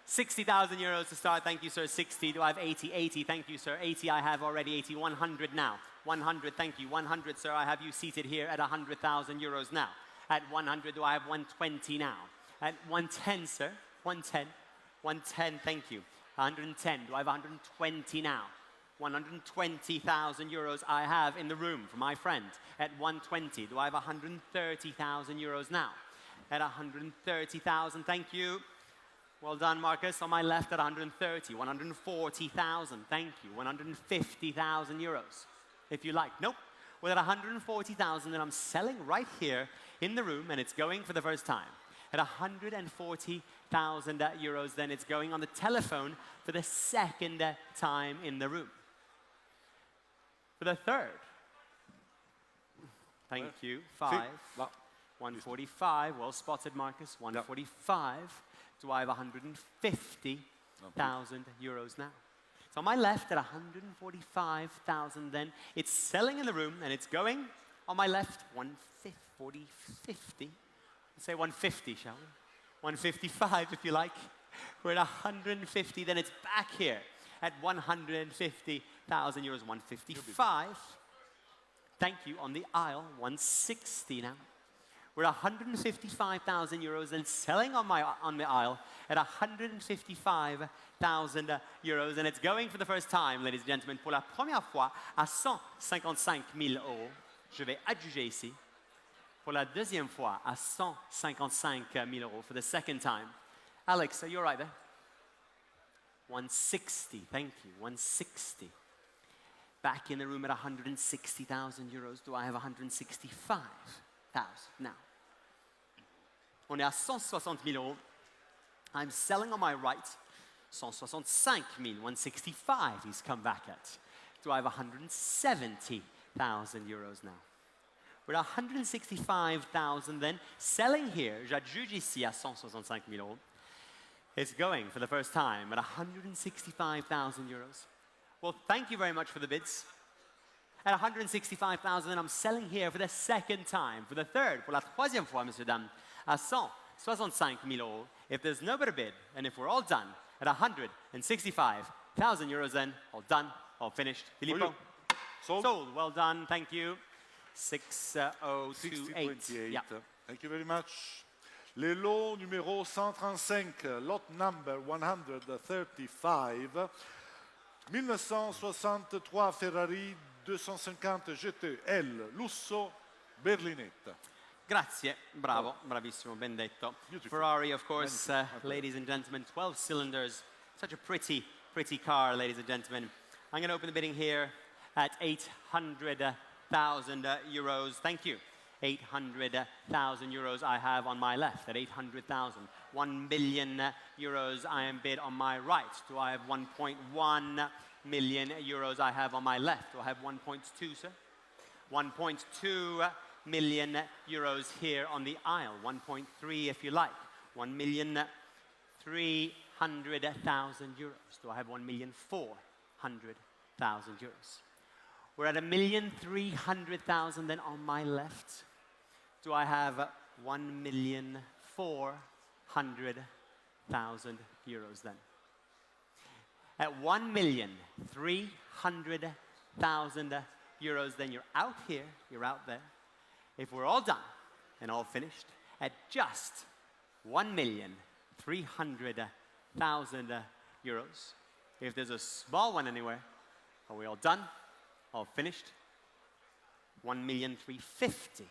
Speaker 1: 60,000 euros to start. Thank you, sir. 60. Do I have 80? 80. Thank you, sir. 80. I have already 80. 100 now. 100. Thank you. 100, sir. I have you seated here at 100,000 euros now. At 100, do I have 120 now? At 110, sir. 110. 110. Thank you. 110. Do I have 120 now? 120,000 euros I have in the room for my friend. At 120, do I have 130,000 euros now? At 130,000, thank you. Well done, Marcus. On my left at 130, 140,000, thank you. 150,000 euros, if you like. Nope. Well, at 140,000 that I'm selling right here in the room, and it's going for the first time. At 140,000 euros, then it's going on the telephone for the second time in the room. For the third. Thank you. 5. 145. Well spotted, Marcus. 145. Do I have 150,000 euros now? So on my left at 145,000 then. It's selling in the room and it's going on my left 140, 50. Let's say 150, shall we? 155 if you like. We're at 150, then it's back here at 150,000 euros, 155. Thank you, on the aisle, 160 now. We're at 155,000 euros and selling on the aisle at 155,000 euros. And it's going for the first time, ladies and gentlemen, pour la première fois à 155,000 euros. Je vais adjuger ici. Pour la deuxième fois à 155,000 euros for the second time. Alex, are you all right there? 160, thank you, 160. Back in the room at 160,000 euros. Do I have 165,000 now? On est à 160,000 euros. I'm selling on my right, 165,000, 165 he's come back at. Do I have 170,000 euros now? We're at 165,000 then. Selling here, j'adjuge ici à 165,000 euros. It's going for the first time at 165,000 euros. Well, thank you very much for the bids. At 165,000, I'm selling here for the second time. For the third, pour la troisième fois, messieurs, dames, à 165,000 euros. If there's no better bid, and if we're all done, at 165,000 euros then, all done, all finished. Filippo? Sold. Well done, thank you. 6028.
Speaker 2: 6028.
Speaker 1: Yeah.
Speaker 2: Thank you very much. Les lots numéro 135, lot number 135, 1963 Ferrari 250 GTL, lusso, berlinetta.
Speaker 1: Grazie, bravo, bravissimo, ben detto.
Speaker 2: Beautiful.
Speaker 1: Ferrari, of course, ladies and gentlemen, 12 cylinders. Such a pretty car, ladies and gentlemen. I'm going to open the bidding here at 800,000 euros. Thank you. 800,000 euros I have on my left at 800,000. 1 million euros I am bid on my right. Do I have 1.1 million euros I have on my left? Do I have 1.2, sir? 1.2 million euros here on the aisle. 1.3 if you like. 1,300,000 euros. Do I have 1,400,000 euros? We're at 1,300,000 then on my left. Do I have 1,400,000 euros then? At 1,300,000 euros, then you're out here, you're out there. If we're all done and all finished at just 1,300,000 euros, if there's a small one anywhere, are we all done, all finished? 1,350,000.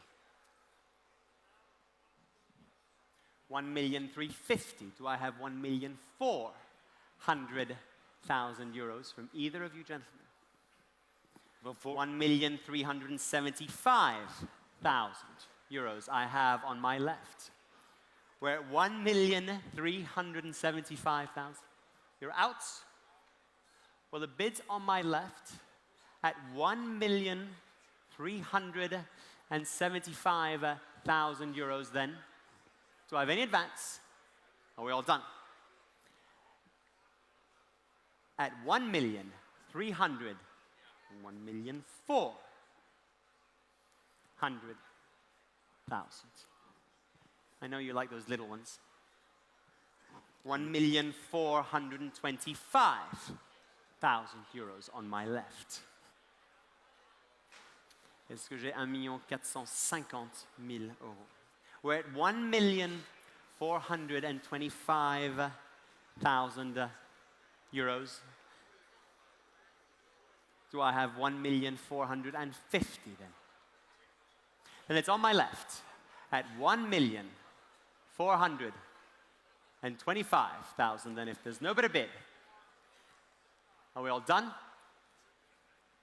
Speaker 1: 1,350,000. Do I have 1,400,000 euros from either of you gentlemen? 1,375,000 euros I have on my left. We're at 1,375,000. You're out. Well, the bid's on my left at 1,375,000 euros then. Do I have any advance? Are we all done? At 1,300,000, 1,400,000. I know you like those little ones. 1,425,000 euros on my left. Est-ce que j'ai 1,450,000 euros? We're at 1,425,000 euros. Do I have 1,450,000 then? Then it's on my left at 1,425,000. Then if there's no better bid, are we all done?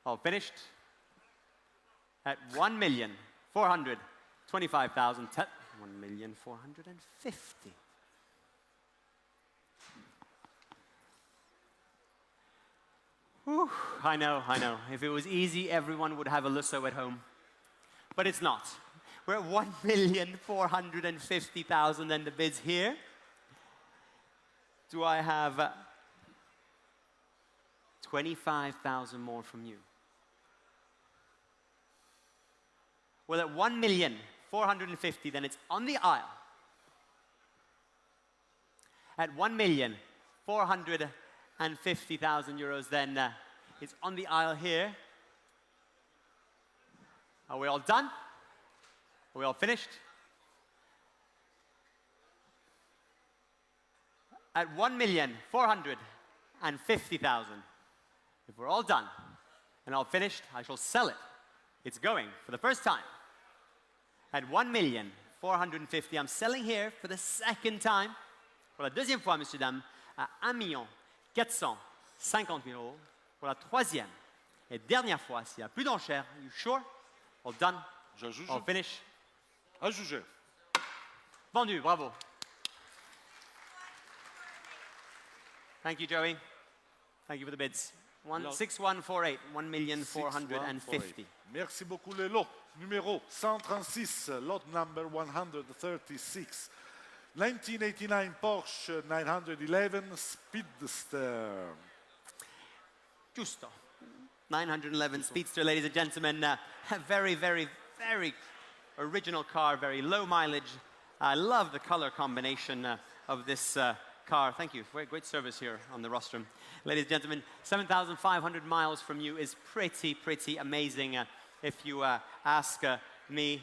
Speaker 1: All finished? At 1,425,000. 1,450,000. Whew, I know. If it was easy, everyone would have a Lusso at home. But it's not. We're at 1,450,000, and the bid's here. Do I have 25,000 more from you? Well, at 1,450,000, then it's on the aisle. At 1,450,000 euros, then it's on the aisle here. Are we all done? Are we all finished? At 1,450,000, if we're all done and all finished, I shall sell it. It's going for the first time. At 1,450,000, I'm selling here for the second time, pour la deuxième fois, messieurs, dames, à 1,450,000 euros. Pour la troisième et dernière fois, s'il n'y a plus d'enchères, are you sure? All done? All finish?
Speaker 2: À juger.
Speaker 1: Vendu, bravo. Thank you, Joey. Thank you for the bids. 6148, 1,450,000.
Speaker 2: Merci beaucoup. Le lot numéro 136, lot number 136. 1989 Porsche 911 Speedster.
Speaker 1: Giusto. 911 Speedster, ladies and gentlemen. A very, very, very original car, very low mileage. I love the color combination of this car. Thank you. Great service here on the rostrum. Ladies and gentlemen, 7,500 miles from you is pretty amazing. If you ask me,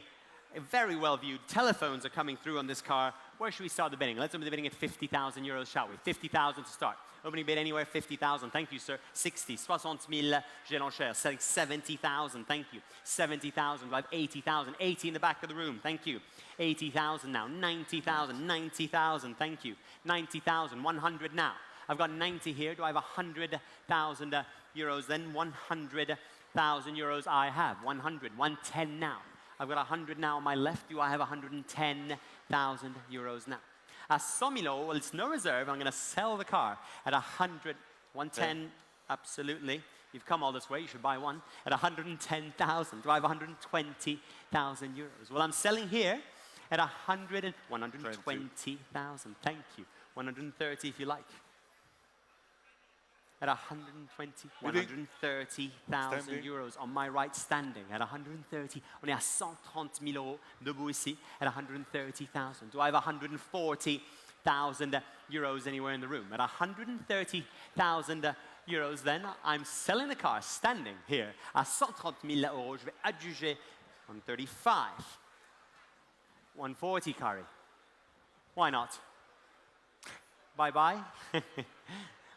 Speaker 1: very well viewed. Telephones are coming through on this car. Where should we start the bidding? Let's open the bidding at 50,000 euros, shall we? 50,000 to start. Opening bid anywhere, 50,000. Thank you, sir. 60, 60,000, j'ai l'enchère. Selling 70,000. Thank you. 70,000. I have 80,000. 80 in the back of the room. Thank you. 80,000 now. 90,000. 90,000. Thank you. 90,000. 100 now. I've got 90 here. Do I have 100,000 euros? Then 100,000 euros I have. 100. 110 now. I've got 100 now on my left. Do I have 110,000 euros now? At 100,000 euros, well, it's no reserve. I'm going to sell the car at 100, 110, absolutely. You've come all this way. You should buy one at 110,000. Do I have 120,000 euros? Well, I'm selling here at 120,000. Thank you. 130 if you like. At 130,000 euros on my right, standing at 130. On est à 130,000 euros debout ici at 130,000. Do I have 140,000 euros anywhere in the room? At 130,000 euros then, I'm selling the car standing here à 130 000 euros. Je vais adjuger 135. 140, Kari. Why not? Bye-bye.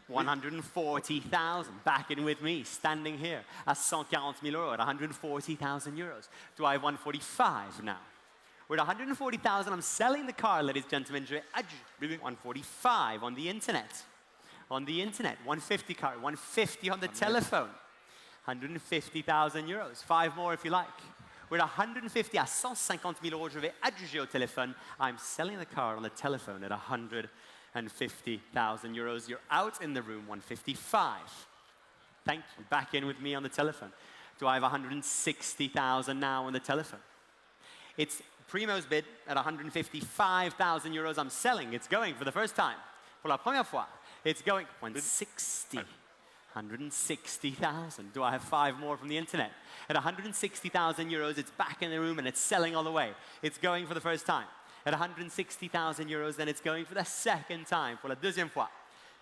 Speaker 1: 140,000, back in with me, standing here at 140 000 euros, at 140,000 euros. Do I have 145 now? We're at 140,000, I'm selling the car, ladies and gentlemen. Je vais adjuger 145 on the internet. On the internet, 150 car, 150 on the telephone. 150,000 euros. 5 more if you like. We're at 150 à 150 000 euros. Je vais adjuger au téléphone. I'm selling the car on the telephone at 150,000 euros. You're out in the room, 155. Thank you. Back in with me on the telephone. Do I have 160,000 now on the telephone? It's Primo's bid at 155,000 euros. I'm selling. It's going for the first time. Pour la première fois. It's going 160. 160,000. Do I have 5 more from the internet? At 160,000 euros, it's back in the room and it's selling all the way. It's going for the first time. At 160,000 euros, then it's going for the second time, pour la deuxième fois.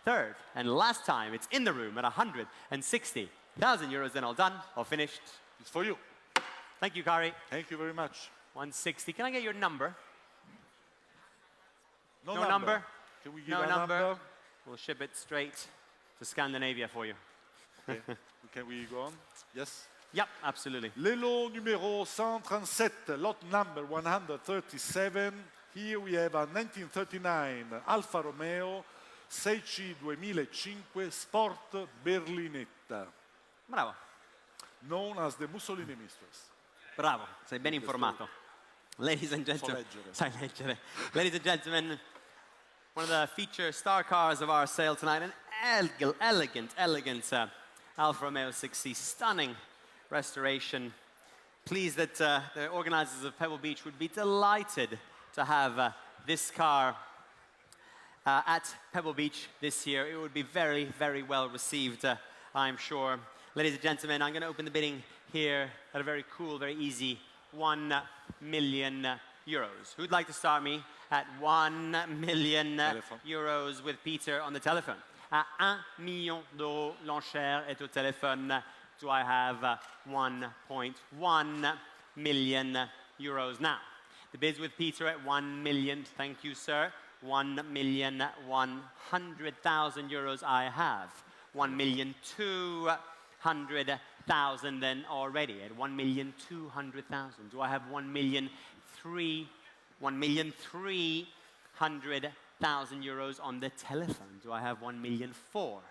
Speaker 1: Third and last time, it's in the room at 160,000 euros, then all done, all finished.
Speaker 2: It's for you.
Speaker 1: Thank you, Kari.
Speaker 2: Thank you very much.
Speaker 1: 160. Can I get your number?
Speaker 2: No
Speaker 1: number?
Speaker 2: Can we give
Speaker 1: No
Speaker 2: a
Speaker 1: number? We'll ship it straight to Scandinavia for you.
Speaker 2: Okay. Can we go on? Yes?
Speaker 1: Yep, absolutely.
Speaker 2: Le lot numéro 137, lot number 137. Here we have a 1939 Alfa Romeo 6C 2005 Sport Berlinetta,
Speaker 1: Bravo.
Speaker 2: known as the Mussolini Mistress.
Speaker 1: Bravo, sei ben informato. Ladies and gentlemen, sai leggere. Ladies and gentlemen, one of the feature star cars of our sale tonight, an elegant Alfa Romeo 6C, stunning restoration. Pleased that the organizers of Pebble Beach would be delighted to have this car at Pebble Beach this year. It would be very, very well received, I'm sure. Ladies and gentlemen, I'm going to open the bidding here at a very cool, very easy 1 million euros. Who'd like to start me at 1 million euros with Peter on the telephone? À 1 million d'euros, l'enchère est au téléphone. Do I have 1.1 million euros now? The bids with Peter at 1 million. Thank you, sir. 1,100,000 euros I have. 1,200,000 then already at 1,200,000. Do I have 1,300,000 euros on the telephone? Do I have 1,400,000?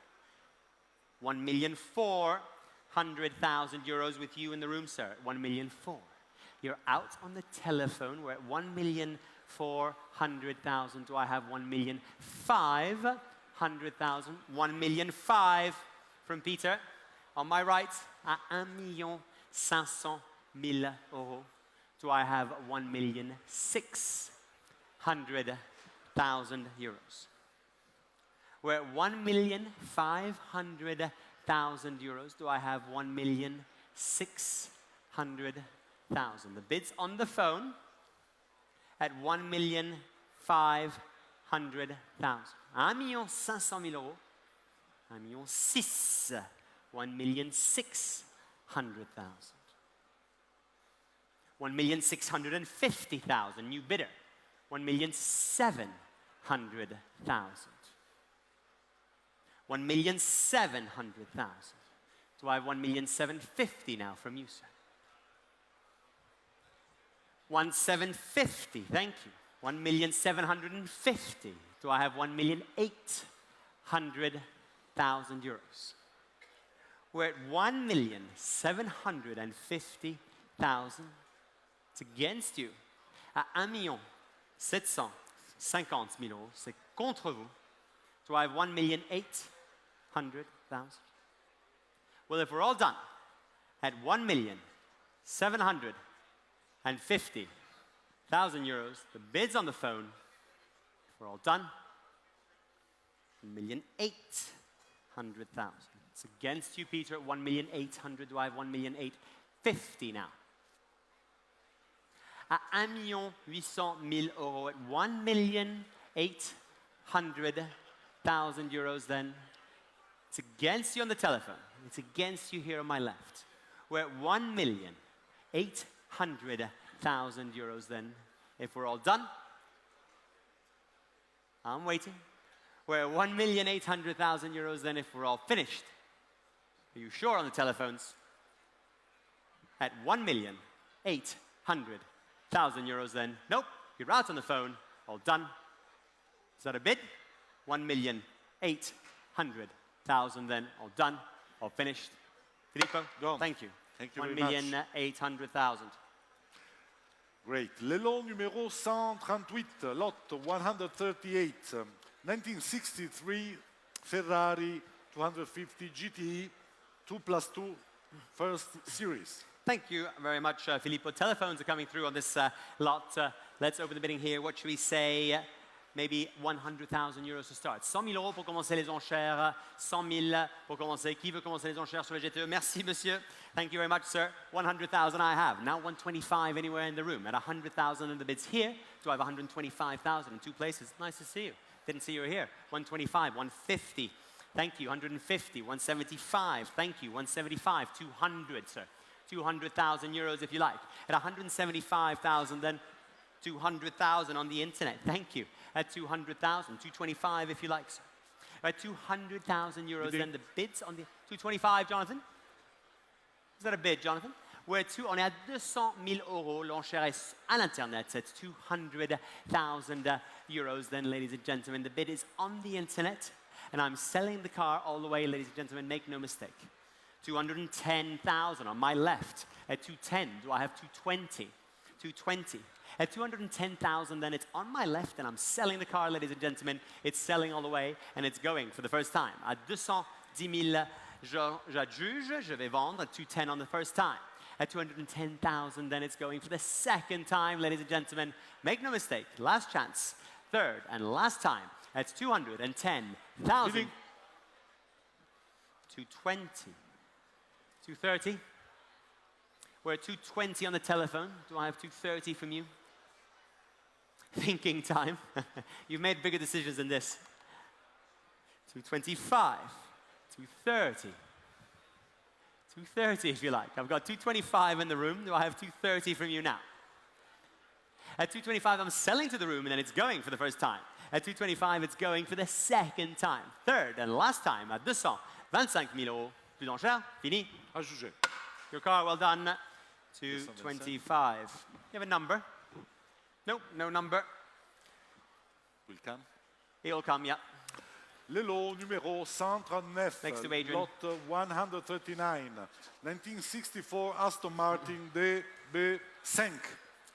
Speaker 1: 1,400,000 euros with you in the room, sir. 1,400,000. You're out on the telephone. We're at 1,400,000. Do I have 1,500,000? 1,500,000 from Peter. On my right, à 1,500,000 euros. Do I have 1,600,000 euros? We're at 1,500,000 euros. Do I have 1,600,000? The bids on the phone at 1,500,000. 1,500,000 euros. 1,600,000. 1,600,000. 1,650,000. New bidder. 1,700,000. 1,700,000. Do I have 1,750,000 now from you, sir? 1,750,000. Thank you. 1,750,000. Do I have 1,800,000 euros? We're at 1,750,000. It's against you. À 1,750,000 euros. C'est contre vous. Do I have 1,800,000? Well, if we're all done at 1,750,000 euros, the bids on the phone, if we're all done, 1,800,000. It's against you, Peter, at 1,800,000. Do I have 1,850,000 now? À 1,800,000 euros, at 1,800,000 euros, then It's against you on the telephone. It's against you here on my left. We're at 1,800,000 euros then, if we're all done. I'm waiting. We're at 1,800,000 euros then, if we're all finished. Are you sure on the telephones? At 1,800,000 euros then. Nope, you're out on the phone. All done. Is that a bid? 1,800,000 then. All done. All finished. Filippo,
Speaker 2: Done.
Speaker 1: thank you.
Speaker 2: Thank you very much.
Speaker 1: 1,800,000.
Speaker 2: Great. Le lot numéro 138, lot 138, 1963 Ferrari 250 GTE 2+2 first series.
Speaker 1: Thank you very much, Filippo. Telephones are coming through on this lot. Let's open the bidding here. What should we say? Maybe 100,000 euros to start. 100 000 euros pour commencer les enchères. 100 000 pour commencer. Qui veut commencer les enchères sur le GTE? Merci, monsieur. Thank you very much, sir. 100,000 I have. Now 125 anywhere in the room. At 100,000 in the bids here, do I have 125,000 in two places? Nice to see you. Didn't see you were here. 125, 150. Thank you. 150, 175. Thank you. 175, 200, sir. 200,000 euros if you like. At 175,000, then 200,000 on the internet. Thank you. At 200,000, 225 if you like, sir. At 200,000 euros, then the bids on the 225, Jonathan. Is that a bid, Jonathan? On est à 200 000 euros. L'enchère est à l'internet. It's 200,000 euros. Then, ladies and gentlemen, the bid is on the internet, and I'm selling the car all the way, ladies and gentlemen. Make no mistake. 210,000 on my left. At 210, do I have 220? 220. At 210,000, then it's on my left, and I'm selling the car, ladies and gentlemen. It's selling all the way, and it's going for the first time. À 210 000, j'adjuge, je vais vendre. At 210 on the first time. At 210,000, then it's going for the second time, ladies and gentlemen. Make no mistake, last chance, third and last time. At 210,000. 220. 230. We're at 220 on the telephone. Do I have 230 from you? Thinking time. You've made bigger decisions than this. 225. 230. 230 if you like. I've got 225 in the room. Do I have 230 from you now? At 225, I'm selling to the room, and then it's going for the first time. At 225, it's going for the second time. Third and last time at 225 000 euros. Plus d'enchères, fini.
Speaker 2: À juger.
Speaker 1: Your car, well done. 225. You have a number? Nope, no number.
Speaker 2: Will come.
Speaker 1: It'll come, yeah.
Speaker 2: Le lot numéro 139,
Speaker 1: Next to Adrian.
Speaker 2: lot 139, 1964 Aston Martin DB5.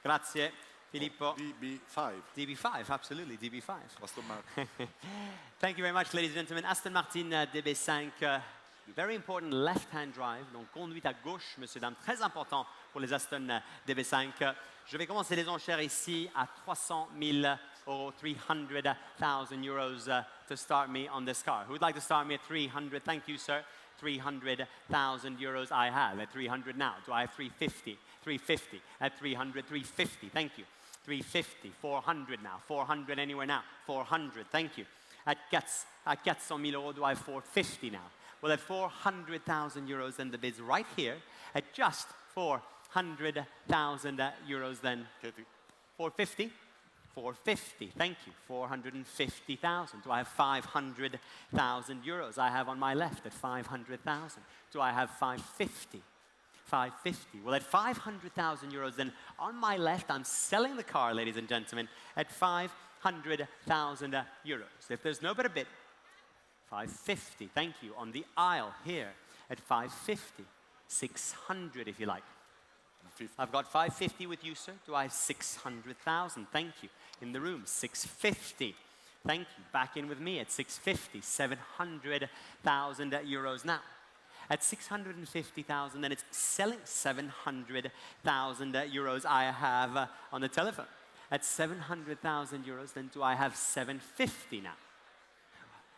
Speaker 1: Grazie, Filippo.
Speaker 2: DB5.
Speaker 1: DB5, absolutely, DB5.
Speaker 2: Aston Martin.
Speaker 1: Thank you very much, ladies and gentlemen. Aston Martin DB5, very important left-hand drive, donc conduite à gauche, messieurs, dames, très important pour les Aston DB5. Je vais commencer les enchères ici à 300 000 euros, 300,000 euros to start me on this car. Who would like to start me at 300? Thank you, sir. 300,000 euros I have at 300 now. Do I have 350? 350 at 300, 350. Thank you. 350, 400 now. 400 anywhere now. 400. Thank you. At 400,000 euros, do I have 450 now? Well, at 400,000 euros, then the bid's right here at just 400,000 euros. Then 450. 450, thank you. 450,000. Do I have 500,000 euros? I have on my left at 500,000. Do I have 550? 550. Well, at 500,000 euros, then on my left, I'm selling the car, ladies and gentlemen, at 500,000 euros. If there's no better bid, 550, thank you. On the aisle here at 550, 600 if you like. I've got 550 with you, sir. Do I have 600,000? Thank you. In the room, 650. Thank you. Back in with me at 650, 700,000 euros now. At 650,000, then it's selling 700,000 euros I have on the telephone. At 700,000 euros, then do I have 750 now?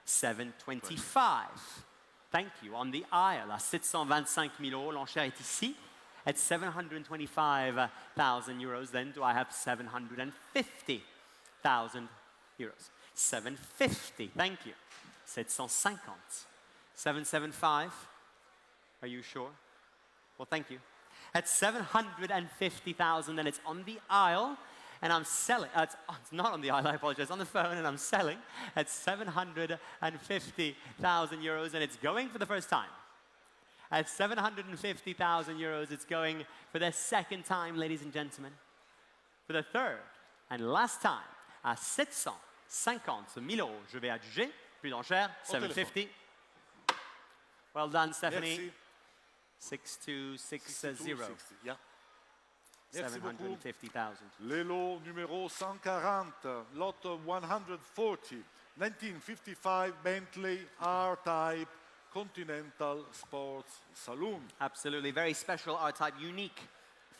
Speaker 1: 725. Thank you. On the aisle, à 725 000 euros, l'enchère est ici. At 725,000 euros, then do I have 750,000 euros? 750, thank you. 750. 775. Are you sure? Well, thank you. At 750,000, and it's on the aisle, and I'm selling. It's not on the aisle, I apologize. On the phone, and I'm selling at 750,000 euros, and it's going for the first time. At 750,000 euros, it's going for the second time, ladies and gentlemen. For the third and last time, à 750 000 euros, je vais adjuger, plus d'enchères, 750. Well done, Stephanie.
Speaker 2: Merci.
Speaker 1: 6260.
Speaker 2: Yeah. Merci beaucoup.
Speaker 1: 750,000.
Speaker 2: Les lots numéro 140, lot 140, 1955 Bentley R-Type Continental Sports Saloon.
Speaker 1: Absolutely, very special R-Type, unique,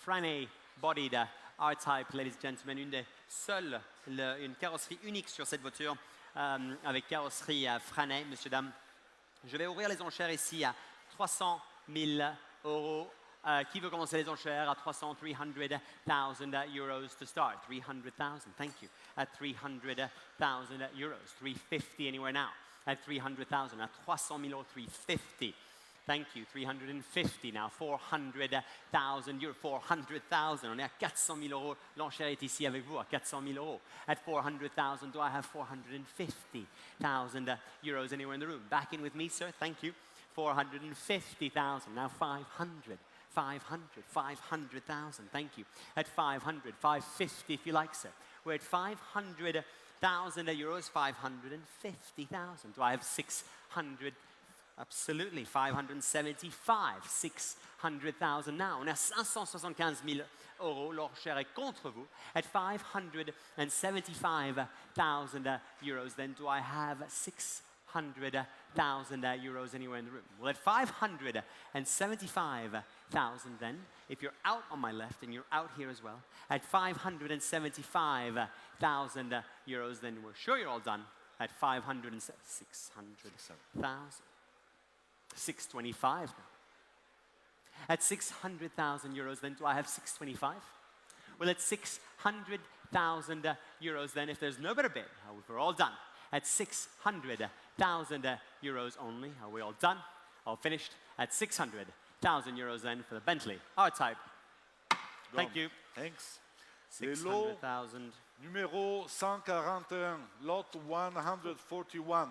Speaker 1: Franey-bodied R-Type, ladies and gentlemen. Une des seules, une carrosserie unique sur cette voiture, avec carrosserie Franey, monsieur, dame. Je vais ouvrir les enchères ici à 300 000 euros. Qui veut commencer les enchères à 300,000 euros to start? 300,000, thank you. At 300,000 euros, 350 anywhere now. At 300,000, at 300 000 euros, 350. Thank you, 350 now, 400,000 euros, 400,000. On est à 400 000 euros. L'enchère est ici avec vous à 400 000 euros. At 400,000, do I have 450,000 euros anywhere in the room? Back in with me, sir, thank you. 450,000, now 500. 500,000, thank you. At 500, 550 if you like, sir. We're at 500,000 euros, 550,000. Do I have 600? Absolutely, 575, 600,000 now. On est à 575 000 euros, l'enchère est contre vous. At 575,000 euros, then do I have 600,000 euros anywhere in the room? Well, at 575,000 then, if you're out on my left and you're out here as well, at 575,000 euros, then we're sure you're all done. At 600,000. 625 now. At 600,000 euros, then do I have 625? Well, at 600,000 euros, then if there's no better bid, we're all done. At 600,000 euros only, are we all done? All finished? At 600,000 euros then for the Bentley R-Type. Thank you.
Speaker 2: Thanks.
Speaker 1: 600,000.
Speaker 2: Numéro 141, lot 141,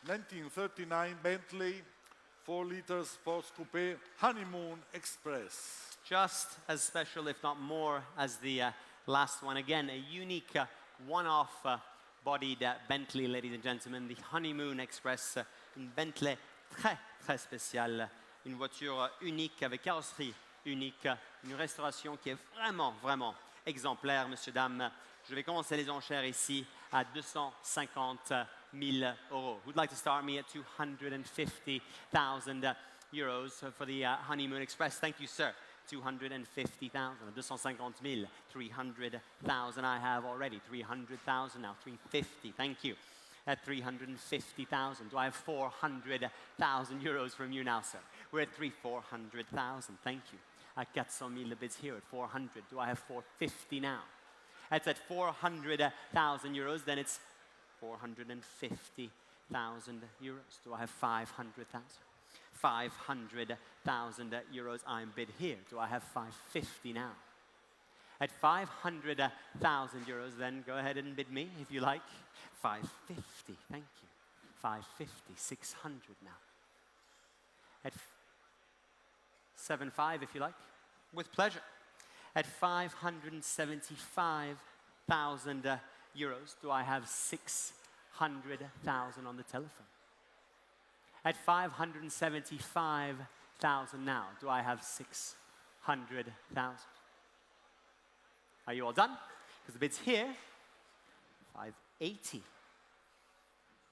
Speaker 2: 1939 Bentley 4-liter Sports Coupe Honeymoon Express.
Speaker 1: Just as special, if not more, as the last one. Again, a unique one-off bodied Bentley, ladies and gentlemen, the Honeymoon Express, une Bentley très, très spéciale, une voiture unique avec carrosserie unique, une restauration qui est vraiment, vraiment exemplaire, monsieur, dame. Je vais commencer les enchères ici à 250 000 euros. Who'd like to start me at 250,000 euros for the Honeymoon Express? Thank you, sir. 250,000, 250 000, 300,000 I have already. 300,000 now, 350, thank you. At 350,000, do I have 400,000 euros from you now, sir? We're at 400,000, thank you. At 400 000 the bids here at 400, do I have 450 now? That's at 400,000 euros, then it's 450,000 euros. Do I have 500,000? 500,000 euros I'm bid here. Do I have 550 now? At 500,000 euros, then go ahead and bid me if you like. 550, thank you. 550, 600 now. At 75 if you like, with pleasure. At 575,000 euros, do I have 600,000 on the telephone? At 575,000 now, do I have 600,000? Are you all done? Because the bid's here. 580.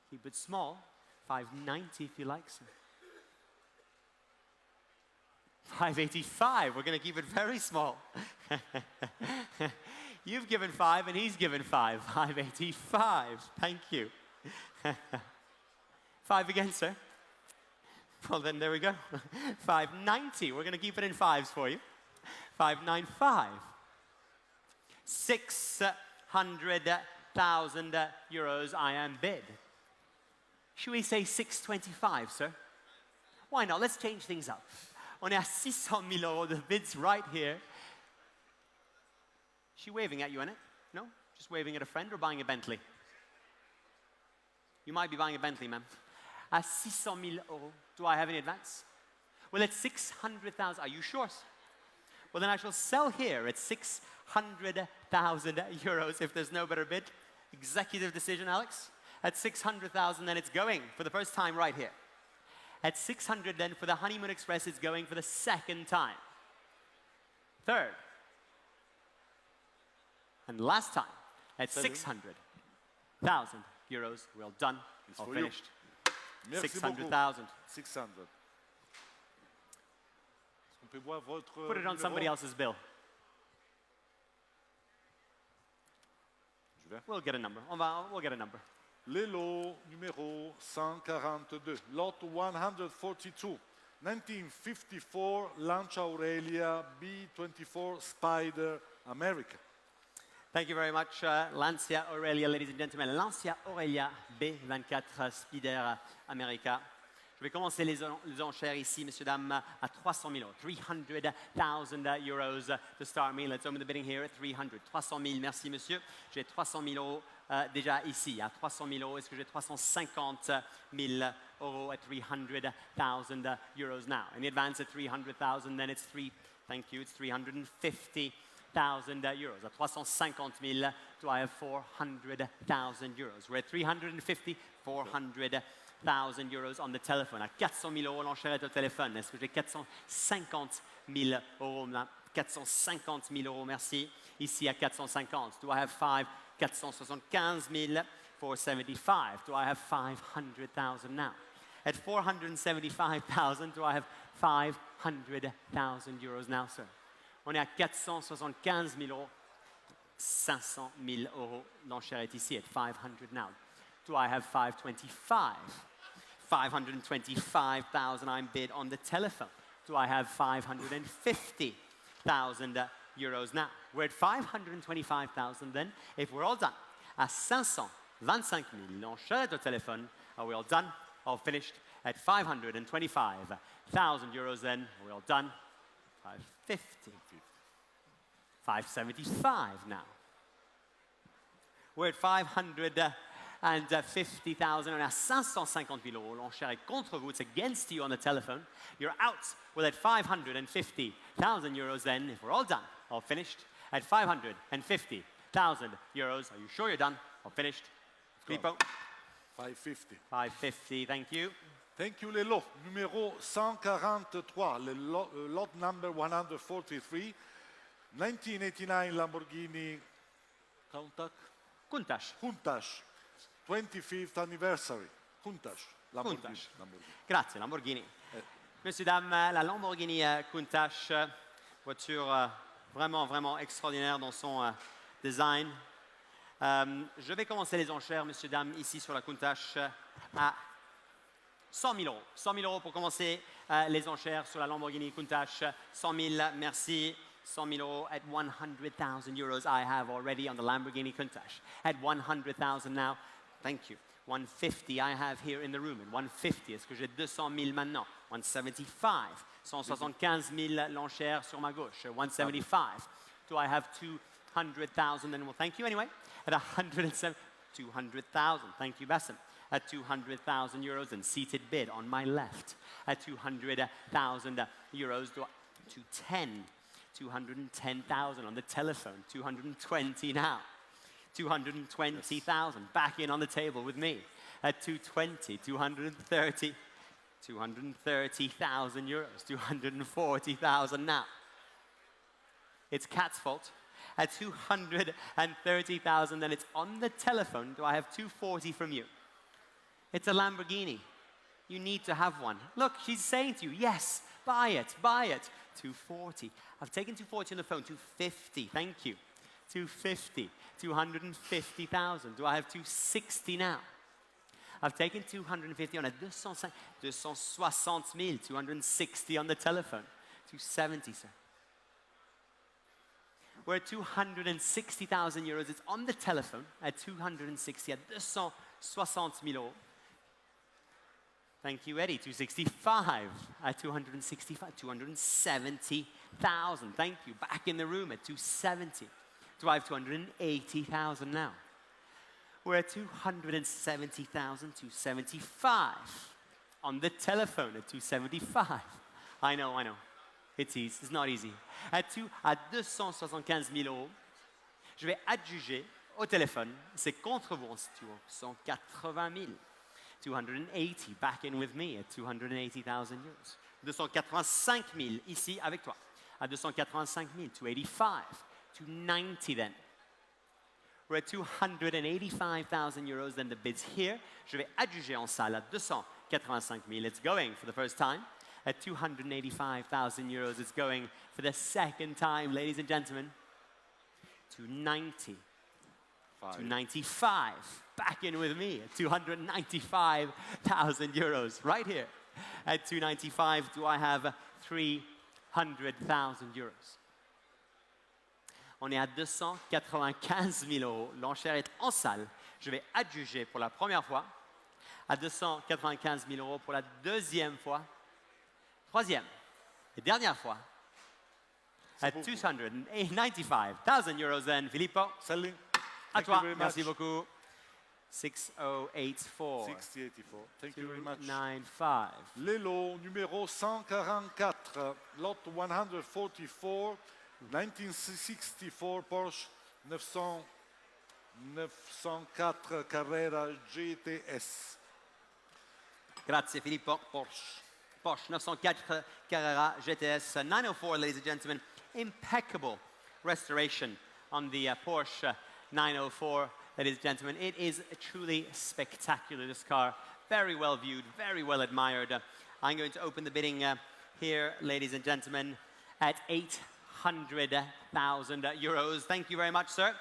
Speaker 1: Keep it small. 590 if you like, sir. 585. We're going to keep it very small. You've given 5 and he's given 5. 585. Thank you. 5 again, sir. Well, then there we go. 590. We're going to keep it in 5s for you. 595. 600,000 euros I am bid. Should we say 625, sir? Why not? Let's change things up. On est à 600 000 euros. The bid's right here. Is she waving at you, innit? No? Just waving at a friend or buying a Bentley? You might be buying a Bentley, ma'am. À 600 000 euros. Do I have any advance? Well, it's 600,000. Are you sure? Well, then I shall sell here at 600,000 euros if there's no better bid. Executive decision, Alex. At 600,000, then it's going for the first time right here. At 600, then for the Honeymoon Express, it's going for the second time. Third. And last time, at 600,000 euros. Well done.
Speaker 2: It's
Speaker 1: All
Speaker 2: for
Speaker 1: finished.
Speaker 2: You.
Speaker 1: 600,000.
Speaker 2: 600. On peut voir votre
Speaker 1: Put it on
Speaker 2: numéro?
Speaker 1: somebody else's bill.
Speaker 2: Je vais.
Speaker 1: We'll get a number. We'll get a number.
Speaker 2: Le lot numéro 142, lot 142, 1954 Lancia Aurelia B24 Spider, America.
Speaker 1: Thank you very much, Lancia Aurelia, ladies and gentlemen. Lancia Aurelia B24 Spider, America. Je vais commencer les enchères ici, messieurs, dames, à 300 000 euros. 300,000 euros to start me. Let's open the bidding here at 300. 300 000, merci, monsieur. J'ai 300 000 euros déjà ici. À 300 000 euros, est-ce que j'ai 350 000 euros at 300,000 euros now? In the advance at 300,000, then it's thank you, it's 350,000 euros. At 350 000, do I have 400,000 euros? We're at 350, 400,000 euros on the telephone. À 400 000 euros, l'enchère est au téléphone. Est-ce que j'ai 450 000 euros? 450 000 euros, merci. Ici à 450. Do I have 475 000, 475. Do I have 500,000 now? At 475,000, do I have 500,000 euros now, sir? On est à 475 000 euros. 500 000 euros. L'enchère est ici at 500 now. Do I have 525? 525,000 I'm bid on the telephone. Do I have 550,000 euros now? We're at 525,000 then. If we're all done, à 525 000, l'enchère au téléphone. Are we all done? All finished? At 525,000 euros then. Are we all done? 550. 575 now. We're at 550,000 and à 550 000 euros. L'enchère est contre vous. It's against you on the telephone. You're out. Well, at 550,000 euros then, if we're all done, all finished. At 550,000 euros, are you sure you're done? All finished. Filippo.
Speaker 2: 550.
Speaker 1: 550, thank you.
Speaker 2: Thank you, le lot numéro 143, le lot number 143, 1989 Lamborghini Countach. Countach, 25th anniversary. Countach, Lamborghini.
Speaker 1: Countach. Grazie, Lamborghini. Messieurs, dames, la Lamborghini Countach, voiture vraiment, vraiment extraordinaire dans son design. Je vais commencer les enchères, messieurs, dames, ici sur la Countach à 100 000 euros. 100 000 euros pour commencer les enchères sur la Lamborghini Countach. 100 000, merci. 100 000 euros at 100,000 euros I have already on the Lamborghini Countach. At 100,000 now, thank you. 150 I have here in the room. And 150, est-ce que j'ai 200 000 maintenant? 175. 175 000 l'enchère sur ma gauche. 175. Do I have 200,000? Then well, thank you anyway. At 107, 200,000. Thank you, Bassem. At 200,000 euros and seated bid on my left. At 200,000 euros, 210,000 on the telephone. 220 now. 220,000 back in on the table with me. At 220, 230, 230,000 euros. 240,000 now. It's Kat's fault. At 230,000, then it's on the telephone. Do I have 240 from you? It's a Lamborghini. You need to have one. Look, she's saying to you, yes, buy it, buy it. 240. I've taken 240 on the phone. 250, thank you. 250, 250,000. Do I have 260 now? I've taken 250 on a 260 000, 260 on the telephone. 270, sir. We're at 260,000 euros. It's on the telephone at 260, at 260 000 euros. Thank you, Eddie. 265 at 265, 270,000. Thank you. Back in the room at 270. Do I have 280,000 now? We're at 270,000, 275. On the telephone at 275. I know. It's easy. It's not easy. À 275 000 euros, je vais adjuger au téléphone. C'est contre vous en situation. 180 000. 280, back in with me at 280,000 euros. 285 000 ici avec toi. À 285 000, 285, 290 then. We're at 285,000 euros, then the bid's here. Je vais adjuger en salle à 285 000. It's going for the first time. At 285,000 euros, it's going for the second time, ladies and gentlemen. 290. 295. Back in with me at 295,000 euros. Right here at 295, do I have 300,000 euros? On est à 295 000 euros. L'enchère est en salle. Je vais adjuger pour la première fois. À 295 000 euros pour la deuxième fois. Troisième et dernière fois. At 295,000 euros then, Filippo.
Speaker 2: Selling.
Speaker 1: À toi. Merci beaucoup. 6084.
Speaker 2: 6084. Thank you very much.
Speaker 1: 295.
Speaker 2: Les lots numéro 144, lot 144, 1964 Porsche 904 Carrera GTS.
Speaker 1: Grazie Filippo. Porsche 904 Carrera GTS 904, ladies and gentlemen. Impeccable restoration on the Porsche 904, ladies and gentlemen. It is truly spectacular, this car. Very well viewed, very well admired. I'm going to open the bidding here, ladies and gentlemen, at 800,000 euros. Thank you very much, sir.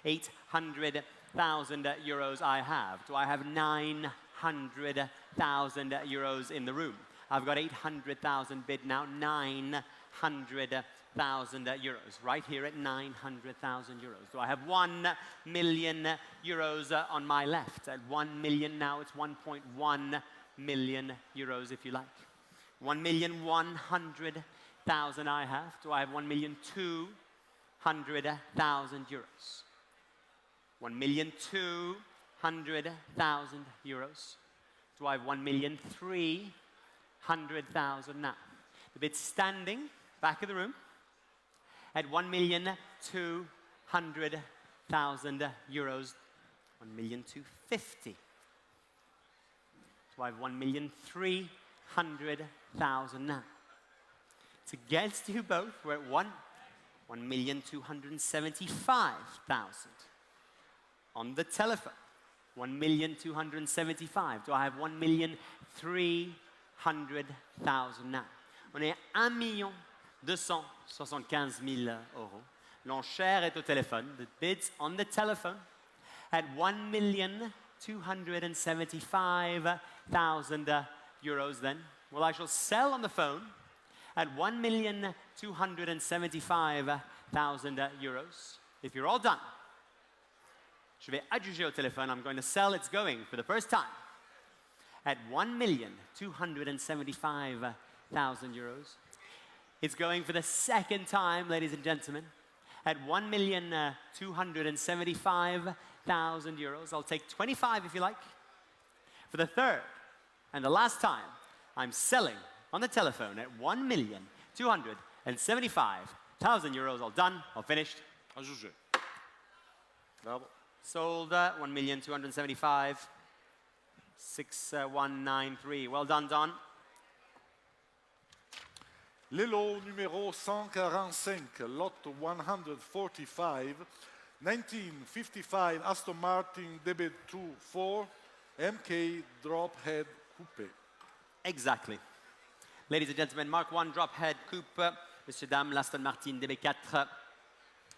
Speaker 1: 800,000 euros I have. Do I have 900,000 euros in the room? I've got 800,000 bid now, 900,000 euros, right here at 900,000 euros. Do I have 1 million euros on my left? At 1 million now, it's 1.1 million euros if you like. 1,100,000 I have. Do I have 1,200,000 euros? 1,200,000 euros. Do I have 1,300,000 now? The bid's standing, back of the room, at 1,200,000 euros. 1,250,000. Do I have 1,300,000 now? It's against you both. We're at 1,275,000. On the telephone, 1,275,000. Do I have 1,300,000 now? On est à 1 275 000 euros. L'enchère est au téléphone. The bid's on the telephone at 1,275,000 euros then. Well, I shall sell on the phone at 1,275,000 euros. If you're all done, je vais adjuger au téléphone. I'm going to sell. It's going for the first time at 1,275,000 euros. It's going for the second time, ladies and gentlemen, at 1,275,000 euros. I'll take 25 if you like. For the third and the last time, I'm selling on the telephone at 1,275,000 euros. All done, all finished.
Speaker 2: Adjugé. Bravo.
Speaker 1: Sold 1,275,000. 6193. Well done, Don.
Speaker 2: Les lots numéro 145, lot 145, 1955 Aston Martin DB2 MK Drop Head Coupe.
Speaker 1: Exactly. Ladies and gentlemen, Mark 1 Drop Head Coupe. Messieurs, dames, l'Aston Martin DB4,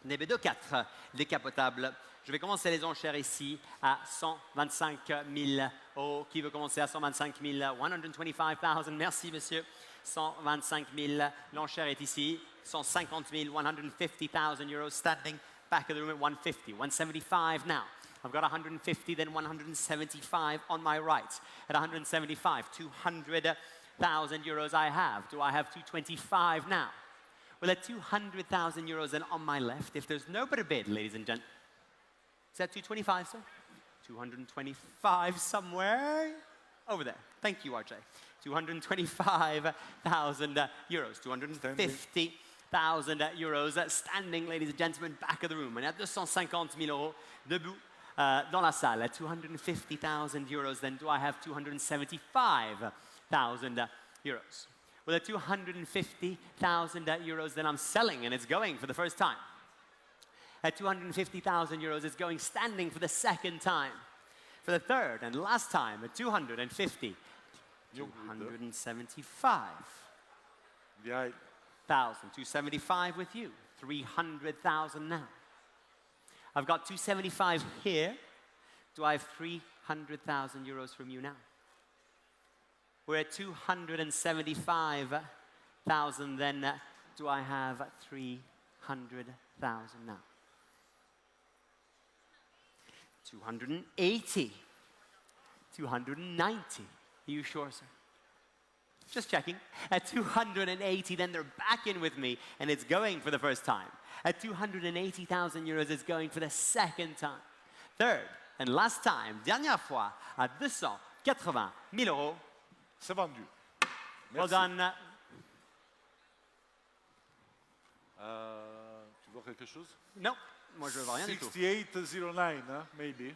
Speaker 1: DB24 décapotable. Je vais commencer les enchères ici à 125 000 euros. Qui veut commencer à 125 000? 125 000. Merci, monsieur. 125 000. L'enchère est ici. 150 000. 150,000 euros. Standing back of the room at 150. 175 now. I've got 150, then 175 on my right. At 175, 200,000 euros I have. Do I have 225 now? Well, at 200,000 euros then on my left, if there's no better bid, ladies and gentlemen, is that 225, sir? 225 somewhere over there. Thank you, RJ. 225,000 euros, 250,000 euros standing, ladies and gentlemen, back of the room. And at 250,000 euros, debout dans la salle. At 250,000 euros, then do I have 275,000 euros? Well, at 250,000 euros, then I'm selling, and it's going for the first time. At 250,000 euros, it's going standing for the second time. For the third and last time, at 250, 275,000. 275 with you. 300,000 now. I've got 275 here. Do I have 300,000 euros from you now? We're at 275,000, then do I have 300,000 now? 280, 290. Are you sure, sir? Just checking. At 280, then they're back in with me, and it's going for the first time. At 280,000 euros, it's going for the second time. Third and last time, dernière fois, à 280,000 euros.
Speaker 2: C'est vendu.
Speaker 1: Well done.
Speaker 2: Tu vois quelque chose?
Speaker 1: Non, moi je veux rien du tout.
Speaker 2: 6809, hein, maybe.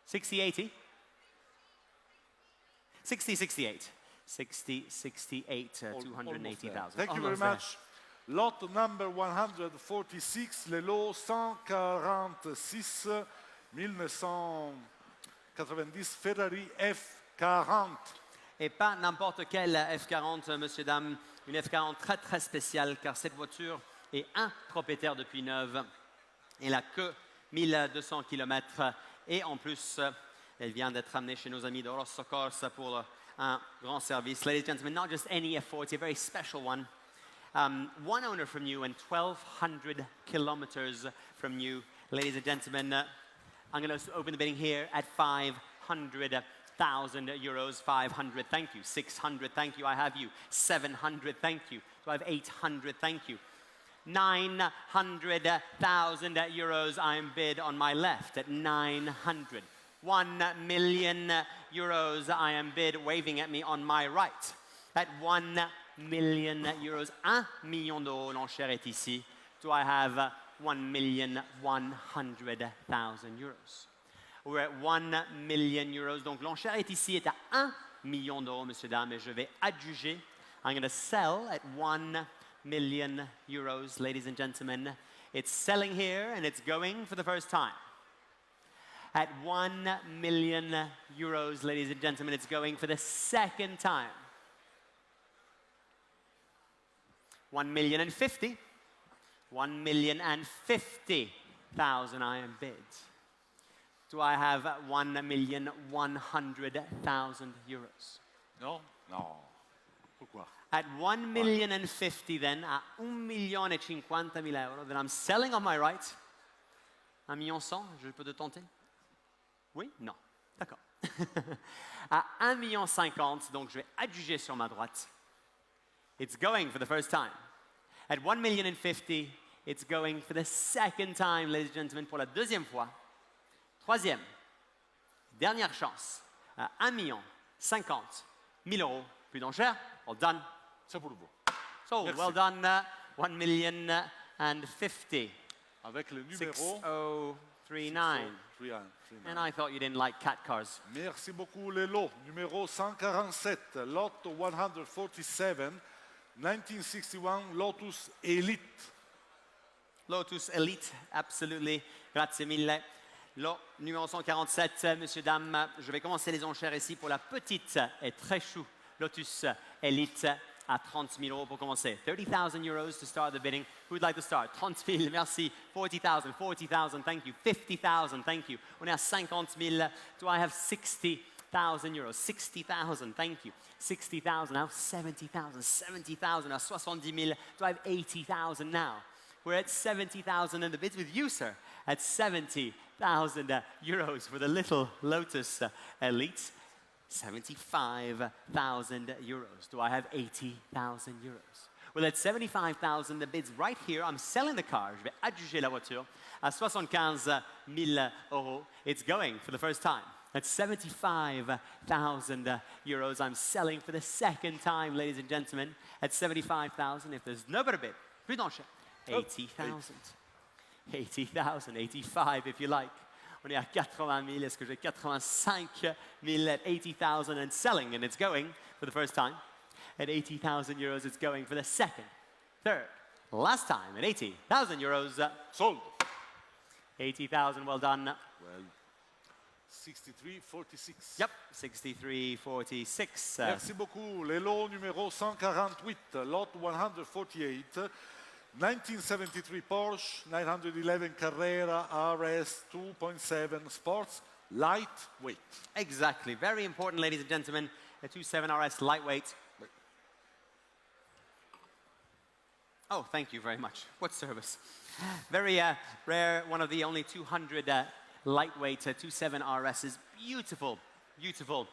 Speaker 1: 6080. 6068. 6068, 280,000.
Speaker 2: Thank you very much. Lot number 146, le lot 146 1990 Ferrari F40.
Speaker 1: Et pas n'importe quelle F40, monsieur, dame. Une F40 très très spéciale, car cette voiture est un propriétaire depuis neuve. Elle n'a que 1200 km. Et en plus, elle vient d'être amenée chez nos amis de Rosso Corsa pour un grand service. Ladies and gentlemen, not just any F40, a very special one. One owner from you and 1,200 kilometers from you. Ladies and gentlemen, I'm going to open the bidding here at 500,000 euros. 500, thank you. 600, thank you. I have you. 700, thank you. Do I have 800? Thank you. 900,000 euros I am bid on my left at 900. 1 million euros I am bid waving at me on my right at 1 million euros. 1 million d'euros, l'enchère est ici. Do I have 1,100,000 euros? We're at 1 million euros. Donc l'enchère est ici, est à 1 million d'euros, messieurs, dames, et je vais adjuger. I'm going to sell at 1 million euros, ladies and gentlemen. It's selling here, and it's going for the first time. At 1 million euros, ladies and gentlemen, it's going for the second time. 1,050,000. 1,050,000 I am bid. Do I have 1,100,000 euros?
Speaker 2: No? No. Pourquoi?
Speaker 1: At 1,050,000 then, à 1,050,000 euros, then I'm selling on my right. 1,100,000, je peux te tenter? Oui? Non. D'accord. À 1,50,000, donc je vais adjuger sur ma droite. It's going for the first time. At 1,050,000, it's going for the second time, ladies and gentlemen, pour la deuxième fois. Troisième, dernière chance, à 1,50,000 euros. Plus d'enchères, well done.
Speaker 2: C'est pour vous.
Speaker 1: Sold,
Speaker 2: Merci.
Speaker 1: well done, 1,050,000.
Speaker 2: Avec le numéro
Speaker 1: 6039.
Speaker 2: 39.
Speaker 1: And I thought you didn't like cat cars.
Speaker 2: Merci beaucoup, les lots. Numéro 147, lot 147, 1961 Lotus Elite.
Speaker 1: Lotus Elite, absolutely. Grazie mille. Lot numéro 147, messieurs, dames. Je vais commencer les enchères ici pour la petite et très chou Lotus Elite à 30 000 euros pour commencer. 30,000 euros to start the bidding. Who would like to start? 30 000, merci. 40,000, 40,000, thank you. 50,000, thank you. On est à 50 000. Do I have 60,000 euros? 60,000, thank you. 60,000, now 70,000, 70,000, now 70 000. Do I have 80,000 now? We're at 70,000 in the bids with you, sir, at 70,000 euros for the little Lotus Elite. 75,000 euros. Do I have 80,000 euros? Well, at 75,000, the bids right here. I'm selling the car. Je vais adjuger la voiture à 75,000 euros. It's going for the first time. At 75,000 euros, I'm selling for the second time, ladies and gentlemen. At 75,000, if there's no better bid, plus d'enchère, 80,000. 80,000, 85 if you like. On est à 80 000. Est-ce que j'ai 85 000 at 80,000 and selling? And it's going for the first time. At 80,000 euros, it's going for the second, third, last time at 80,000 euros.
Speaker 2: Sold.
Speaker 1: 80,000, well done.
Speaker 2: Well, 63,46.
Speaker 1: Yep, 63,46.
Speaker 2: Merci beaucoup. Le lot numéro 148, lot 148. 1973 Porsche, 911 Carrera RS 2.7 Sports, lightweight.
Speaker 1: Exactly. Very important, ladies and gentlemen. A 2.7 RS lightweight. Oh, thank you very much. What service? Very rare, one of the only 200 lightweight 2.7 RSs. Beautiful, beautiful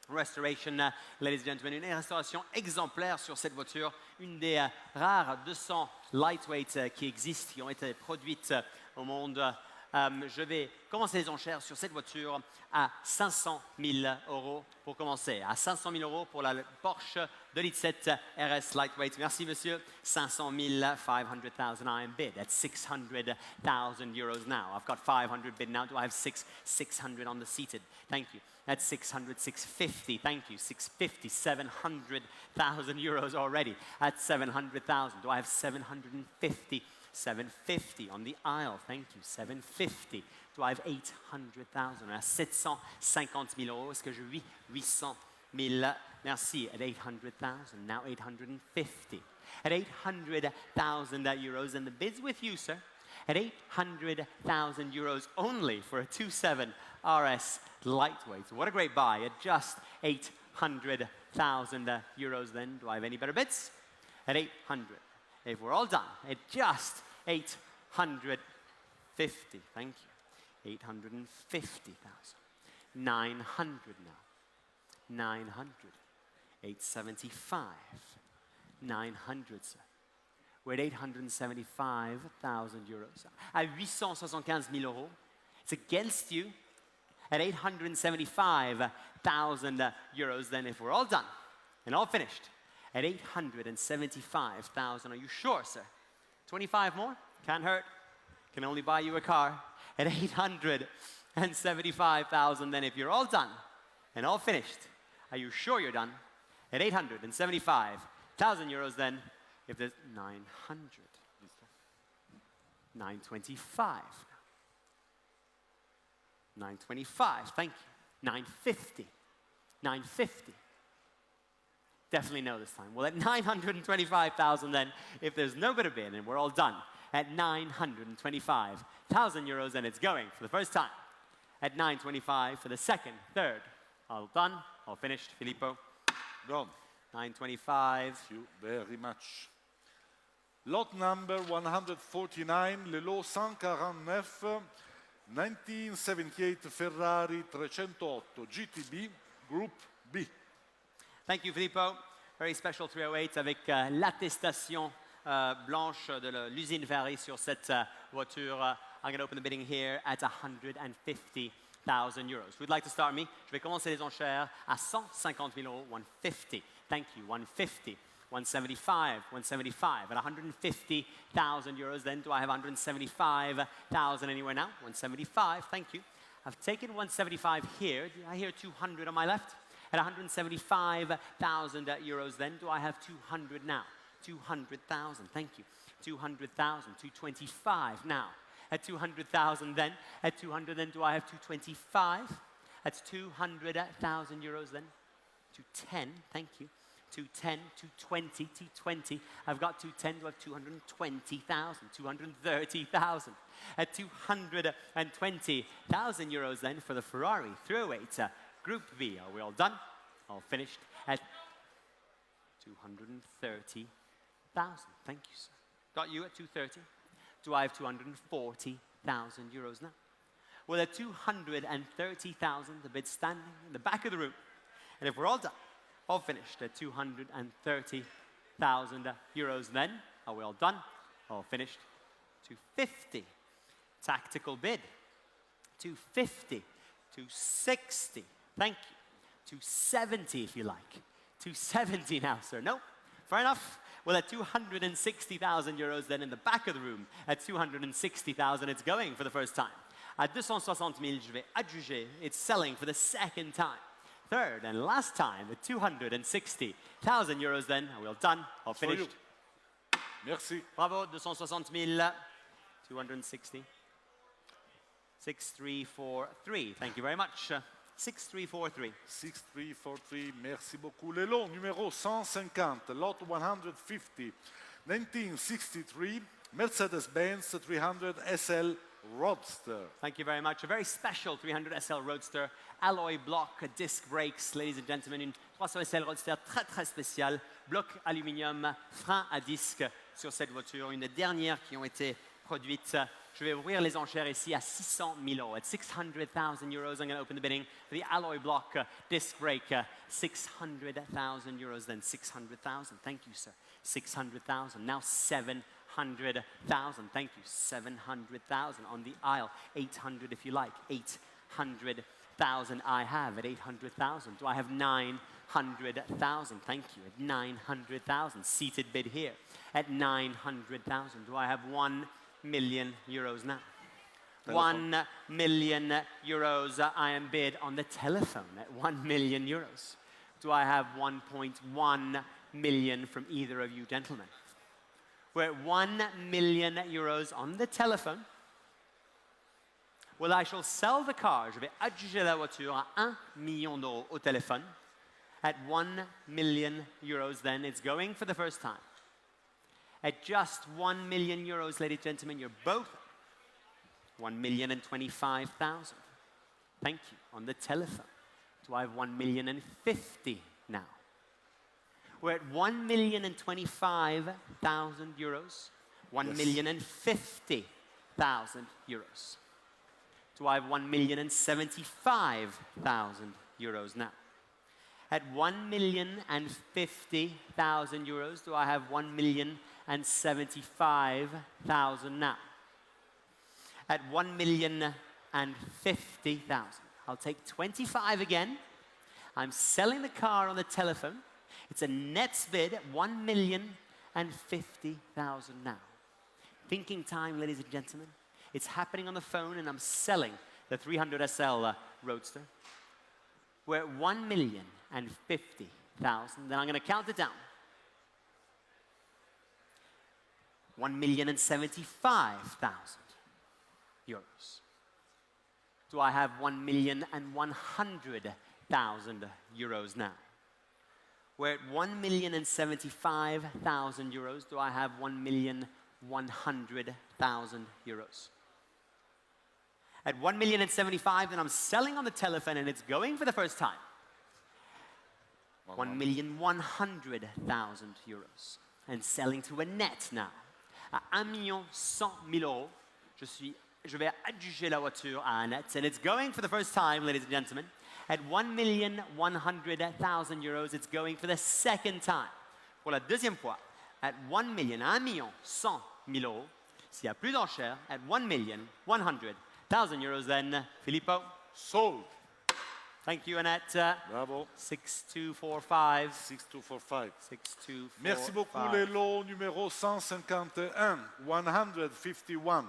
Speaker 1: restoration, ladies and gentlemen. Une restauration exemplaire sur cette voiture. Une des rares 200 lightweight qui existent, qui ont été produites au monde. Je vais commencer les enchères sur cette voiture à 500 000 euros pour commencer. À 500 000 euros pour la Porsche 2.7 RS Lightweight. Merci, monsieur. 500 000, 500,000 I am bid at 600,000 euros now. I've got 500 bid now. Do I have 600 on the seated? Thank you. That's 600, 650. Thank you. 650, 700,000 euros already. At 700,000. Do I have 750? 750 on the aisle, thank you, 750. Do I have 800,000? On a 750 000 euros. Est-ce que je vis 800 000? Merci, at 800,000, now 850. At 800,000 euros, and the bid's with you, sir. At 800,000 euros only for a 2.7 RS lightweight. What a great buy at just 800,000 euros then. Do I have any better bids? At 800. If we're all done, at just 850, thank you, 850,000, 900 now, 900, 875, 900, sir. We're at 875,000 euros. À 875 000 euros, it's against you at 875,000 euros. Then if we're all done and all finished, at 875,000. Are you sure, sir? 25 more? Can't hurt. Can only buy you a car. At 875,000, then if you're all done and all finished, are you sure you're done? At 875,000 euros, then, if there's 900, 925, 925, thank you, 950, 950. Definitely no this time. Well, at 925,000 then, if there's no better bid and we're all done, at 925,000 euros, and it's going for the first time. At 925 for the second, third. All done, all finished. Filippo.
Speaker 2: Done.
Speaker 1: 925.
Speaker 2: Thank you very much. Lot number 149, le lot 149, 1978 Ferrari 308 GTB Group B.
Speaker 1: Thank you, Filippo. Very special 308 avec l'attestation blanche de l'usine Ferrari sur cette voiture. I'm going to open the bidding here at 150,000 euros. Who'd like to start me? Je vais commencer les enchères à 150 000 euros, 150. Thank you, 150. 175, 175. At 150,000 euros, then do I have 175,000 anywhere now? 175, thank you. I've taken 175 here. Do I hear 200 on my left? At 175,000 euros, then do I have 200 now? 200,000, thank you. 200,000, 225 now. At 200,000 then, at 200 then do I have 225? That's 200,000 euros then. 210, thank you. 210, 220, 220. I've got 210, do I have 220,000, 230,000. At 220,000 euros then for the Ferrari 308 Group B. Are we all done? All finished? At 230,000. Thank you, sir. Got you at 230. Do I have 240,000 euros now? Well, at 230,000, the bid standing in the back of the room. And if we're all done, all finished at 230,000 euros, then are we all done? All finished? 250. Tactical bid. 250. 260. Thank you. 270 if you like. 270 now, sir. No? Fair enough. Well, at 260,000 euros, then in the back of the room, at 260,000, it's going for the first time. At 260,000, je vais adjuger. It's selling for the second time. Third and last time at 260,000 euros, then are we all done? All finished?
Speaker 2: Merci.
Speaker 1: Bravo, 260,000. 260. 6343. Thank you very much. 6343.
Speaker 2: 6343, merci beaucoup. Le lot numéro 150, lot 150, 1963, Mercedes-Benz 300 SL Roadster.
Speaker 1: Thank you very much. A very special 300 SL Roadster, alloy block, disc brakes, ladies and gentlemen. Une 300 SL Roadster très très spéciale, bloc aluminium, frein à disque sur cette voiture. Une des dernières qui ont été produites. Je vais ouvrir les enchères ici à 600 000 euros. At 600,000 euros, I'm going to open the bidding for the alloy block disc brake. 600,000 euros, then 600,000. Thank you, sir. 600,000. Now 700,000. Thank you. 700,000 on the aisle. 800 if you like. 800,000 I have at 800,000. Do I have 900,000? Thank you. At 900,000. Seated bid here. At 900,000. Do I have 1 million euros now? 1 million euros. I am bid on the telephone at 1 million euros. Do I have 1.1 million from either of you gentlemen? We're at 1 million euros on the telephone. Well, I shall sell the car. Je vais adjuger la voiture à 1 million d'euros au téléphone. At 1 million euros, then it's going for the first time. At just 1 million euros, ladies and gentlemen, you're both 1,025,000. Thank you. On the telephone. Do I have 1,050,000 now? We're at 1,025,000 euros. 1,050,000 euros. Do I have 1,075,000 euros now? At 1,050,000 euros, do I have 1,075,000 now? At 1,050,000, I'll take 25 again. I'm selling the car on the telephone. It's a net bid at 1,050,000 now. Thinking time, ladies and gentlemen. It's happening on the phone, and I'm selling the 300 SL Roadster. We're at 1,050,000. Then I'm going to count it down. 1,075,000 euros. Do I have 1,100,000 euros now? We're at 1,075,000 euros. Do I have 1,100,000 euros? At 1,075,000, then I'm selling on the telephone, and it's going for the first time. 1,100,000 euros. And selling to a net now. À 1,100,000 euros, je vais adjuger la voiture à un net, and it's going for the first time, ladies and gentlemen. At 1,100,000 euros, it's going for the second time. Pour la deuxième fois, at 1,100,000 euros, s'il n'y a plus d'enchères, at 1,100,000 euros, then, Filippo.
Speaker 2: Sold.
Speaker 1: Thank you, Annette.
Speaker 2: Bravo.
Speaker 1: 6245.
Speaker 2: 6245.
Speaker 1: 6245.
Speaker 2: Merci beaucoup, les lots numéro 151, 151,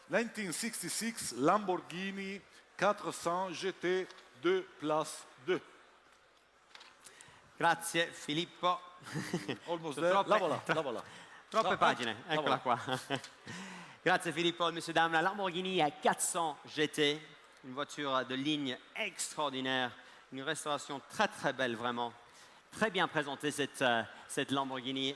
Speaker 2: 1966, Lamborghini 400 GT 2 Plus 2.
Speaker 1: Grazie, Filippo.
Speaker 2: Almost there. La voilà, la voilà.
Speaker 1: Troppe pagine, eccola qua. Grazie Filippo, messieurs, dames. La Lamborghini 400 GT, une voiture de ligne extraordinaire, une restauration très très belle, vraiment. Très bien présentée cette Lamborghini.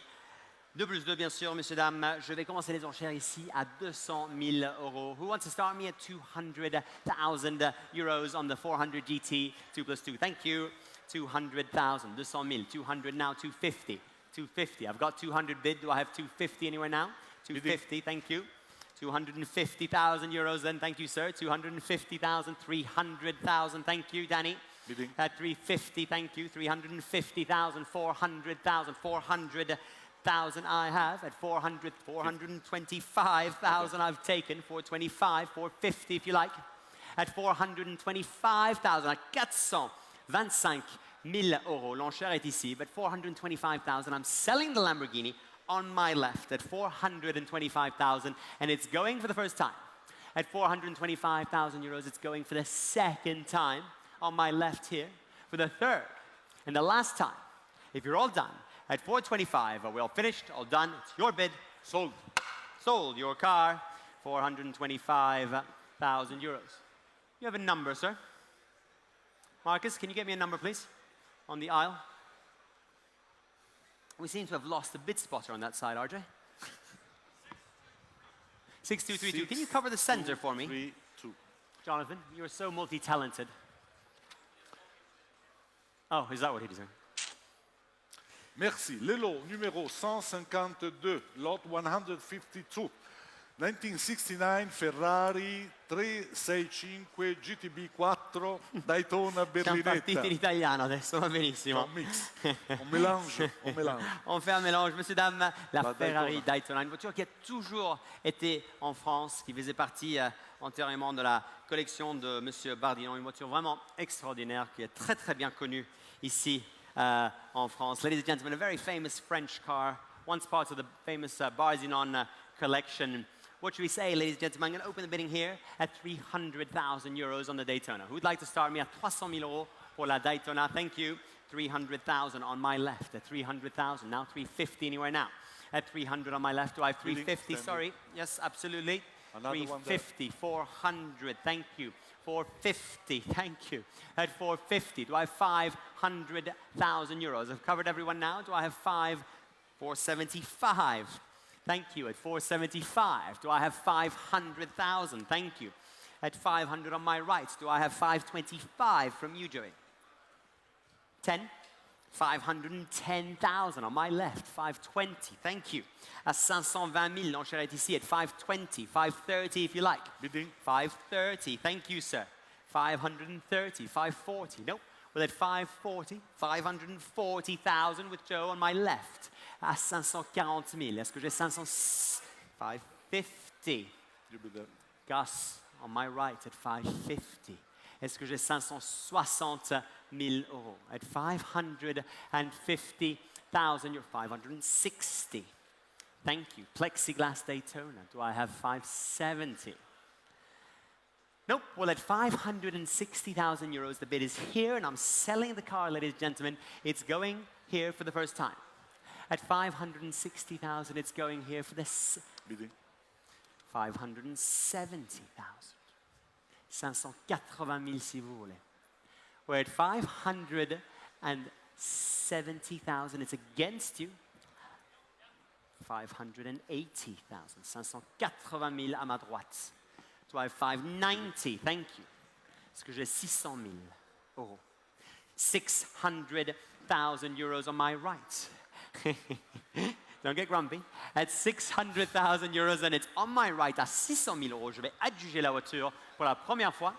Speaker 1: 2+2, bien sûr, messieurs, dames. Je vais commencer les enchères ici à 200 000 euros. Who wants to start me at 200,000 euros on the 400 GT 2+2? Thank you. 200,000, 200 000, 200 now, 250. 250. I've got 200 bid. Do I have 250 anywhere now? 250, thank you. 250,000 euros then, thank you, sir. 250,000, 300,000, thank you, Danny.
Speaker 2: Bidding.
Speaker 1: At 350, thank you. 350,000, 400,000, 400,000 I have. At 400, 425,000 I've taken. 425, 450 if you like. At 425,000, at 425 000 euros, l'enchère est ici. But 425,000, I'm selling the Lamborghini on my left at 425,000, and it's going for the first time. At 425,000 euros, it's going for the second time on my left here, for the third and the last time. If you're all done, at 425, we're all finished, all done, it's your bid.
Speaker 2: Sold.
Speaker 1: Sold your car, 425,000 euros. You have a number, sir. Marcus, can you get me a number, please, on the aisle? We seem to have lost a bid spotter on that side, RJ. 6232. Can you cover the center for me?
Speaker 2: 3-2.
Speaker 1: Jonathan, you're so multi-talented. Oh, is that what he's doing?
Speaker 2: Merci. Le lot numéro 152, lot 152. 1969 Ferrari 365 GTB 4 Daytona
Speaker 1: Siamo partiti in
Speaker 2: Berlinetta.
Speaker 1: italiano adesso, va benissimo.
Speaker 2: Un mix, un mélange, un mélange.
Speaker 1: On fait un mélange. Monsieur, dame, la
Speaker 2: La
Speaker 1: Ferrari
Speaker 2: Daytona.
Speaker 1: Daytona, une voiture qui a toujours été en France, qui faisait partie antérieurement de la collection de Monsieur Bardillon, une voiture vraiment extraordinaire qui est très très bien connue ici en France. Ladies and gentlemen, a very famous French car, once part of the famous Bardillon collection. What should we say, ladies and gentlemen? I'm going to open the bidding here at 300,000 euros on the Daytona. Who'd like to start me at 300,000 euros pour la Daytona? Thank you. 300,000 on my left at 300,000. Now 350 anywhere now. At 300 on my left. Do I have 350? Sorry. Yes, absolutely.
Speaker 2: Another
Speaker 1: 350, 400. Thank you. 450. Thank you. At 450. Do I have 500,000 euros? I've covered everyone now. Do I have 475? Thank you. At 475, do I have 500,000? Thank you. At 500 on my right, do I have 525 from you, Joey? 10? 510,000 on my left, 520. Thank you. At 520 000, l'enchère est ici at 520, 530 if you like.
Speaker 2: Bidding.
Speaker 1: 530. Thank you, sir. 530, 540. Nope. Well, at 540, 540,000 with Joe on my left. À 540 000. Est-ce que j'ai 500? 550.
Speaker 2: You bid that.
Speaker 1: Gus on my right at 550. Est-ce que j'ai 560 000 euros? At 550,000, you're 560. Thank you. Plexiglass Daytona. Do I have 570? Nope. Well, at 560,000 euros, the bid is here, and I'm selling the car, ladies and gentlemen. It's going here for the first time. At 560,000, it's going here for this.
Speaker 2: Bidding.
Speaker 1: 570,000. 580 000 si vous voulez. We're at 570,000. It's against you. 580,000. 580 000 à ma droite. Do I have 590? Thank you. Est-ce que j'ai 600 000 euros? 600,000 euros on my right. Don't get grumpy. At 600,000 euros, and it's on my right. À 600 000 euros, je vais adjuger la voiture pour la première fois.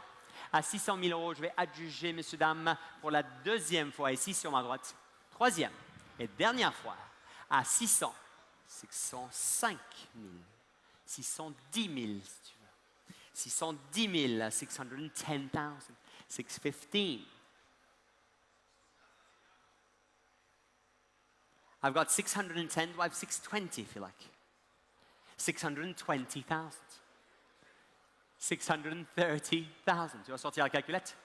Speaker 1: À 600 000 euros, je vais adjuger, messieurs, dames, pour la deuxième fois, ici sur ma droite. Troisième et dernière fois, à 600, 605 000, 610 000, si tu veux. 610 000, 610,000, 615. I've got 610, do I have 620 if you like? 620,000. 630,000. Tu vas sortir la calculette?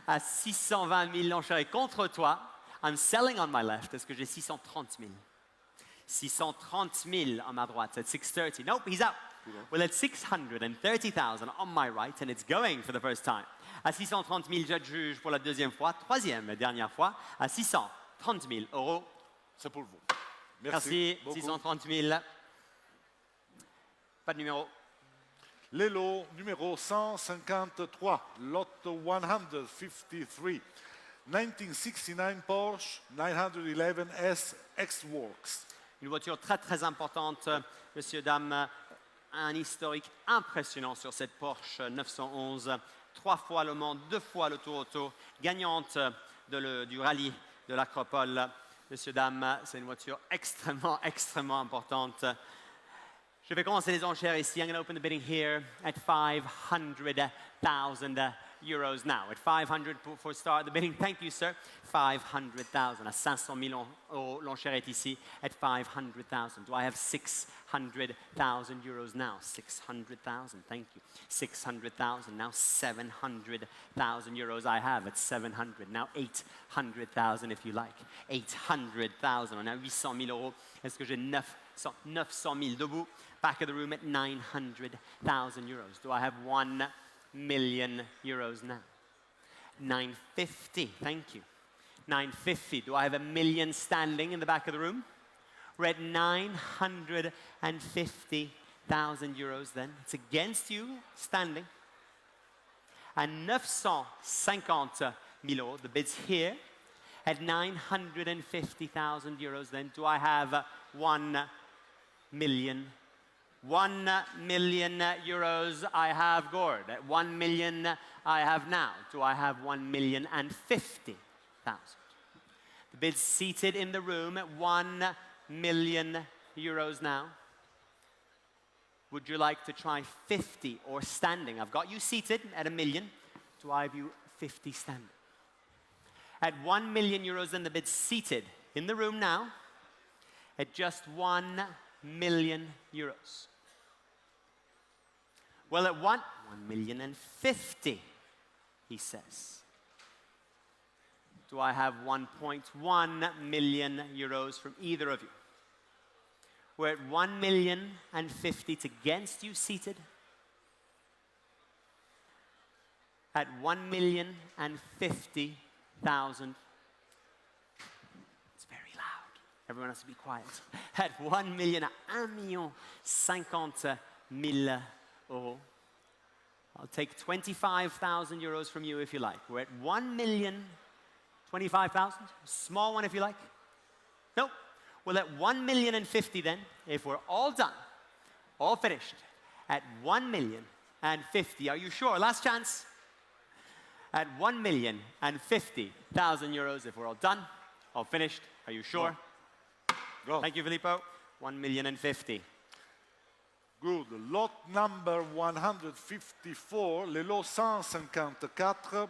Speaker 1: À 620 000, l'enchère est contre toi. I'm selling on my left. Est-ce que j'ai 630 000? 630 000 on ma droite. At 630. Nope, he's out. Well, at 630,000 on my right, and it's going for the first time. À 630 000, j'adjuge pour la deuxième fois. Troisième et dernière fois. À 630 000 euros.
Speaker 2: C'est pour vous.
Speaker 1: Merci.
Speaker 2: beaucoup.
Speaker 1: 630 000. Pas de numéro.
Speaker 2: Le lot numéro 153, lot 153, 1969 Porsche 911 S X-Works.
Speaker 1: Une voiture très très importante, messieurs, dames, un historique impressionnant sur cette Porsche 911. 3 fois Le Mans, 2 fois le Tour Auto, gagnante du rallye de l'Acropole. Messieurs, dames, c'est une voiture extrêmement, extrêmement importante. Je vais commencer les enchères ici. I'm going to open the bidding here at 500,000 euros now. At 500 for start the bidding. Thank you, sir. 500,000. À 500 000 euros, l'enchère est ici at 500,000. Do I have 600,000 euros now? 600,000. Thank you. 600,000. Now 700,000 euros I have at 700. Now 800,000 if you like. 800,000. On a 800 000 euros. Est-ce que j'ai 900 000 debout? Back of the room at 900,000 euros. Do I have 1 million euros now? 950, thank you. 950, do I have a million standing in the back of the room? We're at 950,000 euros then. It's against you, standing. And 950 000 euros, the bid's here. At 950,000 euros then, do I have 1 million? 1 million euros I have, Gord. 1 million I have now. Do I have 1,050,000? The bid's seated in the room at 1 million euros now. Would you like to try 50 or standing? I've got you seated at a million. Do I have you 50 standing? At 1 million euros, then the bid's seated in the room now at just 1 million euros. Well, at 1,050,000, he says. Do I have 1.1 million euros from either of you? We're at 1,050,000. It's against you seated. At 1,050,000. It's very loud. Everyone has to be quiet. At 1,050,000 euros. I'll take 25,000 euros from you if you like. We're at 1,025,000. Small one if you like. Nope. Well, at 1,050,000 then, if we're all done, all finished, at 1,050,000, are you sure? Last chance. At 1,050,000 euros, if we're all done, all finished, are you sure?
Speaker 2: Go.
Speaker 1: Thank you, Filippo. 1,050,000.
Speaker 2: Good. Lot number 154, le lot 154,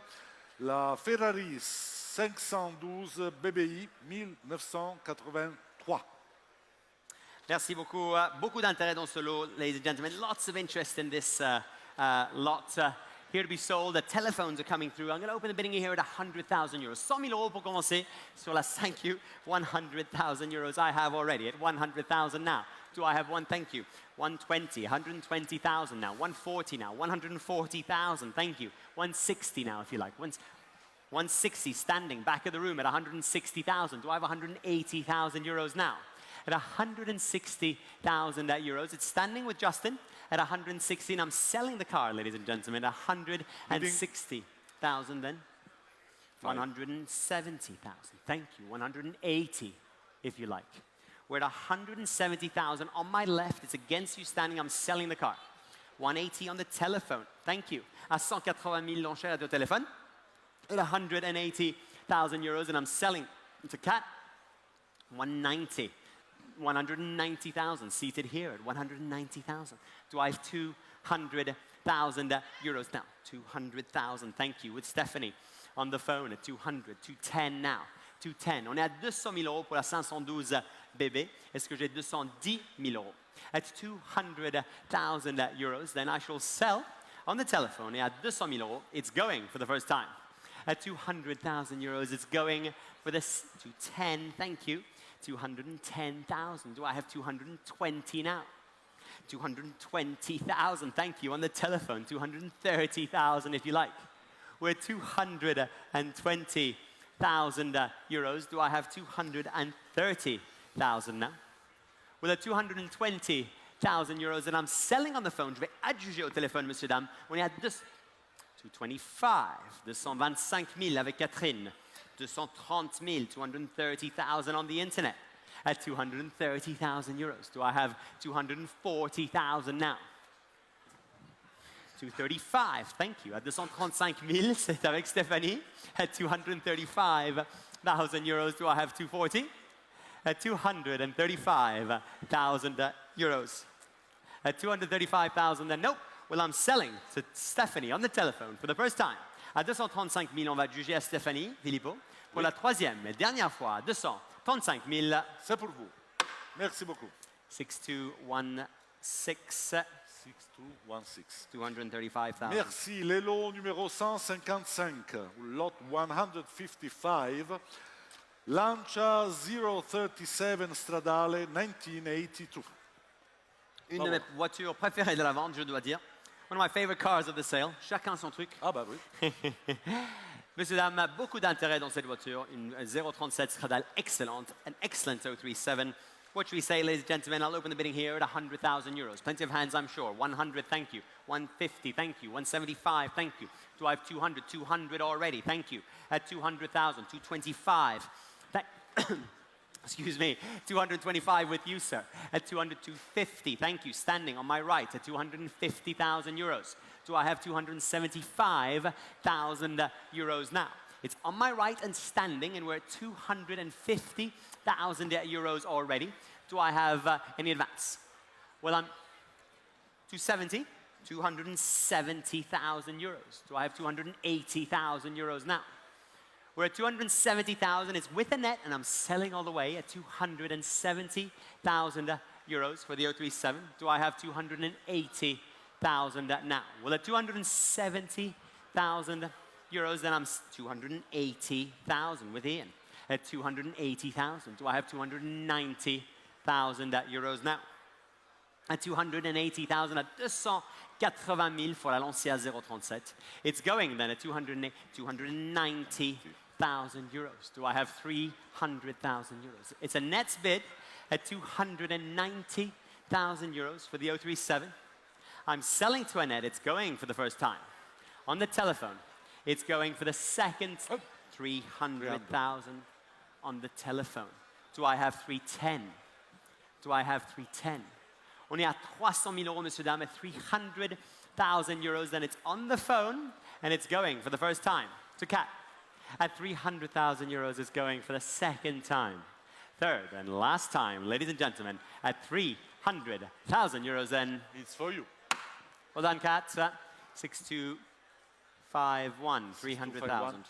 Speaker 2: la Ferrari 512 BBI 1983.
Speaker 1: Merci beaucoup. Beaucoup d'intérêt dans ce lot, ladies and gentlemen. Lots of interest in this lot. Here to be sold. The telephones are coming through. I'm going to open the bidding here at 100,000 euros. 100 000 euros pour commencer sur la 5 100,000 euros I have already at 100,000 now. Do I have one? Thank you. 120, 120,000 now. 140 now. 140,000. Thank you. 160 now, if you like. 160 standing back of the room at 160,000. Do I have 180,000 euros now? At 160,000 euros. It's standing with Justin at 160, and I'm selling the car, ladies and gentlemen, at 160,000 then. 170,000. Thank you. 180, if you like. We're at 170,000. On my left, it's against you standing. I'm selling the car. 180 on the telephone. Thank you. À 180,000 l'enchère au téléphone. At 180,000 euros, and I'm selling to Cat. 190. 190,000 seated here at 190,000. Do I have 200,000 euros now? 200,000. Thank you. With Stephanie on the phone at 200. 210 now. 210. On est à 200 000 euros pour la 512 BB. Est-ce que j'ai 210 000 euros? At 200,000 euros, then I shall sell on the telephone. Et à 200 000 euros, it's going for the first time. At 200,000 euros, it's going for this 210. Thank you. 210,000. Do I have 220 now? 220,000. Thank you. On the telephone, 230,000 if you like. We're 220,000 euros. Do I have 230,000 now? Well, at 220,000 euros, and I'm selling on the phone. Je vais adjuger au téléphone, monsieur, dame. On est à 225, 225 000 avec Catherine. 230 000, 230,000 on the internet. at 230,000 euros? Do I have 240,000 now? 235, thank you. At 235,000, c'est avec Stéphanie. At 235,000 euros, do I have 240? At 235,000 euros. At 235,000, then nope. Well, I'm selling to Stephanie on the telephone for the first time. À 235,000, on va juger à Stéphanie, Filippo. Pour la troisième et dernière fois, 235,000.
Speaker 2: C'est pour vous. Merci beaucoup.
Speaker 1: 6216.
Speaker 2: 6216.
Speaker 1: 235,000.
Speaker 2: Merci. Les lots numéro 155, lot 155, Lancia 037 Stradale 1982.
Speaker 1: Une de mes voitures préférées de la vente, je dois dire. One of my favorite cars of the sale. Chacun son truc.
Speaker 2: Ah bah oui.
Speaker 1: Messieurs, dames, beaucoup d'intérêt dans cette voiture. Une 037 Stradale excellente. An excellent 037. What should we say, ladies and gentlemen? I'll open the bidding here at 100,000 euros. Plenty of hands, I'm sure. 100, thank you. 150, thank you. 175, thank you. Do I have 200? 200 already, thank you. At 200,000, 225. Excuse me, 225 with you, sir. At 200, 250, thank you. Standing on my right at 250,000 euros. Do I have 275,000 euros now? It's on my right and standing, and we're at 250,000 euros already. Do I have any advance? Well, I'm 270, 270,000 euros. Do I have 280,000 euros now? We're at 270,000, it's with a net, and I'm selling all the way at 270,000 euros for the 037. Do I have 280,000 now? Well, at 270,000 euros, then I'm 280,000 with Ian. At 280,000, do I have 290,000 euros now? At 280,000, at 280,000 for la Lancia 037. It's going then at 290,000 euros. Do I have 300,000 euros? It's a net bid at 290,000 euros for the 037. I'm selling to a net. It's going for the first time. On the telephone, it's going for the second 300,000 on the telephone. Do I have 310? Do I have 310? On est à 300,000 euros, messieurs, dames, at 300,000 euros. Then it's on the phone, and it's going for the first time to Cat. At 300,000 euros, it's going for the second time. Third and last time, ladies and gentlemen, at 300,000 euros, then
Speaker 2: It's for you.
Speaker 1: well done, Kat. 6251, 300,000.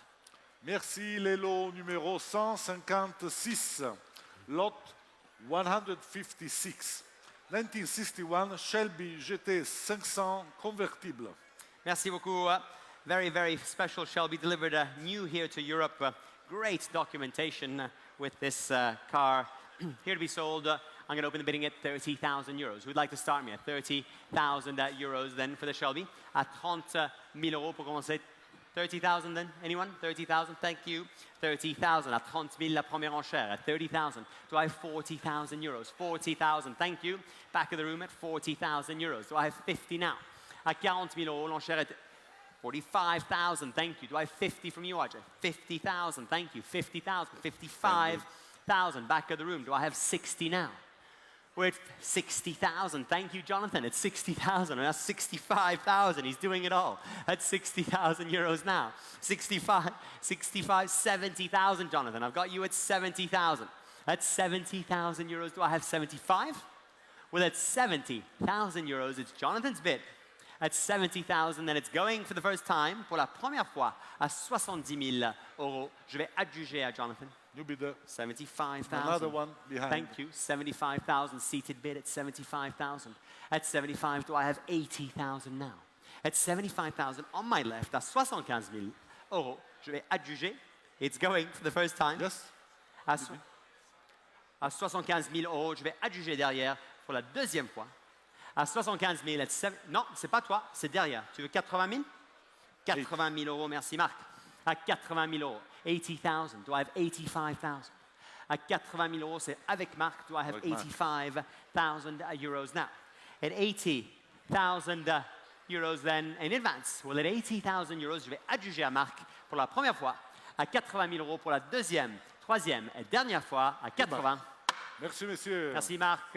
Speaker 2: Merci. Les lots numéro 156, lot 156. 1961 Shelby GT 500 convertible.
Speaker 1: Merci beaucoup. Very, very special Shelby, delivered new here to Europe. Great documentation with this car here to be sold. I'm going to open the bidding at 30,000 euros. Who'd like to start me at 30,000 euros then for the Shelby? À 30,000 euros pour commencer. 30,000 then? Anyone? 30,000? Thank you. 30,000. À 30,000 la première enchère. At 30,000. Do I have 40,000 euros? 40,000. Thank you. Back of the room at 40,000 euros. Do I have 50 now? À 40,000 euros, l'enchère est 45,000. Thank you. Do I have 50 from you, RJ? 50,000. Thank you. 50,000. 55,000. Back of the room. Do I have 60 now? We're at 60,000. Thank you, Jonathan. It's 60,000. And that's 65,000. He's doing it all. That's 60,000 euros now. 65, 70,000, Jonathan. I've got you at 70,000. That's 70,000 euros. Do I have 75? Well, at 70,000 euros, it's Jonathan's bid. At 70,000, then it's going for the first time, pour la première fois, à 70,000 euros. Je vais adjuger à Jonathan.
Speaker 2: New bidder.
Speaker 1: 75,000.
Speaker 2: Another one behind.
Speaker 1: Thank you. 75,000. Seated bid at 75,000. At 75, do I have 80,000 now? At 75,000, on my left, à 75,000 euros, je vais adjuger. It's going for the first time.
Speaker 2: Yes.
Speaker 1: À 75,000 euros, je vais adjuger derrière pour la deuxième fois. À 75,000, non, c'est pas toi, c'est derrière. Tu veux 80,000? 80,000 euros, merci Marc. À 80,000 euros. 80,000. Do I have 85,000? À 80,000 euros, c'est avec Marc. Do I have 85,000 euros now? At 80,000 euros then in advance. Well, at 80,000 euros, je vais adjuger à Marc pour la première fois. À 80,000 euros pour la deuxième, troisième et dernière fois. À 80,000
Speaker 2: Merci, messieurs.
Speaker 1: Merci, Marc.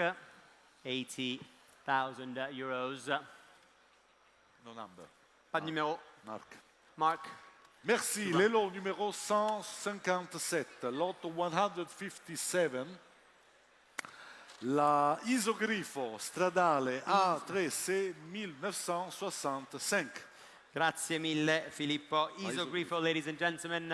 Speaker 1: 80,000 euros.
Speaker 2: No number.
Speaker 1: Pas de numéro.
Speaker 2: Marc.
Speaker 1: Marc.
Speaker 2: Merci. Les lots numéro 157, lot 157. La Isogrifo Stradale A3C 1965.
Speaker 1: Grazie mille, Filippo. Isogrifo, ladies and gentlemen.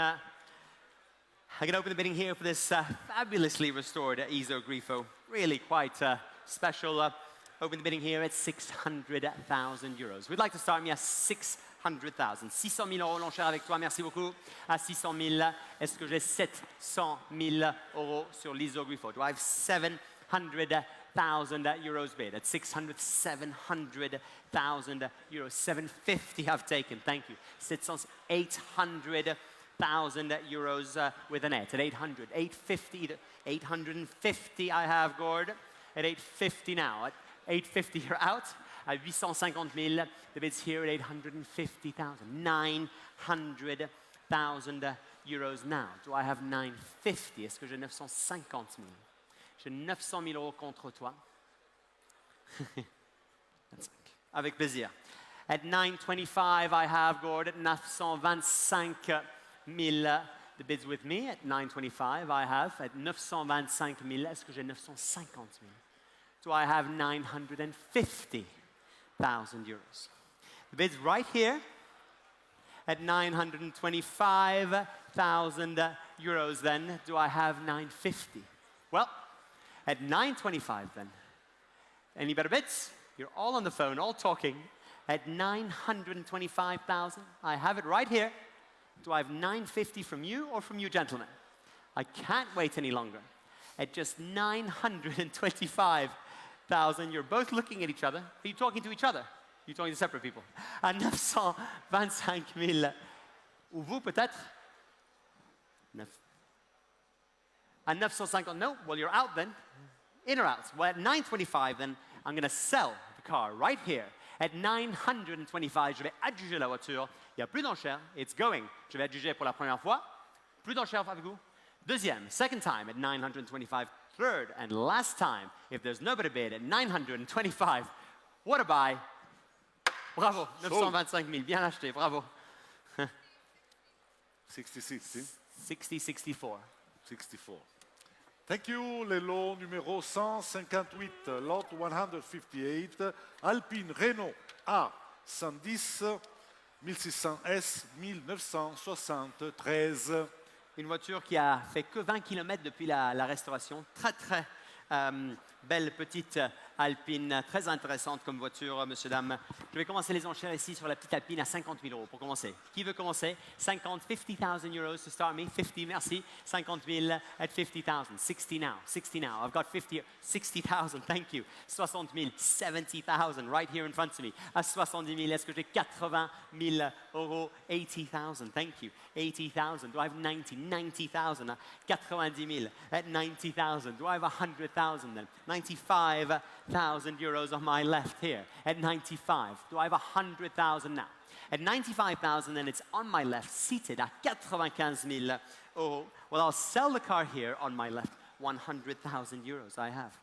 Speaker 1: I can open the bidding here for this fabulously restored Isogrifo. Really quite special. Open the bidding here at 600,000 euros. We'd like to start, yes, 600,000. 600 000 euros, l'enchère avec toi, merci beaucoup. À 600 000, est-ce que j'ai 700 000 euros sur l'Isogrifo? Do I have 700,000 euros bid? At 700,000 euros. 750 I've taken, thank you. 800,000 euros with a net. At 800, 850, 850 I have, Gord. At 850 now. At 850 you're out. At 850,000, the bid's here at 850,000. 900,000 euros now. Do I have 950? Est-ce que j'ai 950 000? J'ai 900 000 euros contre toi. Avec plaisir. At 925 I have, Gord. At 925 000, the bid's with me. At 925 I have. At 925 000, est-ce que j'ai 950 000? Do I have 950,000 euros? The bid's right here at 925,000 euros then. Do I have 950? Well, at 925 then. Any better bids? You're all on the phone, all talking. At 925,000, I have it right here. Do I have 950 from you or from you, gentlemen? I can't wait any longer. At just 925,000, you're both looking at each other. Are you talking to each other? You're talking to separate people. À 925 000. Ou vous, peut-être? À 950, no? Well, you're out then. In or out? Well, at 925, then, I'm going to sell the car right here. At 925, je vais adjuger la voiture. Il n'y a plus d'enchères. It's going. Je vais adjuger pour la première fois. Plus d'enchères avec vous. Deuxième, second time at 925. Third and last time, if there's no better bid, at 925. What a buy. Bravo. 925 000. Bien acheté. Bravo.
Speaker 2: 60-60.
Speaker 1: 60-64.
Speaker 2: 64. Thank you. Les lots numéro 158, lot 158, Alpine Renault A110 1600 S 1973.
Speaker 1: Une voiture qui a fait que 20 km depuis la restauration. Très, très belle petite Alpine. Très intéressante comme voiture, monsieur, dame. Je vais commencer les enchères ici sur la petite Alpine à 50 000 euros pour commencer. Qui veut commencer? 50,000 euros to start me. 50, merci. 50 000 at 50,000. 60 now. 60 now. I've got 60,000. Thank you. 60 000. 70,000 right here in front of me. À 70 000, est-ce que j'ai 80 000 euros? 80,000. Thank you. 80,000. Do I have 90? 90,000. 90 000 at 90,000. Do I have 100,000 then? 95,000 euros on my left here at 95. Do I have 100,000 now? At 95,000, then it's on my left, seated at 95,000 euros. Well, I'll sell the car here on my left. 100,000 euros I have.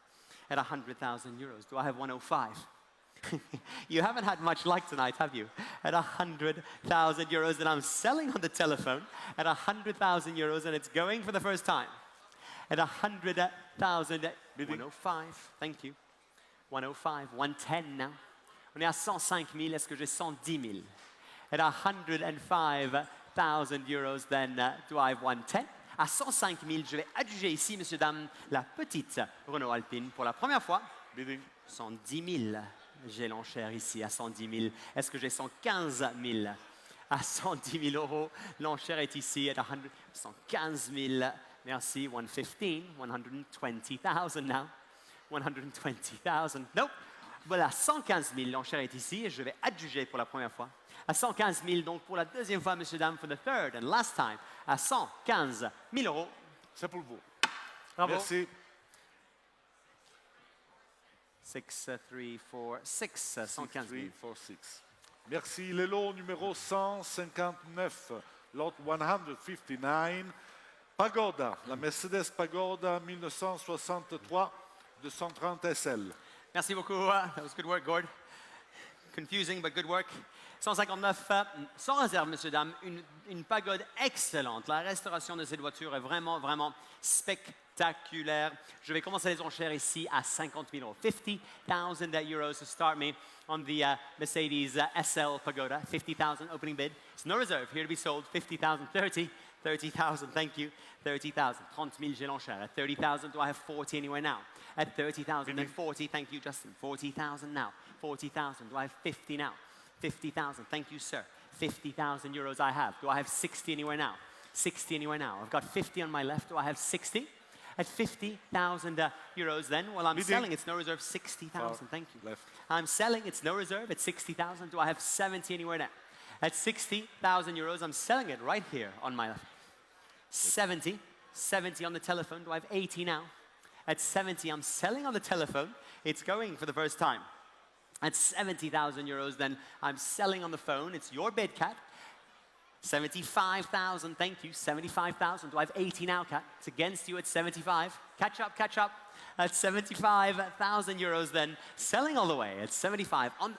Speaker 1: At 100,000 euros. Do I have 105? You haven't had much luck tonight, have you? At 100,000 euros that I'm selling on the telephone. At 100,000 euros, and it's going for the first time. At 100,000, 105, thank you. 105, 110 now. On est à 105 000, est-ce que j'ai 110 000? At 105,000 euros, then do I have 110? À 105 000, je vais adjuger ici, messieurs, dames, la petite Renault Alpine pour la première fois.
Speaker 2: Bidding.
Speaker 1: 110 000. J'ai l'enchère ici à 110 000. Est-ce que j'ai 115 000? À 110 000 euros, l'enchère est ici à 115 000. Merci, 115, 120,000 now. 120,000. Nope. Voilà, 115 000, l'enchère est ici et je vais adjuger pour la première fois. À 115 000, donc pour la deuxième fois, messieurs, dames, for the third and last time. À 115 000 euros.
Speaker 2: C'est pour vous.
Speaker 1: Bravo.
Speaker 2: Merci.
Speaker 1: 6, 3, 4, 6, 115 000.
Speaker 2: 3, 4, 6. Merci. Les lots numéro 159, lot 159, Pagoda, la Mercedes Pagoda 1963 230 SL.
Speaker 1: Merci beaucoup. That was good work, Gord. Confusing, but good work. 159, sans réserve, messieurs, dames. Une pagode excellente. La restauration de cette voiture est vraiment, vraiment spectaculaire. Je vais commencer les enchères ici à 50 000 euros. 50,000 euros to start me on the Mercedes SL Pagoda. 50,000 opening bid. It's no reserve, here to be sold. 50,000, 30,000, thank you. 30,000, 30 000, j'ai l'enchère. At 30,000, do I have 40 anywhere now? At 30,000, then 40, thank you, Justin. 40,000 now. 40,000, do I have 50 now? 50,000, thank you, sir. 50,000 euros I have. Do I have 60 anywhere now? 60 anywhere now. I've got 50 on my left. Do I have 60? At 50,000 euros then, well, I'm selling. It's no reserve, 60,000, thank you.
Speaker 2: Left.
Speaker 1: I'm selling. It's no reserve at 60,000. Do I have 70 anywhere now? At 60,000 euros, I'm selling it right here on my left. 70 on the telephone. Do I have 80 now? At 70, I'm selling on the telephone. It's going for the first time. At 70,000 euros, then I'm selling on the phone. It's your bid, Kat. 75,000, thank you. 75,000. Do I have 80 now, Kat? It's against you at 75. Catch up, catch up. At 75,000 euros, then selling all the way at 75. On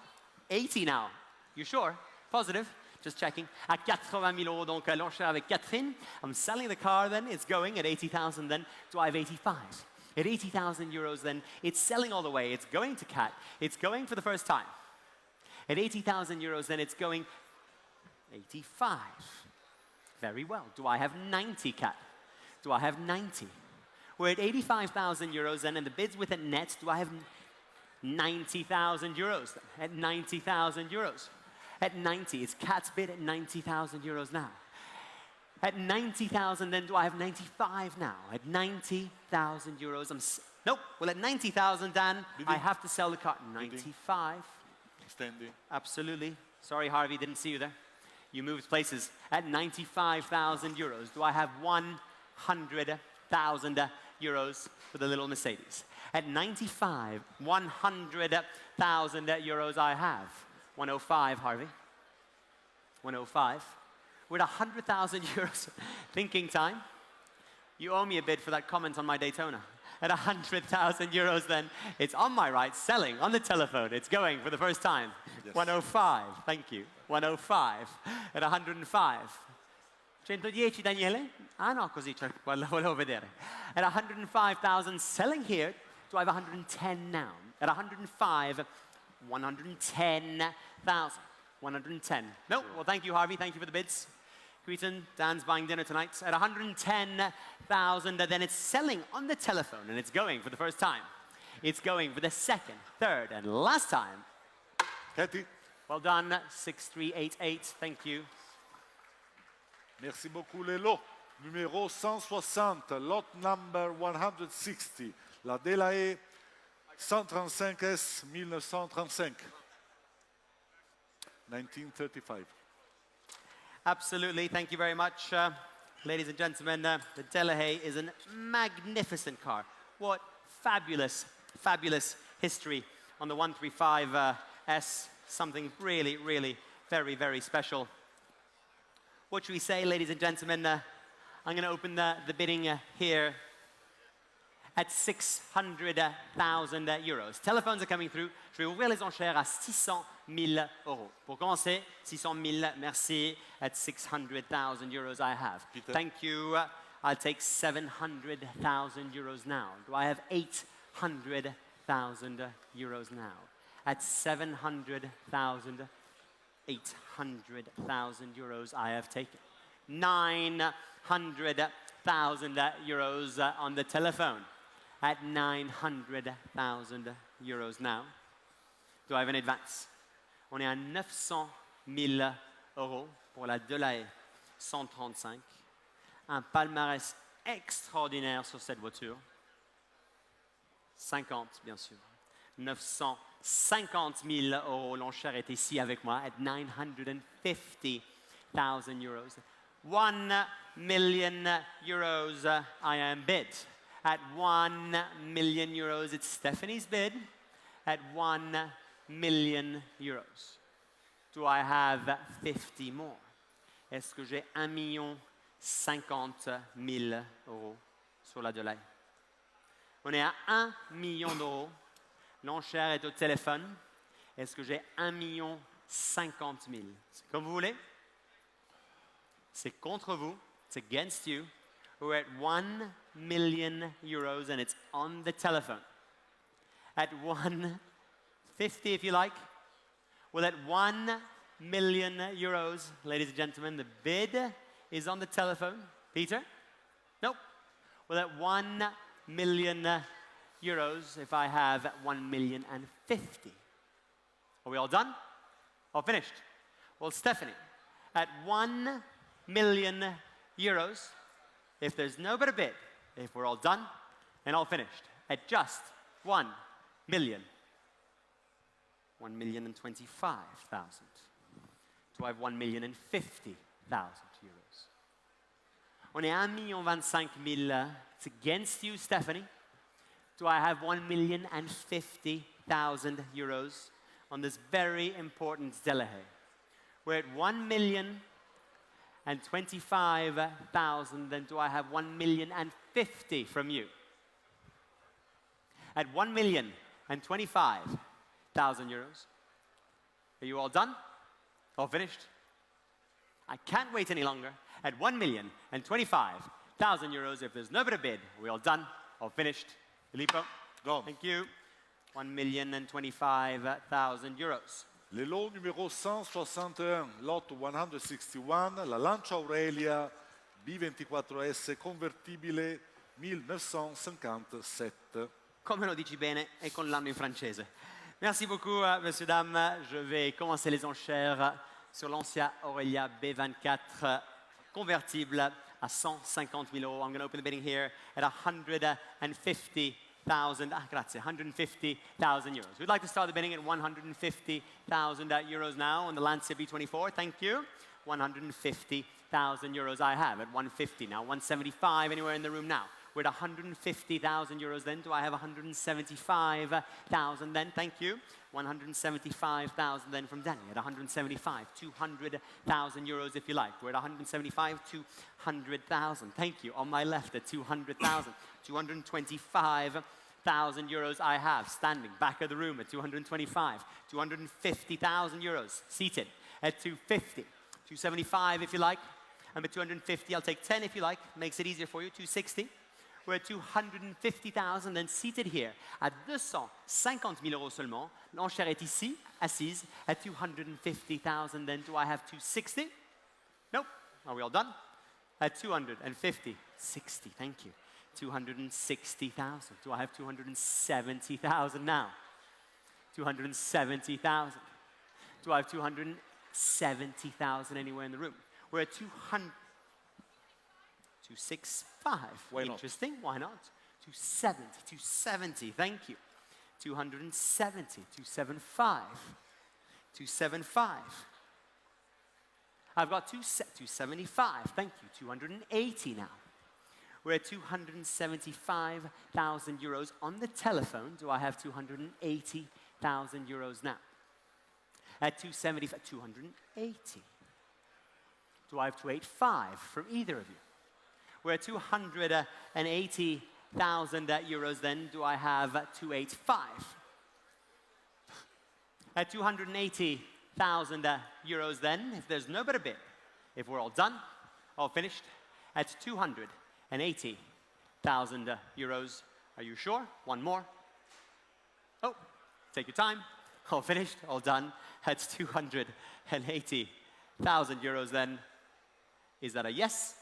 Speaker 1: 80 now. You sure? Positive? Just checking. À 80 000 euros, donc l'enchère avec Catherine. I'm selling the car then. It's going at 80,000 then. Do I have 85? At 80,000 euros then, it's selling all the way. It's going to Cat. It's going for the first time. At 80,000 euros then, it's going 85. Very well. Do I have 90, Cat? Do I have 90? We're at 85,000 euros then, and the bids with a net. Do I have 90,000 euros then? At 90,000 euros. At 90, it's Cat's bid at 90,000 euros now. At 90,000, then do I have 95 now? At 90,000 euros, nope. Well, at 90,000, Dan,
Speaker 2: Bidding.
Speaker 1: I have to sell the car. 95.
Speaker 2: Standing.
Speaker 1: Absolutely. Sorry, Harvey, didn't see you there. You moved places. At 95,000 euros, do I have 100,000 euros for the little Mercedes? At 95, 100,000 euros I have. 105, Harvey. 105. With 100,000 euros, thinking time. You owe me a bid for that comment on my Daytona. At 100,000 euros then, it's on my right, selling on the telephone. It's going for the first time. Yes. 105, thank you. 105. At 105. 110, Daniele? Ah no, così, volevo vedere. At 105,000, selling here, do I have 110 now? At 105, 110,000. 110. No, well, thank you, Harvey. Thank you for the bids. Cretan, Dan's buying dinner tonight. At 110,000, then it's selling on the telephone, and it's going for the first time. It's going for the second, third, and last time.
Speaker 2: Cathy.
Speaker 1: Well done, 6388. Thank you.
Speaker 2: Merci beaucoup, les lots. Numéro 160, lot number 160. La Delahaye 135S 1935. 1935.
Speaker 1: Absolutely, thank you very much. Ladies and gentlemen, the Delahaye is a magnificent car. What fabulous, fabulous history on the 135S. Something really, really very, very special. What should we say, ladies and gentlemen? I'm going to open the bidding here at 600,000 euros. Telephones are coming through. Je vais ouvrir les enchères à 600 000 euros. Pour commencer, 600 000, merci. At 600,000 euros I have.
Speaker 2: Peter.
Speaker 1: Thank you. I'll take 700,000 euros now. Do I have 800,000 euros now? At 700,000, 800,000 euros I have taken. 900,000 euros on the telephone. At 900,000 euros now. Do I have an advance? On est à 900 000 euros pour la Delahaye 135. Un palmarès extraordinaire sur cette voiture. 50, bien sûr. 950 000 euros. L'enchère est ici avec moi at 950,000 euros. 1 million euros I am bid. At 1 million euros, it's Stephanie's bid. At 1 million euros. Do I have 50 more? Est-ce que j'ai 1 million 50 000 euros sur la delay. On est à 1 million d'euros. L'enchère est au téléphone. Est-ce que j'ai 1 50 000? C'est comme vous voulez. C'est contre vous. It's against you. We're at 1 million euros and it's on the telephone. At 150 if you like. Well, at 1 million euros, ladies and gentlemen, the bid is on the telephone. Peter? Nope. Well, at 1 million euros, if I have 1 million and 50. Are we all done? All finished? Well, Stephanie, at 1 million euros, if there's no better bid, if we're all done and all finished, at just 1 million, 1,025,000. Do I have 1,050,000 euros? On est 1,025,000. It's against you, Stephanie. Do I have 1,050,000 euros on this very important Delahaye? We're at 1,025,000. Then do I have 1,050,000 from you? At 1,025,000 euros. Are you all done? All finished? I can't wait any longer. At 1,025,000 euros, if there's no better bid, we all done? All finished? Filippo?
Speaker 2: Go.
Speaker 1: Thank you. 1,025,000 euros.
Speaker 2: Le lot numéro 161, lot 161, la Lancia Aurelia B24 S convertibile 1957.
Speaker 1: Comme lo dici bene e con l'anno in francese. Merci beaucoup, messieurs, dames. Je vais commencer les enchères sur Lancia Aurelia B24 convertible à 150 000 euros. I'm going to open the bidding here at 150,000. Grazie, 150,000 euros. We'd like to start the bidding at 150,000 euros now on the Lancia B24. Thank you. 150,000 euros I have at 150 now. 175 anywhere in the room now. We're at 150,000 euros then. Do I have 175,000 then? Thank you. 175,000 then from Danny at 175. 200,000 euros if you like. We're at 175, 200,000. Thank you. On my left at 200,000. 225,000 euros I have standing back of the room at 225. 250,000 euros seated at 250. 275 if you like. I'm at 250. I'll take 10 if you like. Makes it easier for you. 260. We're at 250,000 and seated here at 250 000 euros seulement. L'enchère est ici, assise at 250,000. Then do I have 260? Nope. Are we all done? At 250. 60, thank you. 260,000. Do I have 270,000 now? 270,000. Do I have 270,000 anywhere in the room? We're at 265.
Speaker 2: Why not?
Speaker 1: Interesting. Why not? 270. 270. Thank you. 270. 275. 275. I've got 275. Thank you. 280 now. We're at 275,000 euros on the telephone. Do I have 280,000 euros now? At 275. 280. Do I have 285 from either of you? We're at 280,000 euros then. Do I have 285? At 280,000 euros then, if there's no better bid, if we're all done, all finished, at 280,000 euros. Are you sure? One more. Oh, take your time. All finished, all done. At 280,000 euros then. Is that a yes?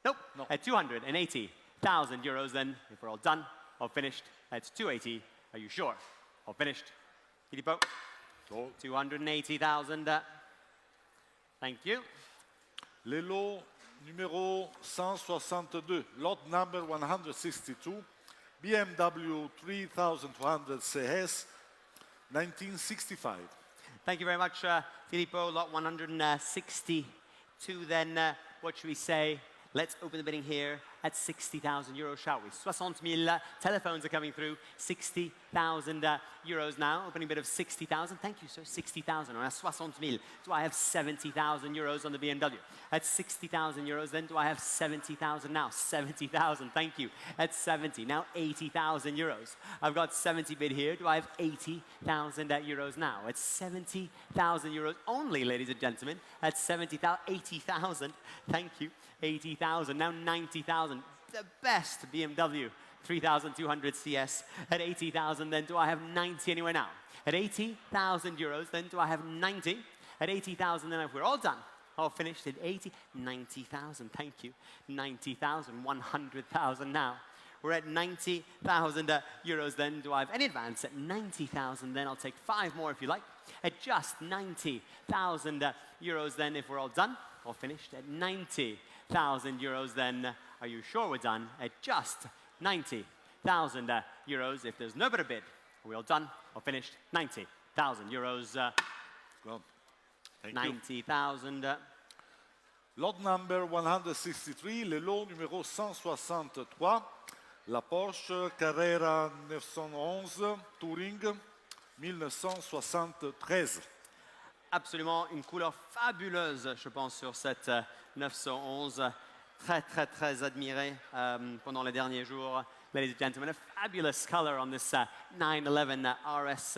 Speaker 1: Nope. No. At 280,000 euros then, if we're all done, all finished, at 280, are you sure? All finished. Filippo? 280,000. Thank you.
Speaker 2: Le lot numéro 162, lot number 162, BMW 3200 CS, 1965.
Speaker 1: Thank you very much, Filippo. Lot 162 then, what should we say? Let's open the bidding here at 60,000 euros, shall we? 60,000 telephones are coming through. 60,000 euros now. Opening bid of 60,000. Thank you, sir. 60,000. On a 60,000. Do I have 70,000 euros on the BMW? At 60,000 euros, then do I have 70,000 now? 70,000. Thank you. At 70. Now 80,000 euros. I've got 70 bid here. Do I have 80,000 euros now? At 70,000 euros only, ladies and gentlemen. At 70,000, 80,000. Thank you. 80,000. Now 90,000. The best BMW 3200 CS. At 80,000, then do I have 90 anywhere now? At 80,000 euros, then do I have 90? At 80,000, then if we're all done, all finished at 80, 90,000. Thank you. 90,000, 100,000 now. We're at 90,000 euros then. Do I have any advance? At 90,000 then. I'll take 5 more if you like. At just 90,000 euros then, if we're all done, all finished. At 90,000 euros then, are you sure we're done? At just 90,000 euros, if there's no better bid, are we all done? All finished? 90,000 euros.
Speaker 2: Well, thank
Speaker 1: 90,000.
Speaker 2: Lot number 163, le lot numéro 163, la Porsche Carrera 911 Touring 1973.
Speaker 1: Absolument une couleur fabuleuse, je pense, sur cette 911. Très, très, très admirée pendant les derniers jours. Ladies and gentlemen, a fabulous color on this 911 RS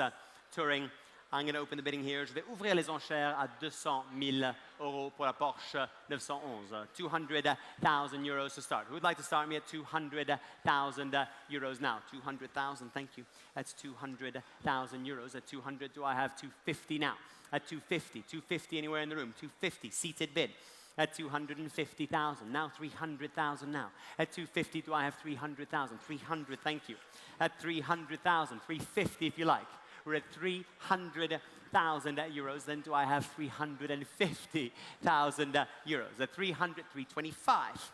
Speaker 1: Touring. I'm going to open the bidding here. Je vais ouvrir les enchères à 200 000 euros pour la Porsche 911. 200,000 euros to start. Who would like to start me at 200,000 euros now? 200,000, thank you. That's 200,000 euros. At 200, do I have 250 now? At 250, 250 anywhere in the room. 250, seated bid. At 250,000, now 300,000 now. At 250, do I have 300,000? 300, thank you. At 300,000, 350 if you like. We're at 300,000 euros, then do I have 350,000 euros? At 300, 325.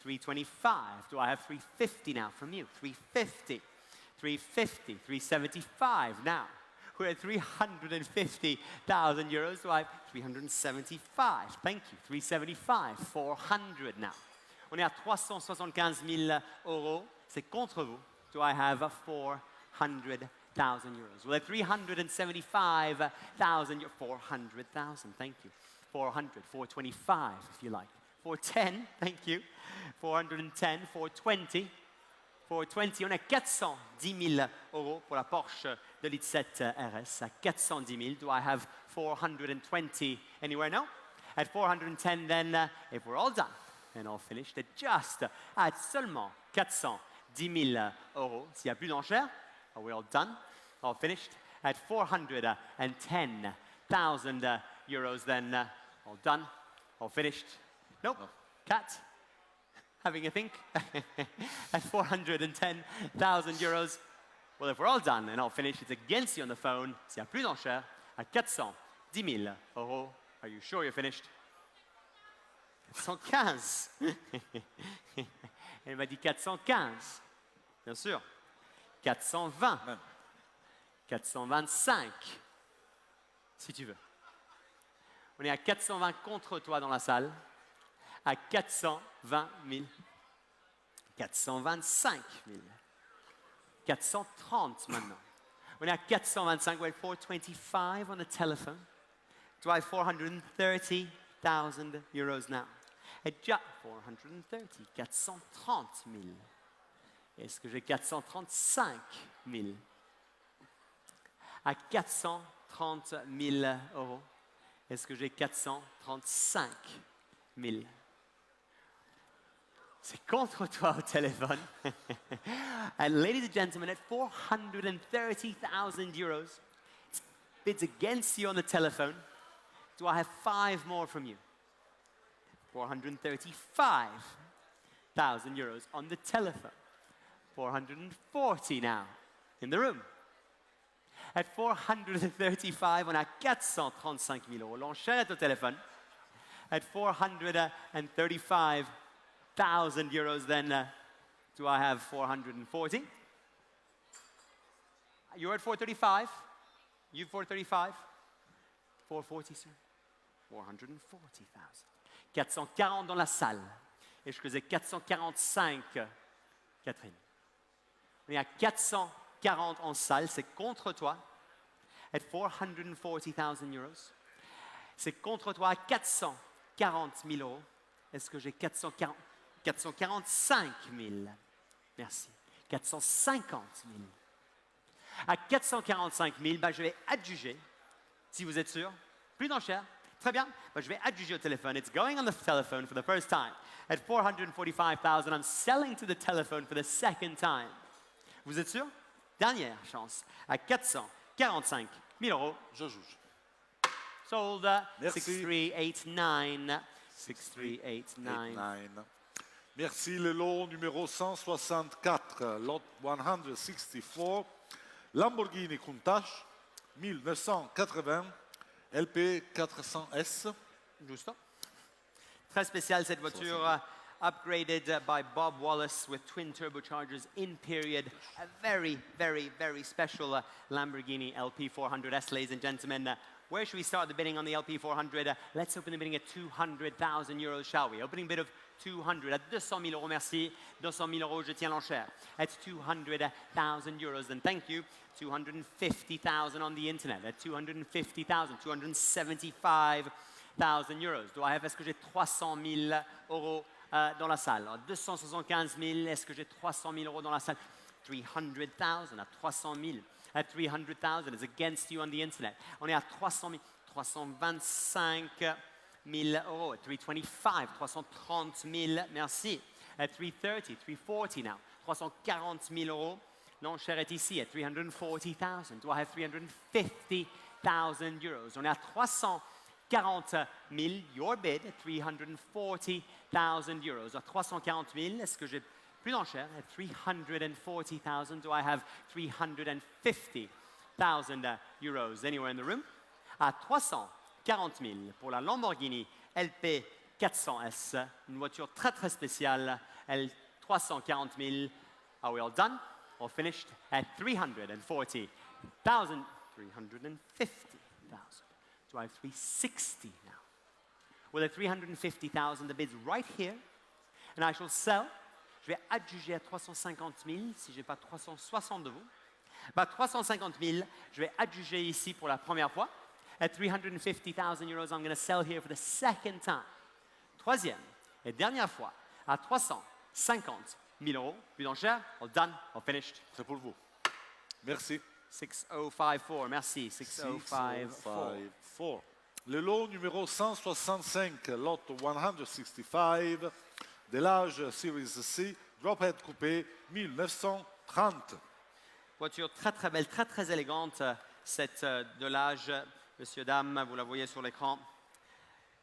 Speaker 1: 325, do I have 350 now from you? 350, 350, 375 now. We're at 350,000 euros, do I have 375? Thank you, 375, 400 now. On est à 375 000 euros, c'est contre vous. Do I have 400,000 euros? Well, at 375,000, 400,000, thank you. 400, 425 if you like. 410, thank you. 410, 420. 420, on a 410 000 euros pour la Porsche de Elite 7 RS. À 410 000, do I have 420 anywhere? No? At 410 then, if we're all done and all finished, at seulement 410 000 euros. S'il n'y a plus d'enchères, are we all done? All finished? At 410,000 euros then, all done? All finished? Nope. No. Cat? Having a think? At 410,000 euros. Well, if we're all done and all finished, it's against you on the phone. S'il n'y a plus d'enchères, à 410 000 euros. Are you sure you're finished? 415. Elle m'a dit 415. Bien sûr. 420. Même. 425. Si tu veux. On est à 420 contre toi dans la salle. À 420 000. 425 000. 430 maintenant. On est à 425. We're at 425 on the telephone. Do I have 430,000 euros now? At 430, 430 000. Est-ce que j'ai 435 000? À 430 000 euros. Est-ce que j'ai 435 000? C'est contre toi au téléphone. And ladies and gentlemen, at 430,000 euros, bids against you on the telephone. Do I have 5 more from you? 435,000 euros on the telephone. 440 now in the room. At 435, on a 435 000 euros. L'enchère est au téléphone. At 435,000 euros, then do I have 440? You're at 435. You 435. 440, sir. 440,000. 440 dans la salle. et je faisais 445, Catherine. On est à 440 en salle, c'est contre toi, at 440,000 euros. C'est contre toi à 440 000 euros. Est-ce que j'ai 445 000? Merci. 450 000. À 445 000, je vais adjuger, si vous êtes sûr, plus d'enchères. Très bien, je vais adjuger au téléphone. It's going on the telephone for the first time. At 445,000, I'm selling to the telephone for the second time. Vous êtes sûr? Dernière chance. À 445 000 euros.
Speaker 2: Je juge.
Speaker 1: Sold
Speaker 2: Merci.
Speaker 1: 6389. 6389.
Speaker 2: Merci. Le lot numéro 164, lot 164, Lamborghini Countach, 1980, LP400 S.
Speaker 1: Giusto. Très spécial cette voiture. Upgraded by Bob Wallace with twin turbochargers in period. A very, very, very special Lamborghini LP400 S, ladies and gentlemen. Where should we start the bidding on the LP400? Let's open the bidding at 200,000 euros, shall we? Opening bid of 200 at 200 000 euros, merci. 200 000 euros, je tiens l'enchère. At 200,000 euros, then thank you. 250,000 on the internet. At 250,000, 275,000 euros. Do I have, est-ce que j'ai 300 000 euros dans la salle? 275 000, est-ce que j'ai 300 000 euros dans la salle? 300,000 à 300 000. At 300,000 is against you on the internet. On est à 300 000, 325 000 euros. At 325, 330 000, merci. At 330, 340 now. 340 000 euros. L'enchère est ici, at 340,000. Do I have 350,000 euros? On est à 340 000, your bid, at 340,000 euros. À 340 000, est-ce que j'ai plus d'enchères? At 340,000, do I have 350,000 euros? Anywhere in the room? À 340 000 pour la Lamborghini LP400 S, une voiture très très spéciale. 340 000. Are we all done? All finished? At 340,000. 350,000. Do I have 360 now? Well, at 350,000, the bid's right here. And I shall sell. Je vais adjuger à 350 000 si je n'ai pas 360 de vous. 350 000, je vais adjuger ici pour la première fois. At 350,000 euros, I'm going to sell here for the second time. Troisième et dernière fois, à 350 000 euros. Plus d'enchères, all done, all finished.
Speaker 2: C'est pour vous. Merci.
Speaker 1: 6054, merci. 6054.
Speaker 2: Le lot numéro 165, lot 165, de l'âge Series C, Drophead Coupé, 1930.
Speaker 1: Voiture très très belle, très très élégante, cette de l'âge, messieurs, dames, vous la voyez sur l'écran.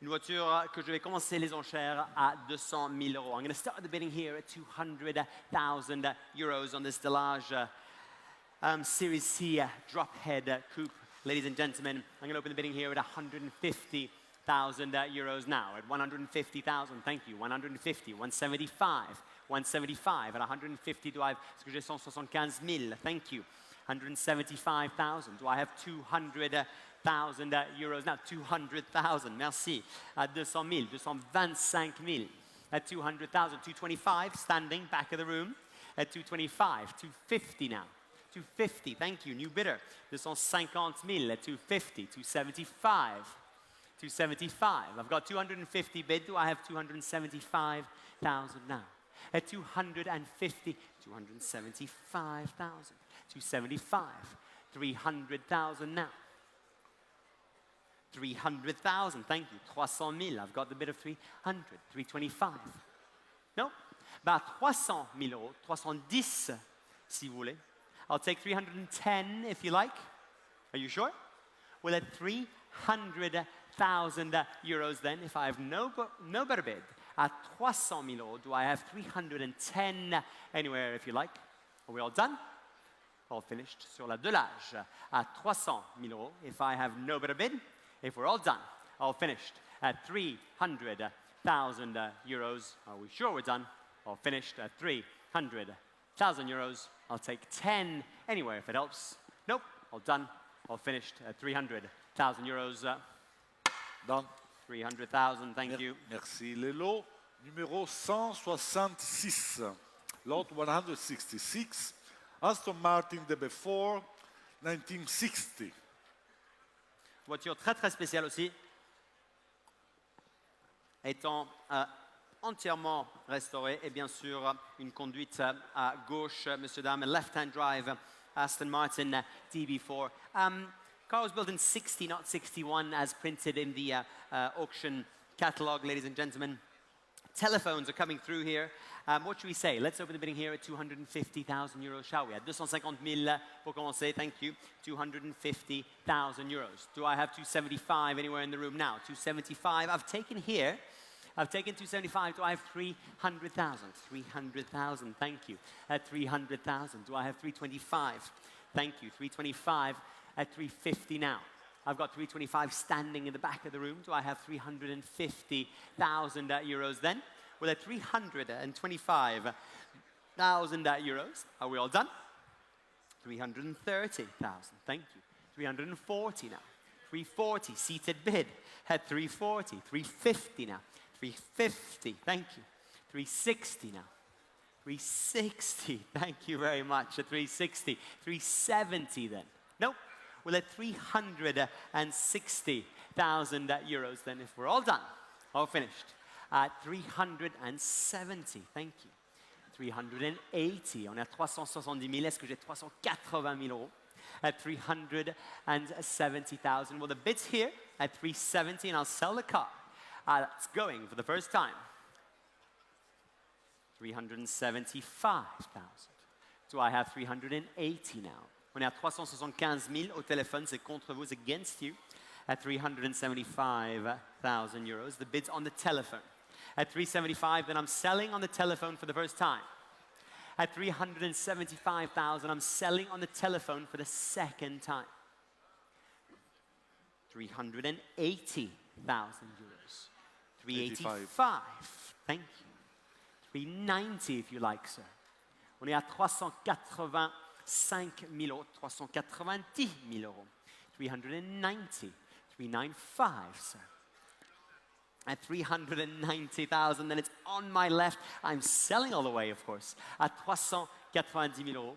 Speaker 1: Une voiture que je vais commencer les enchères à 200 000 euros. I'm going to start the bidding here at 200,000 euros on this Delage Series C Drophead Coupe. Ladies and gentlemen, I'm going to open the bidding here at 150,000 euros now. At 150,000, thank you. 150, 175, 175. At 150, do I have, est-ce que j'ai 175 000? Thank you. 175,000. Do I have 200,000 euros now? 200,000, merci. At 200 000, 225 000. At 200,000, 225, standing back of the room. At 225, 250 now. 250, thank you, new bidder. 250 000 at 250, 275, 275. I've got 250 bid. Do I have 275,000 now? At 250, 275,000, 275, 300,000 now. 300,000, thank you. 300 000, I've got the bid of 300, 325. No? About 300 000 euros, 310 si vous voulez. I'll take 310 if you like. Are you sure? Well, at 300,000 euros then, if I have no better bid, at 300 000 euros, do I have 310 anywhere if you like? Are we all done? All finished. Sur la Delage, at 300 000 euros, if I have no better bid, if we're all done, all finished. At 300,000 euros, are we sure we're done? All finished. At 300,000 euros, I'll take 10 anywhere if it helps. Nope, all done, all finished. At 300,000 euros.
Speaker 2: Done.
Speaker 1: 300,000, thank you.
Speaker 2: Merci. Le lot numéro 166, lot 166, Aston Martin DB4, 1960.
Speaker 1: Voiture très très spéciale aussi, étant entièrement restaurée et bien sûr une conduite à gauche, monsieur dame, left-hand drive, Aston Martin DB4. Car was built in 60, not 61, as printed in the auction catalog, ladies and gentlemen. Telephones are coming through here. What should we say? Let's open the bidding here at 250,000 euros, shall we? At 250 000 pour commencer, thank you. 250,000 euros. Do I have 275 anywhere in the room now? 275, I've taken 275, do I have 300,000? 300,000, thank you. At 300,000, do I have 325? Thank you, 325 at 350 now. I've got 325 standing in the back of the room. Do I have 350,000 euros then? Well, at 325,000 euros, are we all done? 330,000, thank you. 340 now. 340, seated bid. At 340, 350 now. 350, thank you. 360 now. 360, thank you very much. At 360, 370 then. Nope. Well, at 360,000 euros then, if we're all done, all finished. At 370, thank you. 380, on est à 370 000, est-ce que j'ai 380 000 euros? At 370,000, well, the bid's here at 370, and I'll sell the car. It's going for the first time. 375,000. Do I have 380 now? On est à 375 000 au téléphone, c'est contre vous, against you. At 375,000 euros, the bid's on the telephone. At 375, then I'm selling on the telephone for the first time. At 375,000, I'm selling on the telephone for the second time. 380,000 euros. 385, thank you. 390 if you like, sir. On est à 385 000 euros, 390 000 euros. 390, 395, sir. At 390,000, then it's on my left. I'm selling all the way, of course. At 390 000 euros,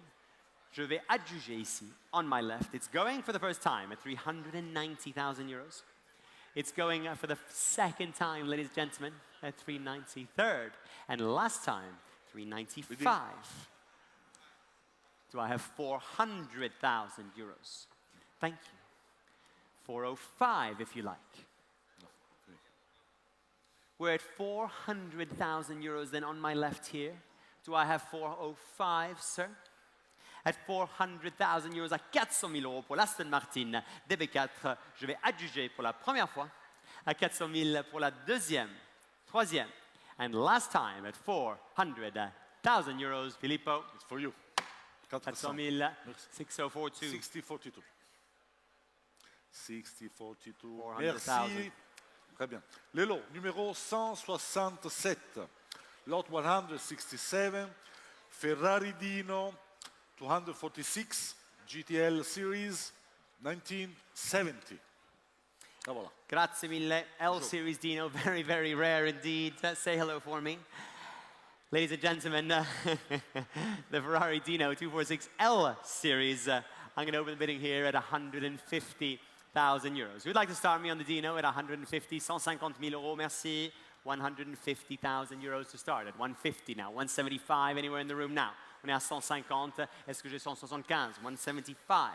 Speaker 1: je vais adjuger ici, on my left. It's going for the first time at 390,000 euros. It's going for the second time, ladies and gentlemen, at 393rd. And last time, 395. Do I have 400,000 euros? Thank you. 405, if you like. We're at 400,000 euros then on my left here. Do I have 405, sir? At 400,000 euros, à 400 000 euros pour l'Aston Martin DB4, je vais adjuger pour la première fois. À 400 000 pour la deuxième, troisième. And last time at 400,000 euros, Filippo.
Speaker 2: It's for you.
Speaker 1: 400 000, 6042.
Speaker 2: 6042. 6042.
Speaker 1: 400,000.
Speaker 2: Merci. Très bien. Le lot numéro 167, lot 167, Ferrari Dino 246 GTL Series 1970. Ah, voilà.
Speaker 1: Grazie mille. L Series Dino, very, very rare indeed. Say hello for me. Ladies and gentlemen, the Ferrari Dino 246 L Series. I'm going to open the bidding here at 150,000 euros. Who'd like to start me on the Dino at 150, 150 000 euros, merci. 150,000 euros to start at 150 now. 175 anywhere in the room now. On est à 150. Est-ce que j'ai 175? 175.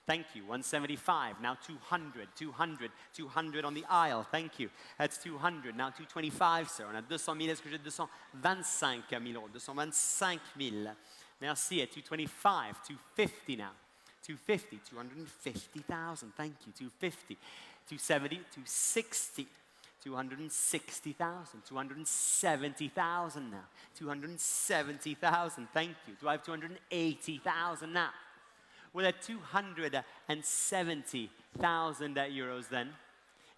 Speaker 1: Thank you. 175. Now 200, 200, 200 on the aisle. Thank you. That's 200. Now 225, sir. On a 200 000. Est-ce que j'ai 225 000 euros? 225 000. Merci. At 225, 250 now. 250, 250,000. Thank you. 250, 270, 260. 260,000, 270,000 now. 270,000, thank you. Do I have 280,000 now? Well, at 270,000 euros then,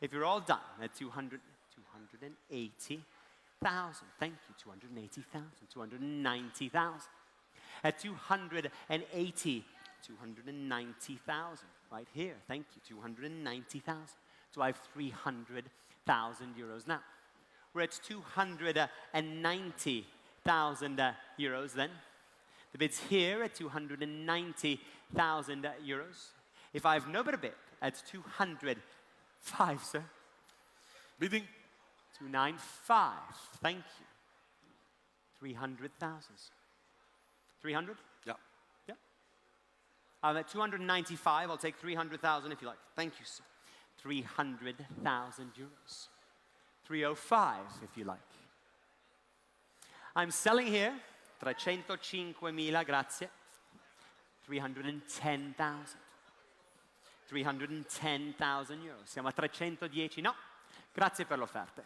Speaker 1: if you're all done, at 280,000, thank you. 280,000, 290,000. At 290,000, right here, thank you. 290,000. Do I have 300,000 euros now? We're at 290,000 euros then. The bid's here at 290,000 euros. If I have no better bid, at 205, sir.
Speaker 2: Bidding.
Speaker 1: 295. Thank you. 300,000. 300?
Speaker 2: Yeah.
Speaker 1: Yeah. I'm at 295. I'll take 300,000 if you like. Thank you, sir. 300,000 euros. 305 if you like. I'm selling here 305.000, grazie. 310,000. 310,000 euros. Siamo a 310, no? Grazie per l'offerta.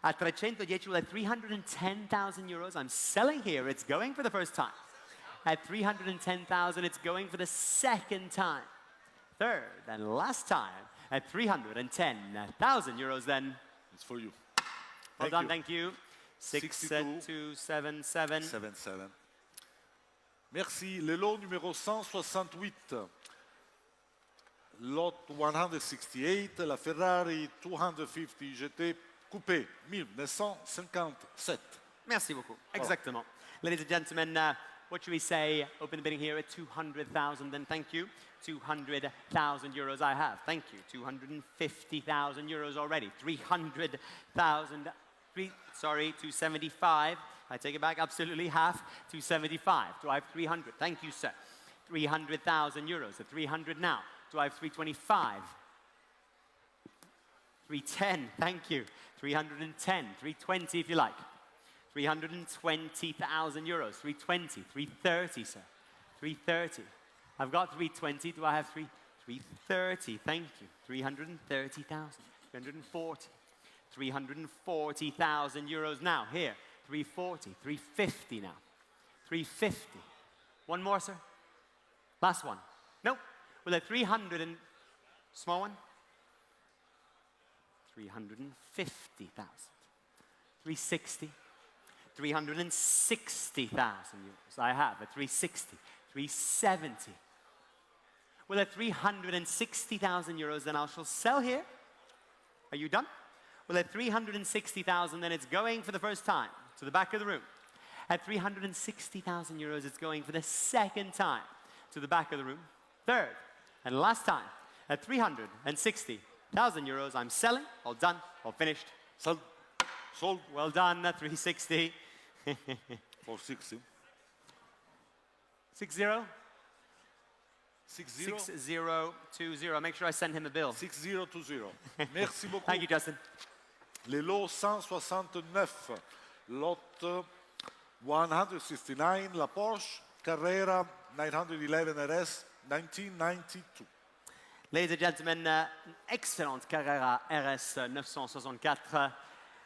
Speaker 1: At 310, well, at 310,000 euros, I'm selling here. It's going for the first time. At 310,000, it's going for the second time. Third and last time. At 310,000 euros, then.
Speaker 2: It's for you.
Speaker 1: Well done, thank you. 6277.
Speaker 2: 77. Merci. Le lot numéro 168. Lot 168, la Ferrari 250 GT Coupe 1957.
Speaker 1: Merci beaucoup. Exactement. Ladies and gentlemen, what should we say? Open the bidding here at 200,000, then thank you. 200,000 euros I have. Thank you. 250,000 euros already. 300,000. 275. I take it back, absolutely half. 275. Do I have 300? Thank you, sir. 300,000 euros. At 300 now. Do I have 325? 310. Thank you. 310. 320 if you like. 320,000 euros. 320. 330, sir. 330. I've got 320. Do I have 330? Thank you. 330,000. 340. 340,000 euros now. Here. 340. 350 now. 350. One more, sir? Last one. Nope. Well, at 300 and... Small one? 350,000. 360. 360,000 euros. I have at 360. 370. Well, at 360,000 euros, then I shall sell here. Are you done? Well, at 360,000, then it's going for the first time to the back of the room. At 360,000 euros, it's going for the second time to the back of the room. Third and last time, at 360,000 euros, I'm selling. All done, all finished.
Speaker 2: Sold.
Speaker 1: Well done, 360.
Speaker 2: 460.
Speaker 1: 60?
Speaker 2: 60.
Speaker 1: 6020. Make sure I send him a bill.
Speaker 2: 6020. Merci beaucoup.
Speaker 1: Thank you, Justin.
Speaker 2: Les lots 169. Lot 169, la Porsche Carrera 911 RS 1992.
Speaker 1: Ladies and gentlemen, an excellent Carrera RS 964.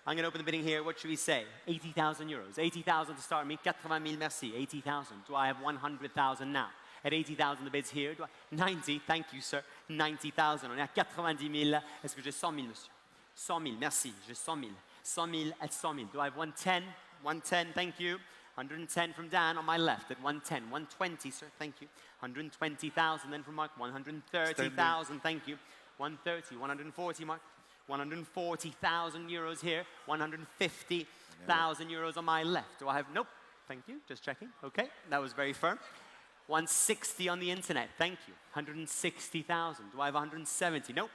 Speaker 1: I'm going to open the bidding here. What should we say? 80,000 euros. 80,000 to start me. 80,000, merci. 80,000. Do I have 100,000 now? At 80,000, the bid's here. 90, thank you, sir. 90,000. On est à 90,000. Est-ce que j'ai 100,000, monsieur? 100,000, merci. J'ai 100,000. 100,000 at 100,000. Do I have 110? 110, thank you. 110 from Dan on my left at 110. 120, sir, thank you. 120,000 then from Mark. 130,000, thank you. 130, 140, Mark. 140,000 euros here. 150,000 euros on my left. Do I have, nope, thank you, just checking. Okay, that was very firm. 160 on the internet, thank you. 160,000. Do I have 170? Nope.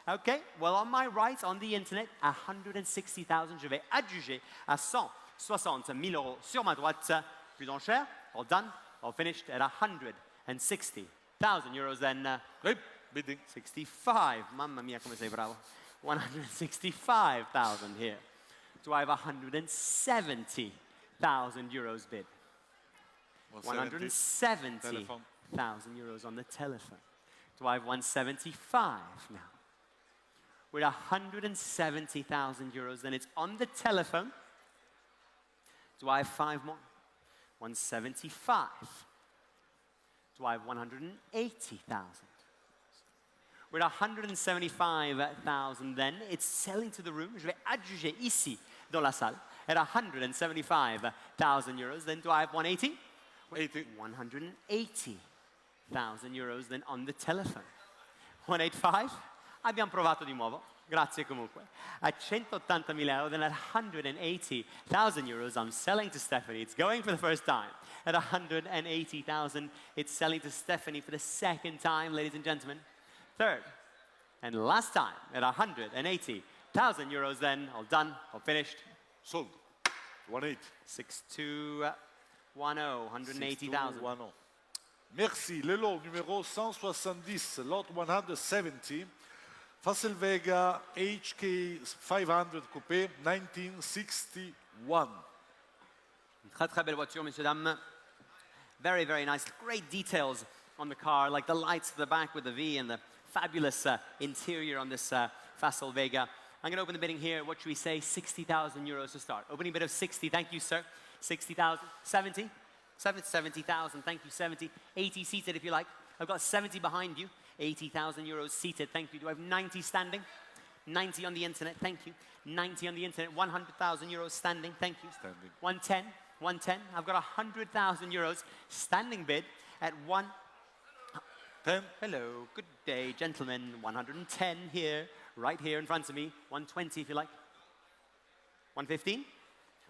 Speaker 1: Okay, well on my right, on the internet, 160,000, je vais adjuger à 160,000 euros sur ma droite. Plus d'enchères, all done, all finished at 160,000 euros then.
Speaker 2: Great bidding.
Speaker 1: 65, mamma mia come sei bravo. 165,000 here. Do I have 170,000 euros bid? 170,000 euros on the telephone. Do I have 175 now? We're at 170,000 euros, then it's on the telephone. Do I have 5 more? 175. Do I have 180,000? We're at 175,000 then. It's selling to the room. Je vais adjuger ici, dans la salle, at 175,000 euros. Then do I have 180? 180,000 euros then on the telephone. 185? Abbiamo provato di nuovo. Grazie comunque. At 180.000 euro, then at 180,000 euros, I'm selling to Stephanie. It's going for the first time. At 180,000, it's selling to Stephanie for the second time, ladies and gentlemen. Third and last time at 180,000 euros, then all done, all finished.
Speaker 2: Sold. 180.
Speaker 1: 6210, 180,000.
Speaker 2: 6210. Merci. Le lot numéro 170, lot 170. Fasselvega HK500 Coupe 1961.
Speaker 1: Très, très belle voiture, messieurs, dames. Very, very nice. Great details on the car, like the lights at the back with the V and the fabulous interior on this Fasselvega. I'm going to open the bidding here. What should we say? 60,000 euros to start. Opening bid of 60. Thank you, sir. 60,000. 70? 70,000. Thank you. 70. 80 seated, if you like. I've got 70 behind you. 80,000 euros seated. Thank you. Do I have 90 standing? 90 on the internet. Thank you. 90 on the internet. 100,000 euros standing. Thank you.
Speaker 2: Standing.
Speaker 1: 110. 110. I've got 100,000 euros standing bid at
Speaker 2: 10.
Speaker 1: Hello. Good day, gentlemen. 110 here. Right here in front of me. 120 if you like. 115?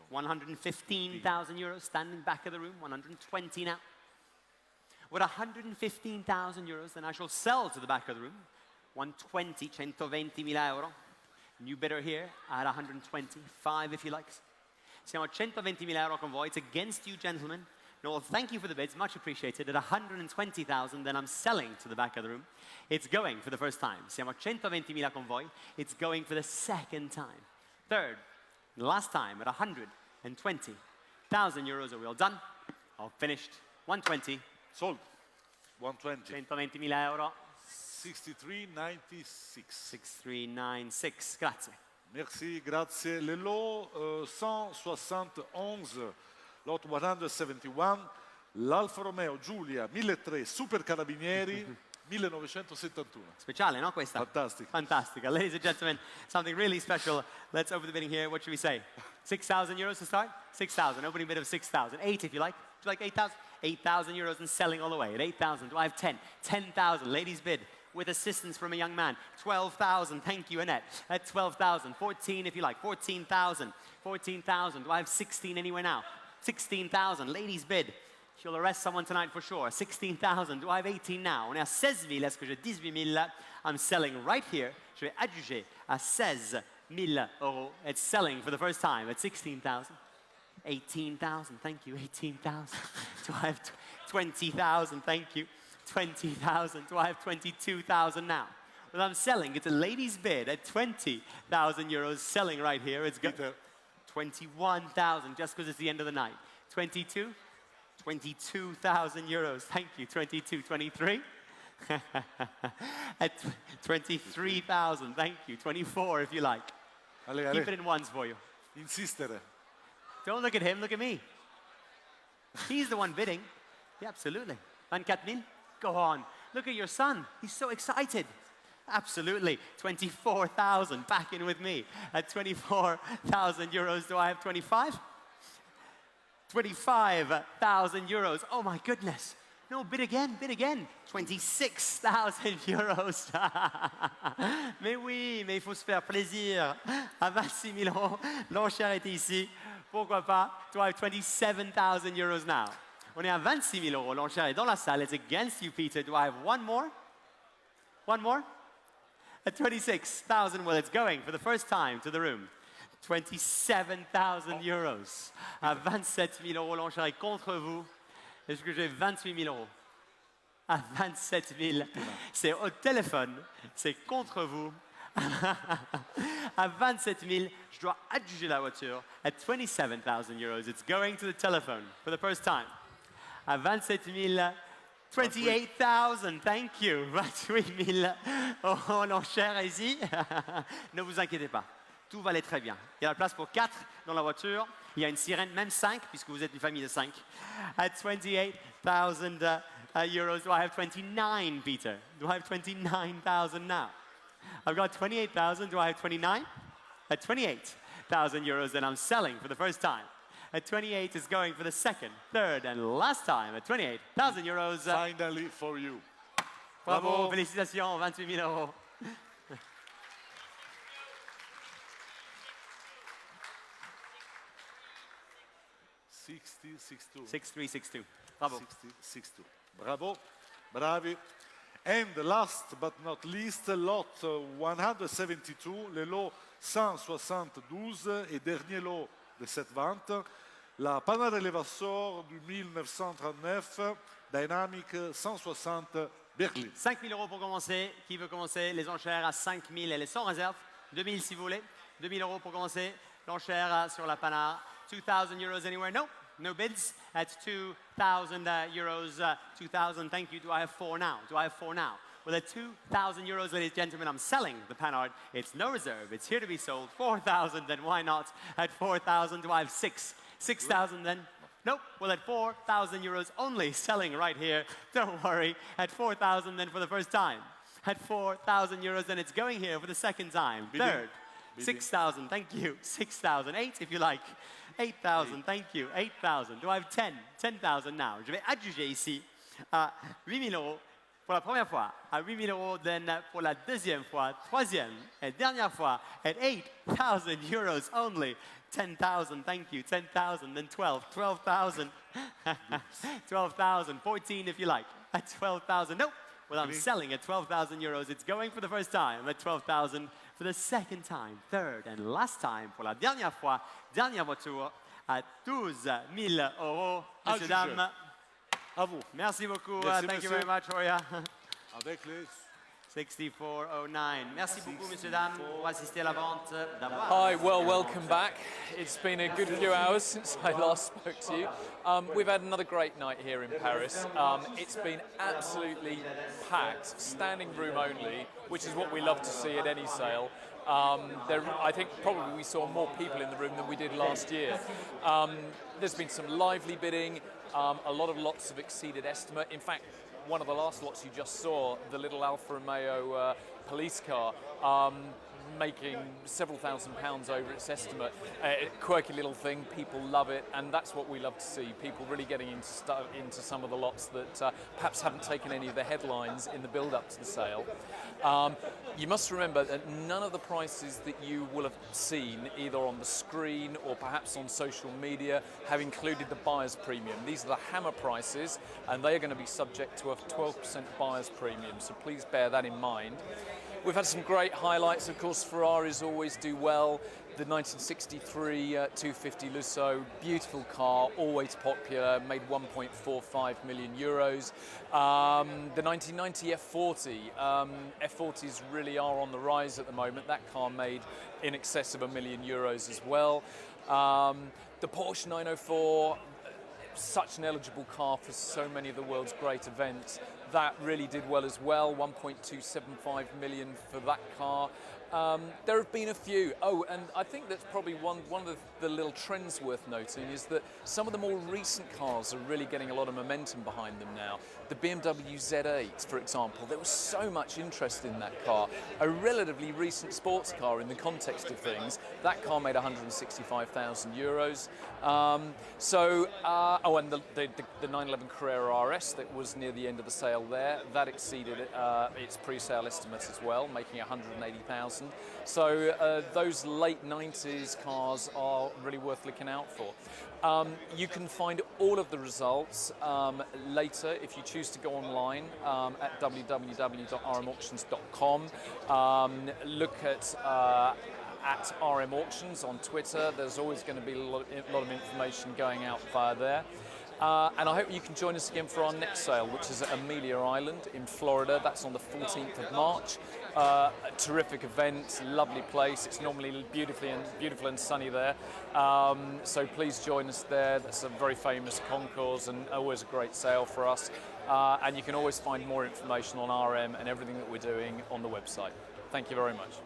Speaker 1: 115,000 euros standing back of the room. 120 now. With 115,000 euros, then I shall sell to the back of the room. 120, 120.000 euro. New bidder here at 125 if you like. Siamo a 120.000 euro con voi. It's against you, gentlemen. No, well, thank you for the bids. Much appreciated. At 120,000, then I'm selling to the back of the room. It's going for the first time. Siamo a 120.000 con voi. It's going for the second time. Third, last time at 120,000 euros. Are we all done? All finished. 120.
Speaker 2: Sold. 120.
Speaker 1: 120.000 euro.
Speaker 2: 6396.
Speaker 1: 6396. Grazie.
Speaker 2: Merci, grazie. Le lot 171, lot 171, l'Alfa Romeo Giulia 1003 Super Carabinieri 1971.
Speaker 1: Speciale, no, questa?
Speaker 2: Fantastic.
Speaker 1: Fantastica. Ladies and gentlemen, something really special. Let's open the bidding here. What should we say? 6,000 euros to start? 6,000. Opening bid of 6,000. 8 if you like. Would you like 8,000? 8,000 euros and selling all the way. At 8,000, do I have 10? 10,000. Ladies bid with assistance from a young man. 12,000. Thank you, Annette. At 12,000. 14 if you like. 14,000. 14,000. Do I have 16 anywhere now? 16,000. Ladies bid. She'll arrest someone tonight for sure. 16,000. Do I have 18 now? On est à 16,000. Est-ce que j'ai 18,000? I'm selling right here. Je vais adjuger à 16,000 euros. It's selling for the first time at 16,000. 18,000. Thank you. 18,000. Do I have 20,000? Thank you. 20,000. Do I have 22,000 now? Well, I'm selling. It's a lady's bid at 20,000 euros. Selling right here. It's good. 21,000 just because it's the end of the night. 22. 22,000 euros. Thank you. 22, 23. At 23,000. Thank you. 24 if you like.
Speaker 2: Allez,
Speaker 1: Keep it in ones for you.
Speaker 2: Insistere.
Speaker 1: Don't look at him, look at me. He's the one bidding. Yeah, absolutely. 24,000? Go on. Look at your son. He's so excited. Absolutely. 24,000. Back in with me. At 24,000 euros, do I have 25? 25,000 euros. Oh my goodness. No, bid again, bid again. 26,000 euros. Mais oui, mais il faut se faire plaisir. À 26 000 euros, l'enchère est ici. Pourquoi pas? Do I have 27,000 euros now? On est à 26 000 euros. L'enchère est dans la salle. It's against you, Peter. Do I have one more? One more? At 26,000, well, it's going for the first time to the room. 27,000 euros. À 27 000 euros, l'enchère est contre vous. Est-ce que j'ai 28 000 euros? À 27 000. C'est au téléphone. C'est contre vous. À 27 000, je dois adjuger la voiture. At 27,000 euros, it's going to the telephone for the first time. À 27 000, 28,000, thank you. 28 000 euros, l'enchère ici. Ne vous inquiétez pas. Tout va aller très bien. Il y a la place pour 4 dans la voiture. Il y a une sirène, même 5, puisque vous êtes une famille de 5. At 28,000 euros, do I have 29, Peter? Do I have 29,000 now? I've got 28,000. Do I have 29? At 28,000 euros, then I'm selling for the first time. At 28 is going for the second, third, and last time. At 28,000 euros.
Speaker 2: Finally for you.
Speaker 1: Bravo, félicitations, 28 000 euros.
Speaker 2: 60, 62.
Speaker 1: 6362. Bravo.
Speaker 2: 60, 62. Bravo, bravi. And last but not least, lot 172, le lot 172 et dernier lot de cette vente, la Panhard Elevator du 1939, Dynamic 160 Berlin.
Speaker 1: 5 000 euros pour commencer. Qui veut commencer? Les enchères à 5 000, elle est sans réserve. 2 000 si vous voulez. 2 000 euros pour commencer. L'enchère sur la Panhard. 2 000 euros anywhere? No. No bids. That's 2 000 euros. 2 000, thank you. Do I have 4 now? Do I have 4 now? Well, at 2 000 euros, ladies and gentlemen, I'm selling the Panhard. It's no reserve. It's here to be sold. 4 000, then why not? At 4 000, do I have 6? 6 000 then? Nope. Well, at 4 000 euros only, selling right here. Don't worry. At 4 000 then for the first time. At 4 000 euros, then it's going here for the second time.
Speaker 2: Bidding.
Speaker 1: Third. 6 000, thank you. 6 000. 8 if you like. 8 000, thank you. 8 000. Do I have 10? 10 000 now. Je vais adjuger ici à 8 000 euros pour la première fois, à 8 000 euros, then pour la deuxième fois, troisième et dernière fois, at 8 000 euros only. 10 000, thank you. 10 000, then 12. 12 000. 12 000. 14 if you like. At 12 000. Nope. Well, I'm selling at 12 000 euros. It's going for the first time at 12 000 for the second time, third and last time pour la dernière fois, dernière voiture à 12 000 euros. Messieurs, dames.
Speaker 2: À vous.
Speaker 1: Merci beaucoup.
Speaker 2: Merci,
Speaker 1: Thank you
Speaker 2: monsieur.
Speaker 1: very much, Horia.
Speaker 2: Avec les
Speaker 1: 6409. Merci beaucoup, messieurs, dames, pour assister à la vente.
Speaker 4: Hi, well, welcome back. It's been a good few hours since I last spoke to you. We've had another great night here in Paris. It's been absolutely packed, standing room only, which is what we love to see at any sale. I think probably we saw more people in the room than we did last year. There's been some lively bidding, a lot of lots have exceeded estimate. In fact, one of the last lots you just saw, the little Alfa Romeo police car, making several £1,000s over its estimate. Quirky little thing, people love it, and that's what we love to see, people really getting into some of the lots that perhaps haven't taken any of the headlines in the build-up to the sale. You must remember that none of the prices that you will have seen, either on the screen or perhaps on social media, have included the buyer's premium. These are the hammer prices, and they are going to be subject to a 12% buyer's premium, so please bear that in mind. We've had some great highlights, of course. Ferraris always do well. The 1963 250 Lusso, beautiful car, always popular, made 1.45 million euros. The 1990 F40, F40s really are on the rise at the moment. That car made in excess of €1 million as well. The Porsche 904, such an eligible car for so many of the world's great events. That really did well as well, 1.275 million for that car. There have been a few. Oh, and I think that's probably one of the little trends worth noting is that some of the more recent cars are really getting a lot of momentum behind them now. The BMW Z8, for example, there was so much interest in that car. A relatively recent sports car in the context of things. That car made 165,000 euros. Oh, and the 911 Carrera RS that was near the end of the sale there, that exceeded its pre-sale estimate as well, making 180,000. So those late 90s cars are really worth looking out for. You can find all of the results later if you choose to go online at www.rmauctions.com. Look at RM Auctions on Twitter. There's always going to be a lot of information going out via there. And I hope you can join us again for our next sale, which is at Amelia Island in Florida. That's on the 14th of March. A terrific event, lovely place. It's normally beautiful and sunny there. So please join us there. That's a very famous concourse and always a great sale for us. And you can always find more information on RM and everything that we're doing on the website. Thank you very much.